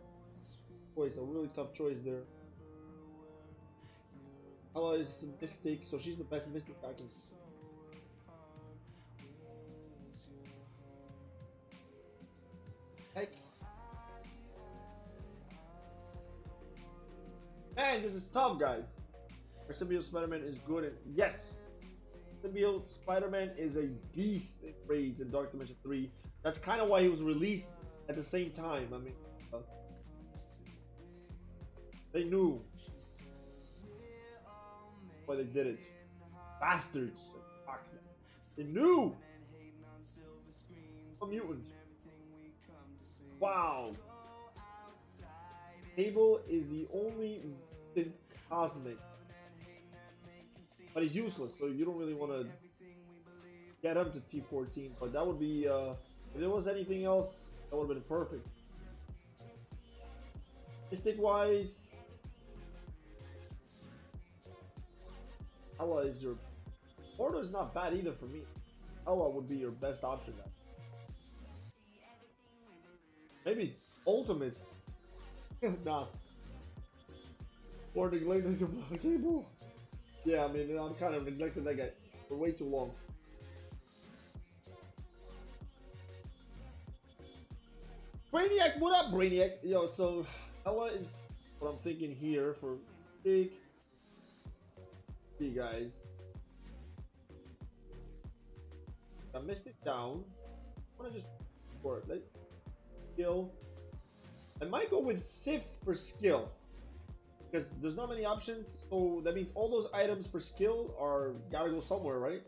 choice, a really tough choice there. Ella is Mystic, so she's the best Mystic I can see. Heck. Man, this is tough, guys. Our Symbiote Spider-Man is good at yes. Symbiote Spider-Man is a beast in raids in Dark Dimension 3. That's kind of why he was released at the same time. I mean, they knew why they did it. Bastards. They knew. A mutant. Wow. Cable is the only cosmic. But he's useless, so you don't really want to get him to T14. But that would be, if there was anything else, that would have been perfect. Mystic-wise, Ella is your... Mordo is not bad either for me. Ella would be your best option then. Maybe Ultimus. Nah. Or neglecting the Cable. Yeah, I mean, I'm kind of neglecting that guy for way too long. Brainiac, what up, Brainiac? Yo, so Ella is what I'm thinking here for big. See, guys. I missed it down. I want to just work. Like, skill. I might go with Sif for skill. Because there's not many options, so that means all those items for skill are gotta go somewhere, right?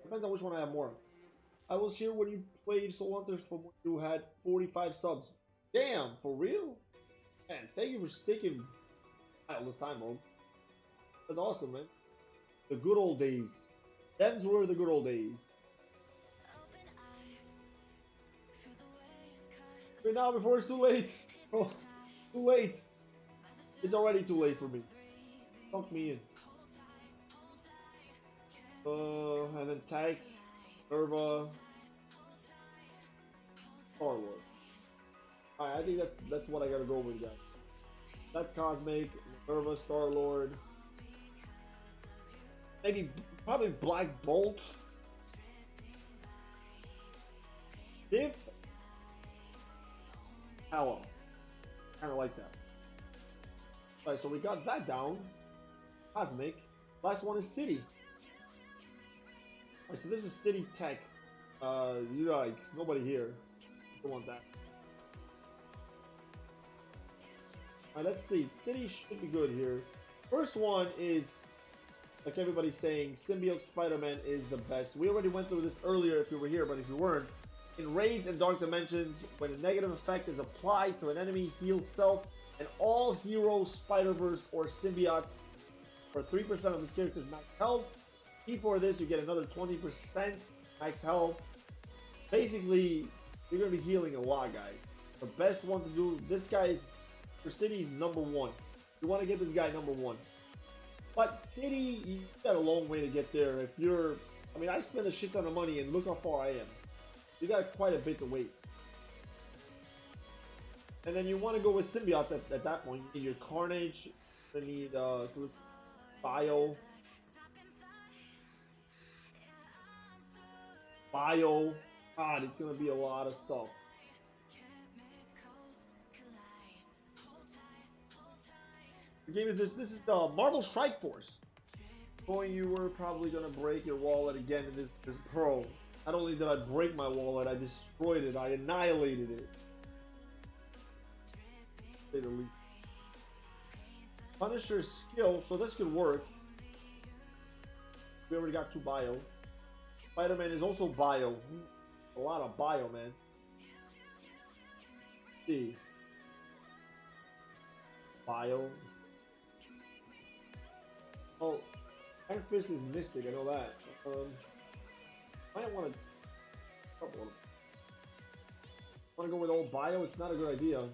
Depends on which one I have more. I was here when you played Soul Hunters from when you had 45 subs. Damn, for real? Man, thank you for sticking all this time, bro. That's awesome, man. The good old days. Them's were the good old days. Right now before it's too late. Oh, too late. It's already too late for me. Fuck me in. And then Tag, Nerva, Star-Lord. Alright, I think that's what I gotta go with, guys. That's Cosmic, Nerva, Star-Lord. Maybe, probably Black Bolt. If Hello. Kinda like that. Alright, so we got that down. Cosmic. Last one is City. Alright, so this is City Tech. Yikes, nobody here. Don't want that. Alright, let's see. City should be good here. First one is, like everybody's saying, Symbiote Spider-Man is the best. We already went through this earlier if you were here, but if you weren't, in Raids and Dark Dimensions, when a negative effect is applied to an enemy, heal self, and all heroes, Spider-Verse, or symbiotes for 3% of this character's max health. Before this, you get another 20% max health. Basically, you're going to be healing a lot, guys. The best one to do, this guy is, for City's #1. You want to get this guy #1. But City, you got a long way to get there. If you're, I mean, I spent a shit ton of money, and look how far I am. You got quite a bit to wait. And then you want to go with symbiotes at that point. You need your Carnage. You need Bio. God, it's gonna be a lot of stuff. The game is this. This is the Marvel Strike Force. Boy, you were probably gonna break your wallet again in this Pro. Not only did I break my wallet, I destroyed it. I annihilated it. Say the least. Punisher's skill, so this could work. We already got 2 bio. Spider-Man is also bio. A lot of bio, man. Let's see. Bio. Oh, Iron Fist is Mystic, I know that. I don't want to go with old bio. It's not a good idea.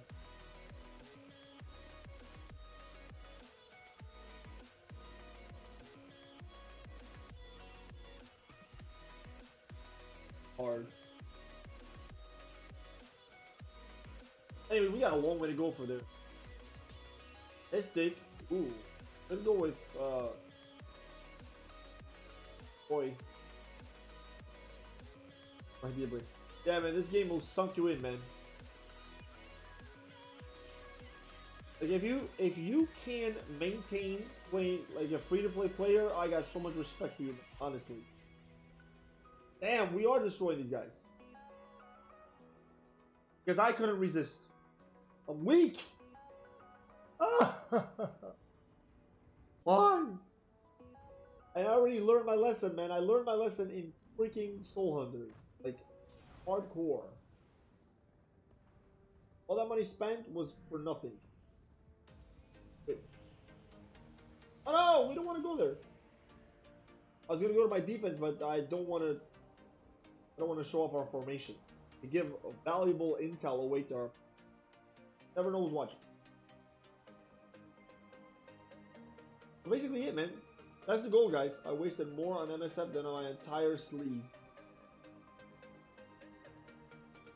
Hard. Anyway, we got a long way to go for this. Mystic. Ooh, let's go with boy. Yeah, man, this game will sunk you in, man. Like if you can maintain playing like a free-to-play player, I got so much respect for you, honestly. Damn, we are destroying these guys. Because I couldn't resist. I'm weak. Ah. Fine. I already learned my lesson, man. I learned my lesson in freaking Soul Hunter. Like, hardcore. All that money spent was for nothing. Wait. Oh no, we don't want to go there. I was gonna go to my defense, but I don't want to show off our formation. To give valuable intel away to our. Never know who's watching. So basically it, man. That's the goal, guys. I wasted more on MSF than on my entire sleeve.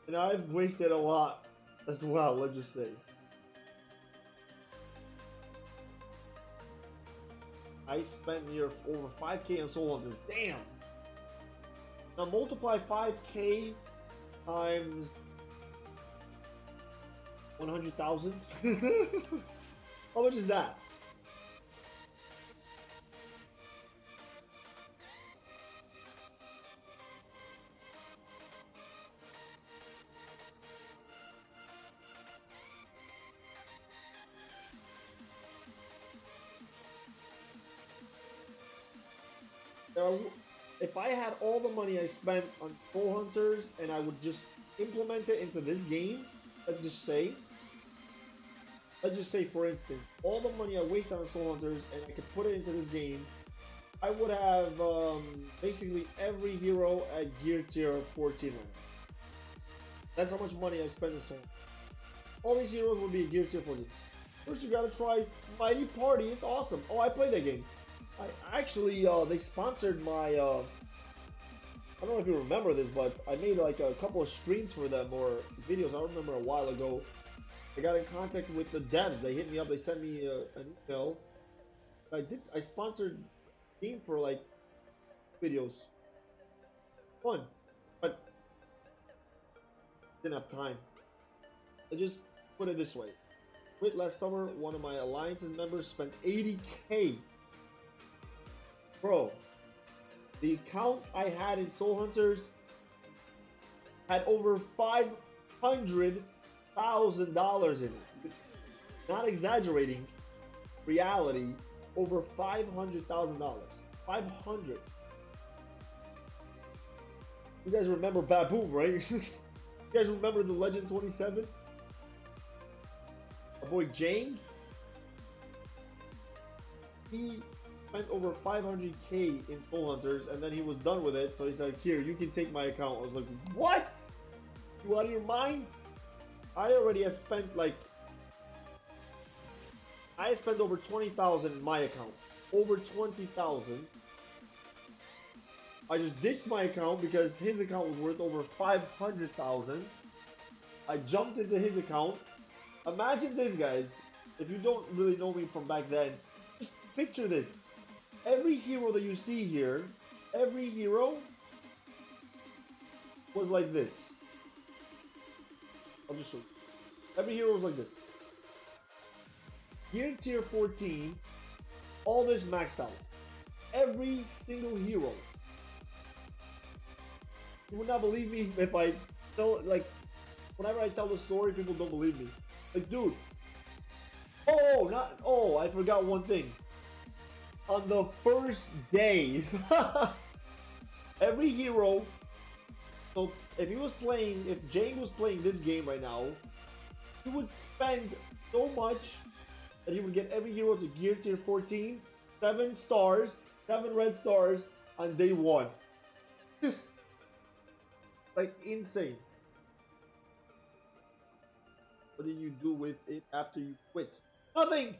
And I've wasted a lot as well, let's just say. I spent near over 5K on Soul Hunters. Damn! Now multiply 5K times 100,000. How much is that? If I had all the money I spent on Soul Hunters and I would just implement it into this game, let's just say for instance, all the money I wasted on Soul Hunters and I could put it into this game, I would have basically every hero at gear tier 14 right now. That's how much money I spent this time. All these heroes will be at gear tier 14. First, you gotta try Mighty Party. It's awesome. Oh, I played that game. I actually, they sponsored my, I don't know if you remember this, but I made like a couple of streams for them or videos. I remember a while ago. I got in contact with the devs. They hit me up. They sent me an email. I sponsored game for like videos. Fun, but didn't have time. I just put it this way. Quit last summer. One of my alliance's members spent 80K. Bro, the account I had in Soul Hunters had over $500,000 in it. Not exaggerating. Reality, over $500,000. 500. You guys remember Baboom, right? You guys remember the Legend 27? Our boy Jang? He spent over 500K in Soul Hunters, and then he was done with it, so he's like, here, you can take my account. I was like, what? You out of your mind? I already have spent like, I spent over 20,000 in my account. Over 20,000. I just ditched my account because his account was worth over 500,000. I jumped into his account. Imagine this, guys. If you don't really know me from back then, just picture this. Every hero that you see here, every hero was like this. I'll just show you. Every hero was like this. Gear tier 14, all this maxed out. Every single hero. You would not believe me if I tell, like, whenever I tell the story, people don't believe me. Like, dude. Oh, I forgot one thing. On the first day, every hero, so if he was playing, if Jang was playing this game right now, he would spend so much that he would get every hero to gear tier 14, 7 stars, 7 red stars on day 1. Like, insane. What did you do with it after you quit? Nothing!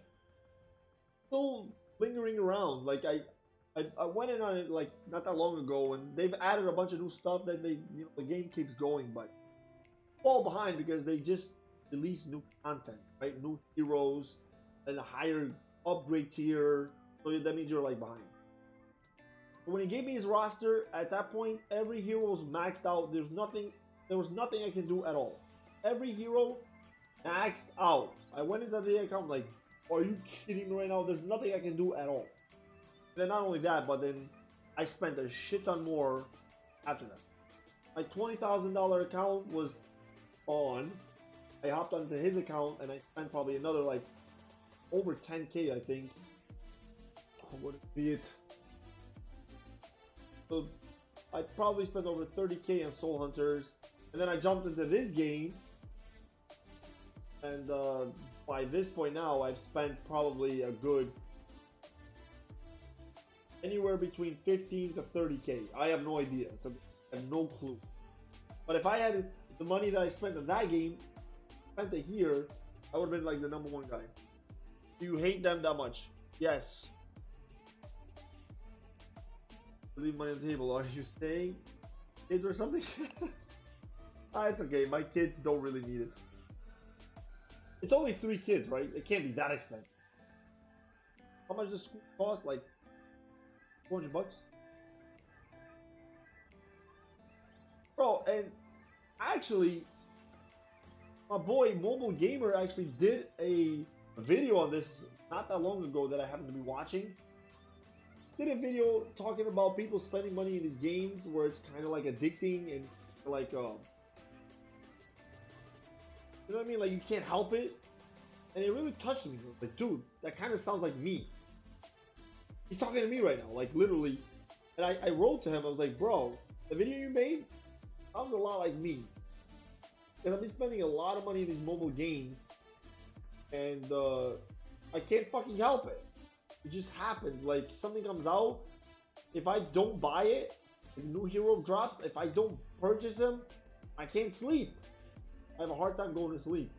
Still lingering around. Like, I went in on it like not that long ago, and they've added a bunch of new stuff that they, you know, the game keeps going, but fall behind because they just release new content, right? New heroes and a higher upgrade tier, so that means you're like behind. But when he gave me his roster, at that point, every hero was maxed out. There was nothing I can do at all. Every hero maxed out. I went into the account like, are you kidding me right now? There's nothing I can do at all. And then not only that, but then I spent a shit ton more after that. My $20,000 account was on. I hopped onto his account and I spent probably another like over 10K, I think. What would be it? So I probably spent over 30K on Soul Hunters, and then I jumped into this game, and by this point now, I've spent probably a good anywhere between 15 to 30K. I have no idea. I have no clue. But if I had the money that I spent in that game, spent it here, I would have been like the #1 guy. Do you hate them that much? Yes. Leave money on the table. Are you staying? Kids or something? It's okay. My kids don't really need it. It's only 3 kids, right? It can't be that expensive. How much does school cost? Like $400? Bro, and actually, my boy Mobile Gamer actually did a video on this not that long ago that I happened to be watching. Did a video talking about people spending money in these games where it's kind of like addicting and like, you know what I mean? Like, you can't help it. And it really touched me. Like, dude, that kind of sounds like me. He's talking to me right now, like literally. And I wrote to him, I was like, bro, the video you made sounds a lot like me. Because I've been spending a lot of money in these mobile games. And I can't fucking help it. It just happens. Like, something comes out, if I don't buy it, the new hero drops, if I don't purchase him, I can't sleep. I have a hard time going to sleep.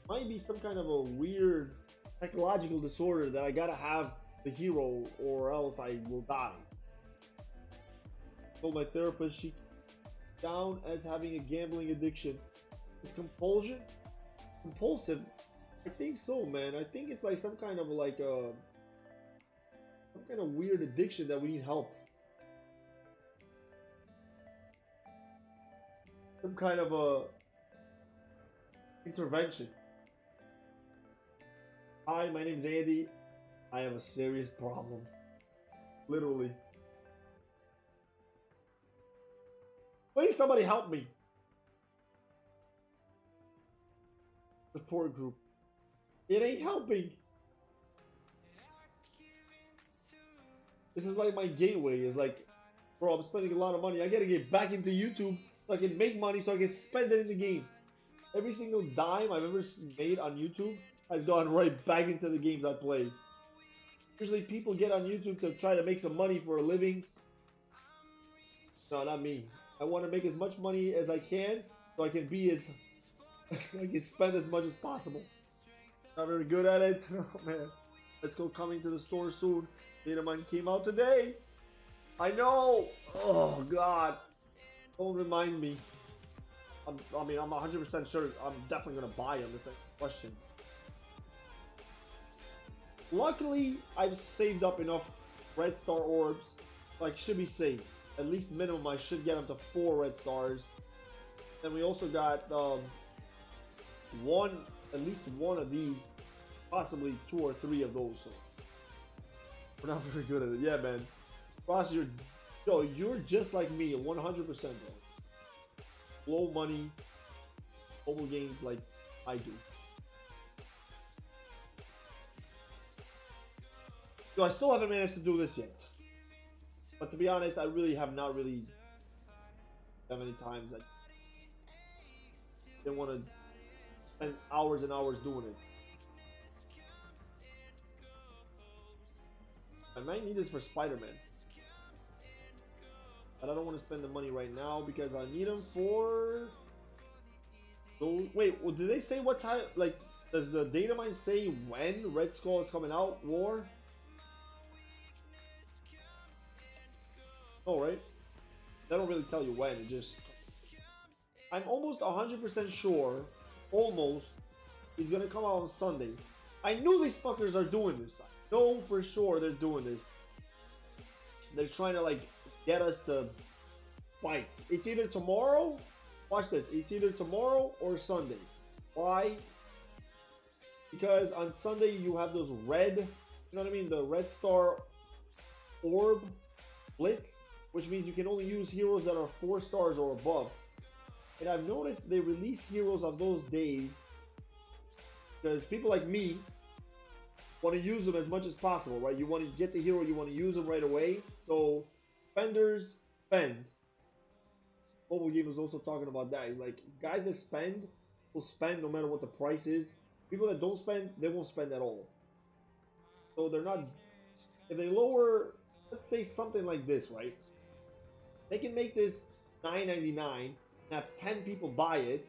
Might be some kind of a weird psychological disorder that I gotta have the hero or else I will die. Told my therapist she down as having a gambling addiction. It's compulsion? Compulsive? I think so, man. I think it's like some kind of like some kind of weird addiction that we need help. Some kind of a intervention. Hi, my name's Andy. I have a serious problem. Literally. Please, somebody help me. Support group. It ain't helping. This is like my gateway. It's like, bro, I'm spending a lot of money. I gotta get back into YouTube so I can make money so I can spend it in the game. Every single dime I've ever made on YouTube has gone right back into the games I play. Usually people get on YouTube to try to make some money for a living. No, not me. I want to make as much money as I can so I can be as I can spend as much as possible. Not very good at it. Oh man. Let's go coming to the store soon. Data mine came out today. I know. Oh god. Don't remind me. I'm 100% sure I'm definitely gonna buy them. It's a question. Luckily, I've saved up enough red star orbs, like should be safe. At least minimum, I should get them to 4 red stars. And we also got at least one of these, possibly 2 or 3 of those. So we're not very good at it. Yeah, man. Ross, you're just like me, 100%, bro. Blow money, mobile games like I do. So I still haven't managed to do this yet. But to be honest, I really have not really that many times. I didn't want to spend hours and hours doing it. I might need this for Spider-Man. But I don't want to spend the money right now because I need them for those. Wait, well, did they say what time? Like, does the data mine say when Red Skull is coming out? War? Oh, right? They don't really tell you when. It just. I'm almost 100% sure. Almost. He's gonna come out on Sunday. I knew these fuckers are doing this. I know for sure they're doing this. They're trying to like get us to fight. It's either tomorrow. Watch this. It's either tomorrow or Sunday. Why? Because on Sunday you have those red, you know what I mean? The red star orb Blitz, which means you can only use heroes that are 4 stars or above. And I've noticed they release heroes on those days because people like me want to use them as much as possible, right? You want to get the hero, you want to use them right away. So spenders spend. Mobile Game was also talking about that. He's like, guys that spend will spend no matter what the price is. People that don't spend, they won't spend at all. So they're not. If they lower, let's say something like this, right? They can make this $9.99 and have 10 people buy it.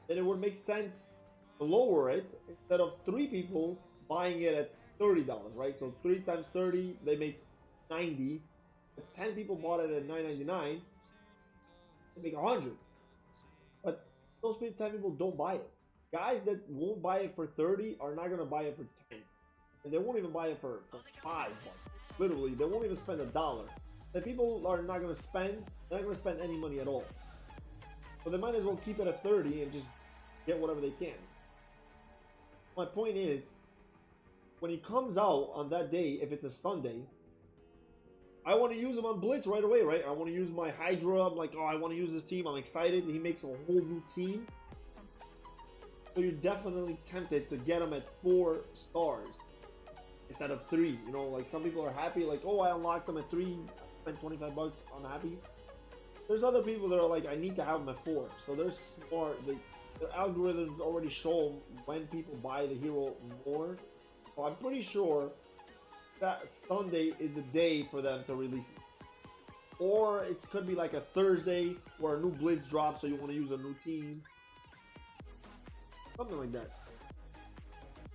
Then it would make sense to lower it instead of 3 people buying it at $30, right? So 3 times 30, they make 90. If 10 people bought it at $9.99, they make 100. But those 10 people don't buy it. Guys that won't buy it for 30 are not gonna buy it for 10, and they won't even buy it for $5. Literally, they won't even spend $1. The people are not gonna spend. They're not gonna spend any money at all. So they might as well keep it at 30 and just get whatever they can. My point is, when he comes out on that day, if it's a Sunday, I want to use him on Blitz right away, right? I want to use my Hydra. I'm like, oh, I want to use this team. I'm excited. He makes a whole new team. So you're definitely tempted to get him at 4 stars instead of 3. You know, like some people are happy, like, oh, I unlocked them at 3, I spent 25 bucks, I'm happy. There's other people that are like, I need to have them at 4. So they're smart. The algorithms already show when people buy the hero more. So I'm pretty sure that Sunday is the day for them to release it. Or it could be like a Thursday where a new Blitz drops, so you want to use a new team. Something like that.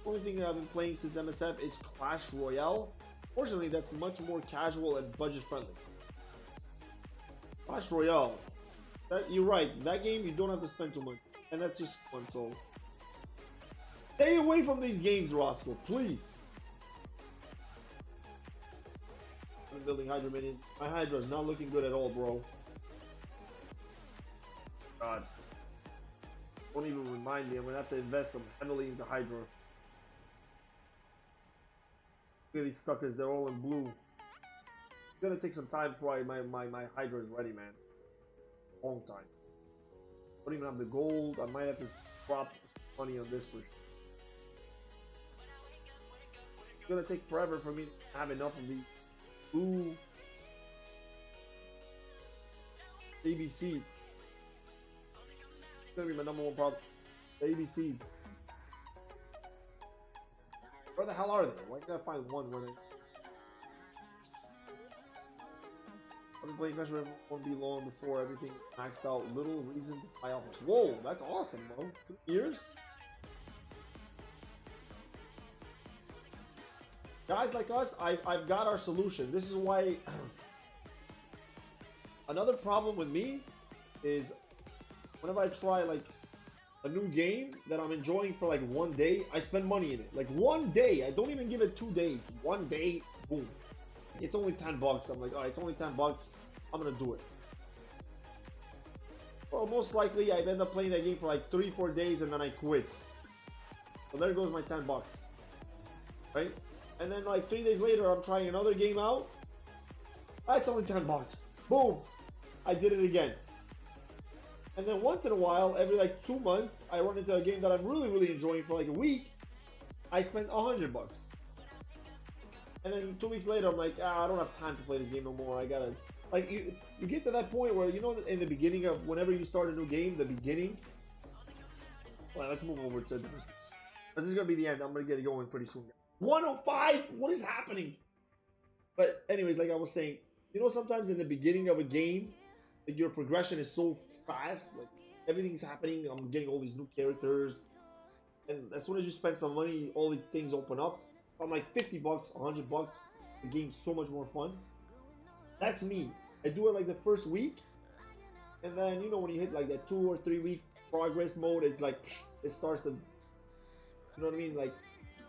The only thing that I've been playing since MSF is Clash Royale. Fortunately, that's much more casual and budget friendly. Clash Royale. You're right. That game, you don't have to spend too much. And that's just fun, so... Stay away from these games, Roscoe, please. I'm building Hydra minions. My Hydra is not looking good at all, bro. God. Don't even remind me. I'm gonna have to invest some heavily into Hydra. Look at these suckers. They're all in blue. It's gonna take some time before my Hydra is ready, man. Long time. Don't even have the gold. I might have to drop money on this for sure. It's gonna take forever for me to have enough of these blue ABCs. It's gonna be my number one problem. The ABCs. Where the hell are they? Why can't I find one where they... I've been playing Clash Royale won't be long before everything maxed out. Little reason to buy offers. Whoa, that's awesome, bro. 2 years? Guys like us, I've got our solution. This is why... Another problem with me is whenever I try like a new game that I'm enjoying for like 1 day, I spend money in it. Like 1 day. I don't even give it 2 days. 1 day, boom. It's only $10. I'm like, alright, it's only $10. I'm gonna do it. Well, most likely I end up playing that game for like 3-4 days and then I quit. So there goes my $10. Right? And then like 3 days later, I'm trying another game out. It's only $10. Boom! I did it again. And then once in a while, every like 2 months, I run into a game that I'm really enjoying for like a week. I spend $100. And then 2 weeks later, I'm like, I don't have time to play this game no more. I gotta, like, you get to that point where, you know, in the beginning of whenever you start a new game, the beginning. Well, let's move over to this. This is gonna be the end. I'm gonna get it going pretty soon. 105. What is happening? But anyways, like I was saying, you know, sometimes in the beginning of a game, like your progression is so fast, like everything's happening. I'm getting all these new characters, and as soon as you spend some money, all these things open up. I'm like $50, $100. The game's so much more fun. That's me. I do it like the first week, and then you know when you hit like that 2 or 3 week progress mode, it's like it starts to, you know what I mean, like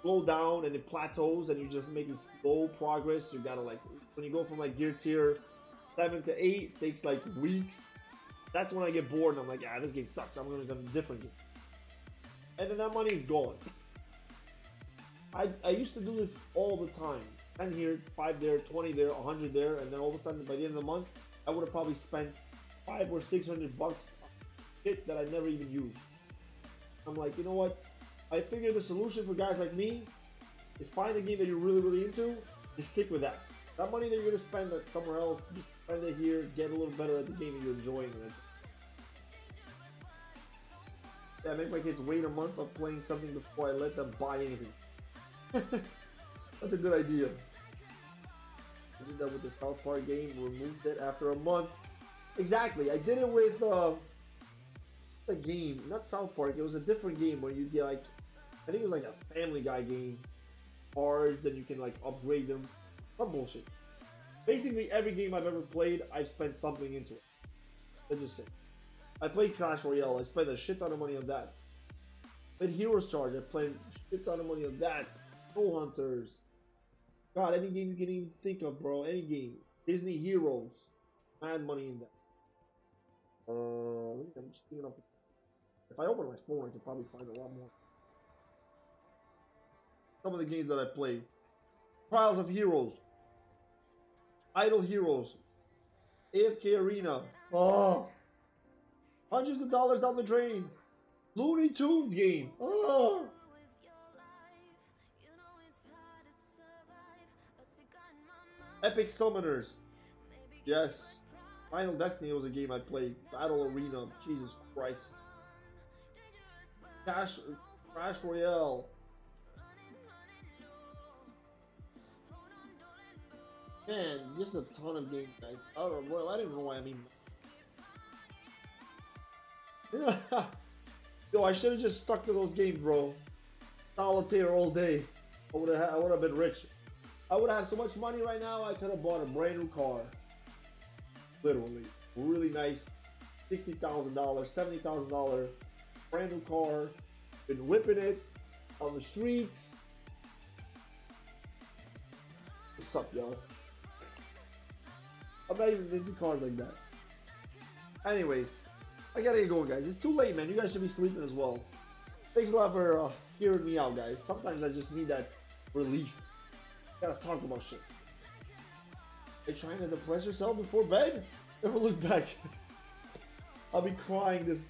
slow down and it plateaus, and you're just making slow progress. You gotta like when you go from like gear tier 7 to 8, it takes like weeks. That's when I get bored and I'm like, yeah, this game sucks. I'm gonna go to a different game, and then that money is gone. I used to do this all the time. 10 here, 5 there, 20 there, 100 there, and then all of a sudden by the end of the month, I would have probably spent $500 or $600 on shit that I never even used. I'm like, you know what? I figured the solution for guys like me is find a game that you're really into, just stick with that. That money that you're gonna spend somewhere else, just spend it here, get a little better at the game that you're enjoying. Yeah, make my kids wait a month of playing something before I let them buy anything. That's a good idea. I did that with the South Park game, removed it after a month. Exactly, I did it with a game, not South Park, it was a different game where you get like, I think it was like a Family Guy game, cards, and you can like upgrade them. Some bullshit. Basically every game I've ever played, I've spent something into it. Let's just say. I played Clash Royale, I spent a shit ton of money on that. I played Heroes Charge, I played a shit ton of money on that. Soul Hunters. God, any game you can even think of, bro. Any game. Disney Heroes. Mad money in that. I'm just thinking of. If I open my phone, I can probably find a lot more. Some of the games that I played. Trials of Heroes. Idle Heroes. AFK Arena. Oh. Hundreds of dollars down the drain. Looney Tunes game. Oh. Epic Summoners. Yes. Final Destiny was a game I played. Battle Arena. Jesus Christ. Crash Royale. Man, just a ton of games, guys. I don't know, well, I didn't know why I mean. Yo, I should have just stuck to those games, bro. Solitaire all day. I would have been rich. I would have so much money right now. I could have bought a brand new car. Literally, really nice, $60,000, $70,000, brand new car. Been whipping it on the streets. What's up, y'all? I'm not even into cars like that. Anyways, I gotta get going, guys. It's too late, man. You guys should be sleeping as well. Thanks a lot for hearing me out, guys. Sometimes I just need that relief. Gotta talk about shit. Are you trying to depress yourself before bed? Never look back. I'll be crying this.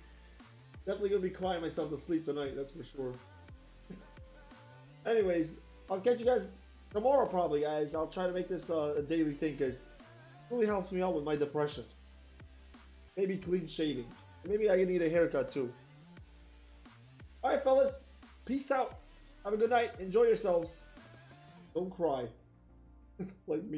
Definitely gonna be crying myself to sleep tonight, that's for sure. Anyways, I'll catch you guys tomorrow probably, guys. I'll try to make this a daily thing because it really helps me out with my depression. Maybe clean shaving. Maybe I need a haircut too. Alright, fellas. Peace out. Have a good night. Enjoy yourselves. Don't cry. Like me.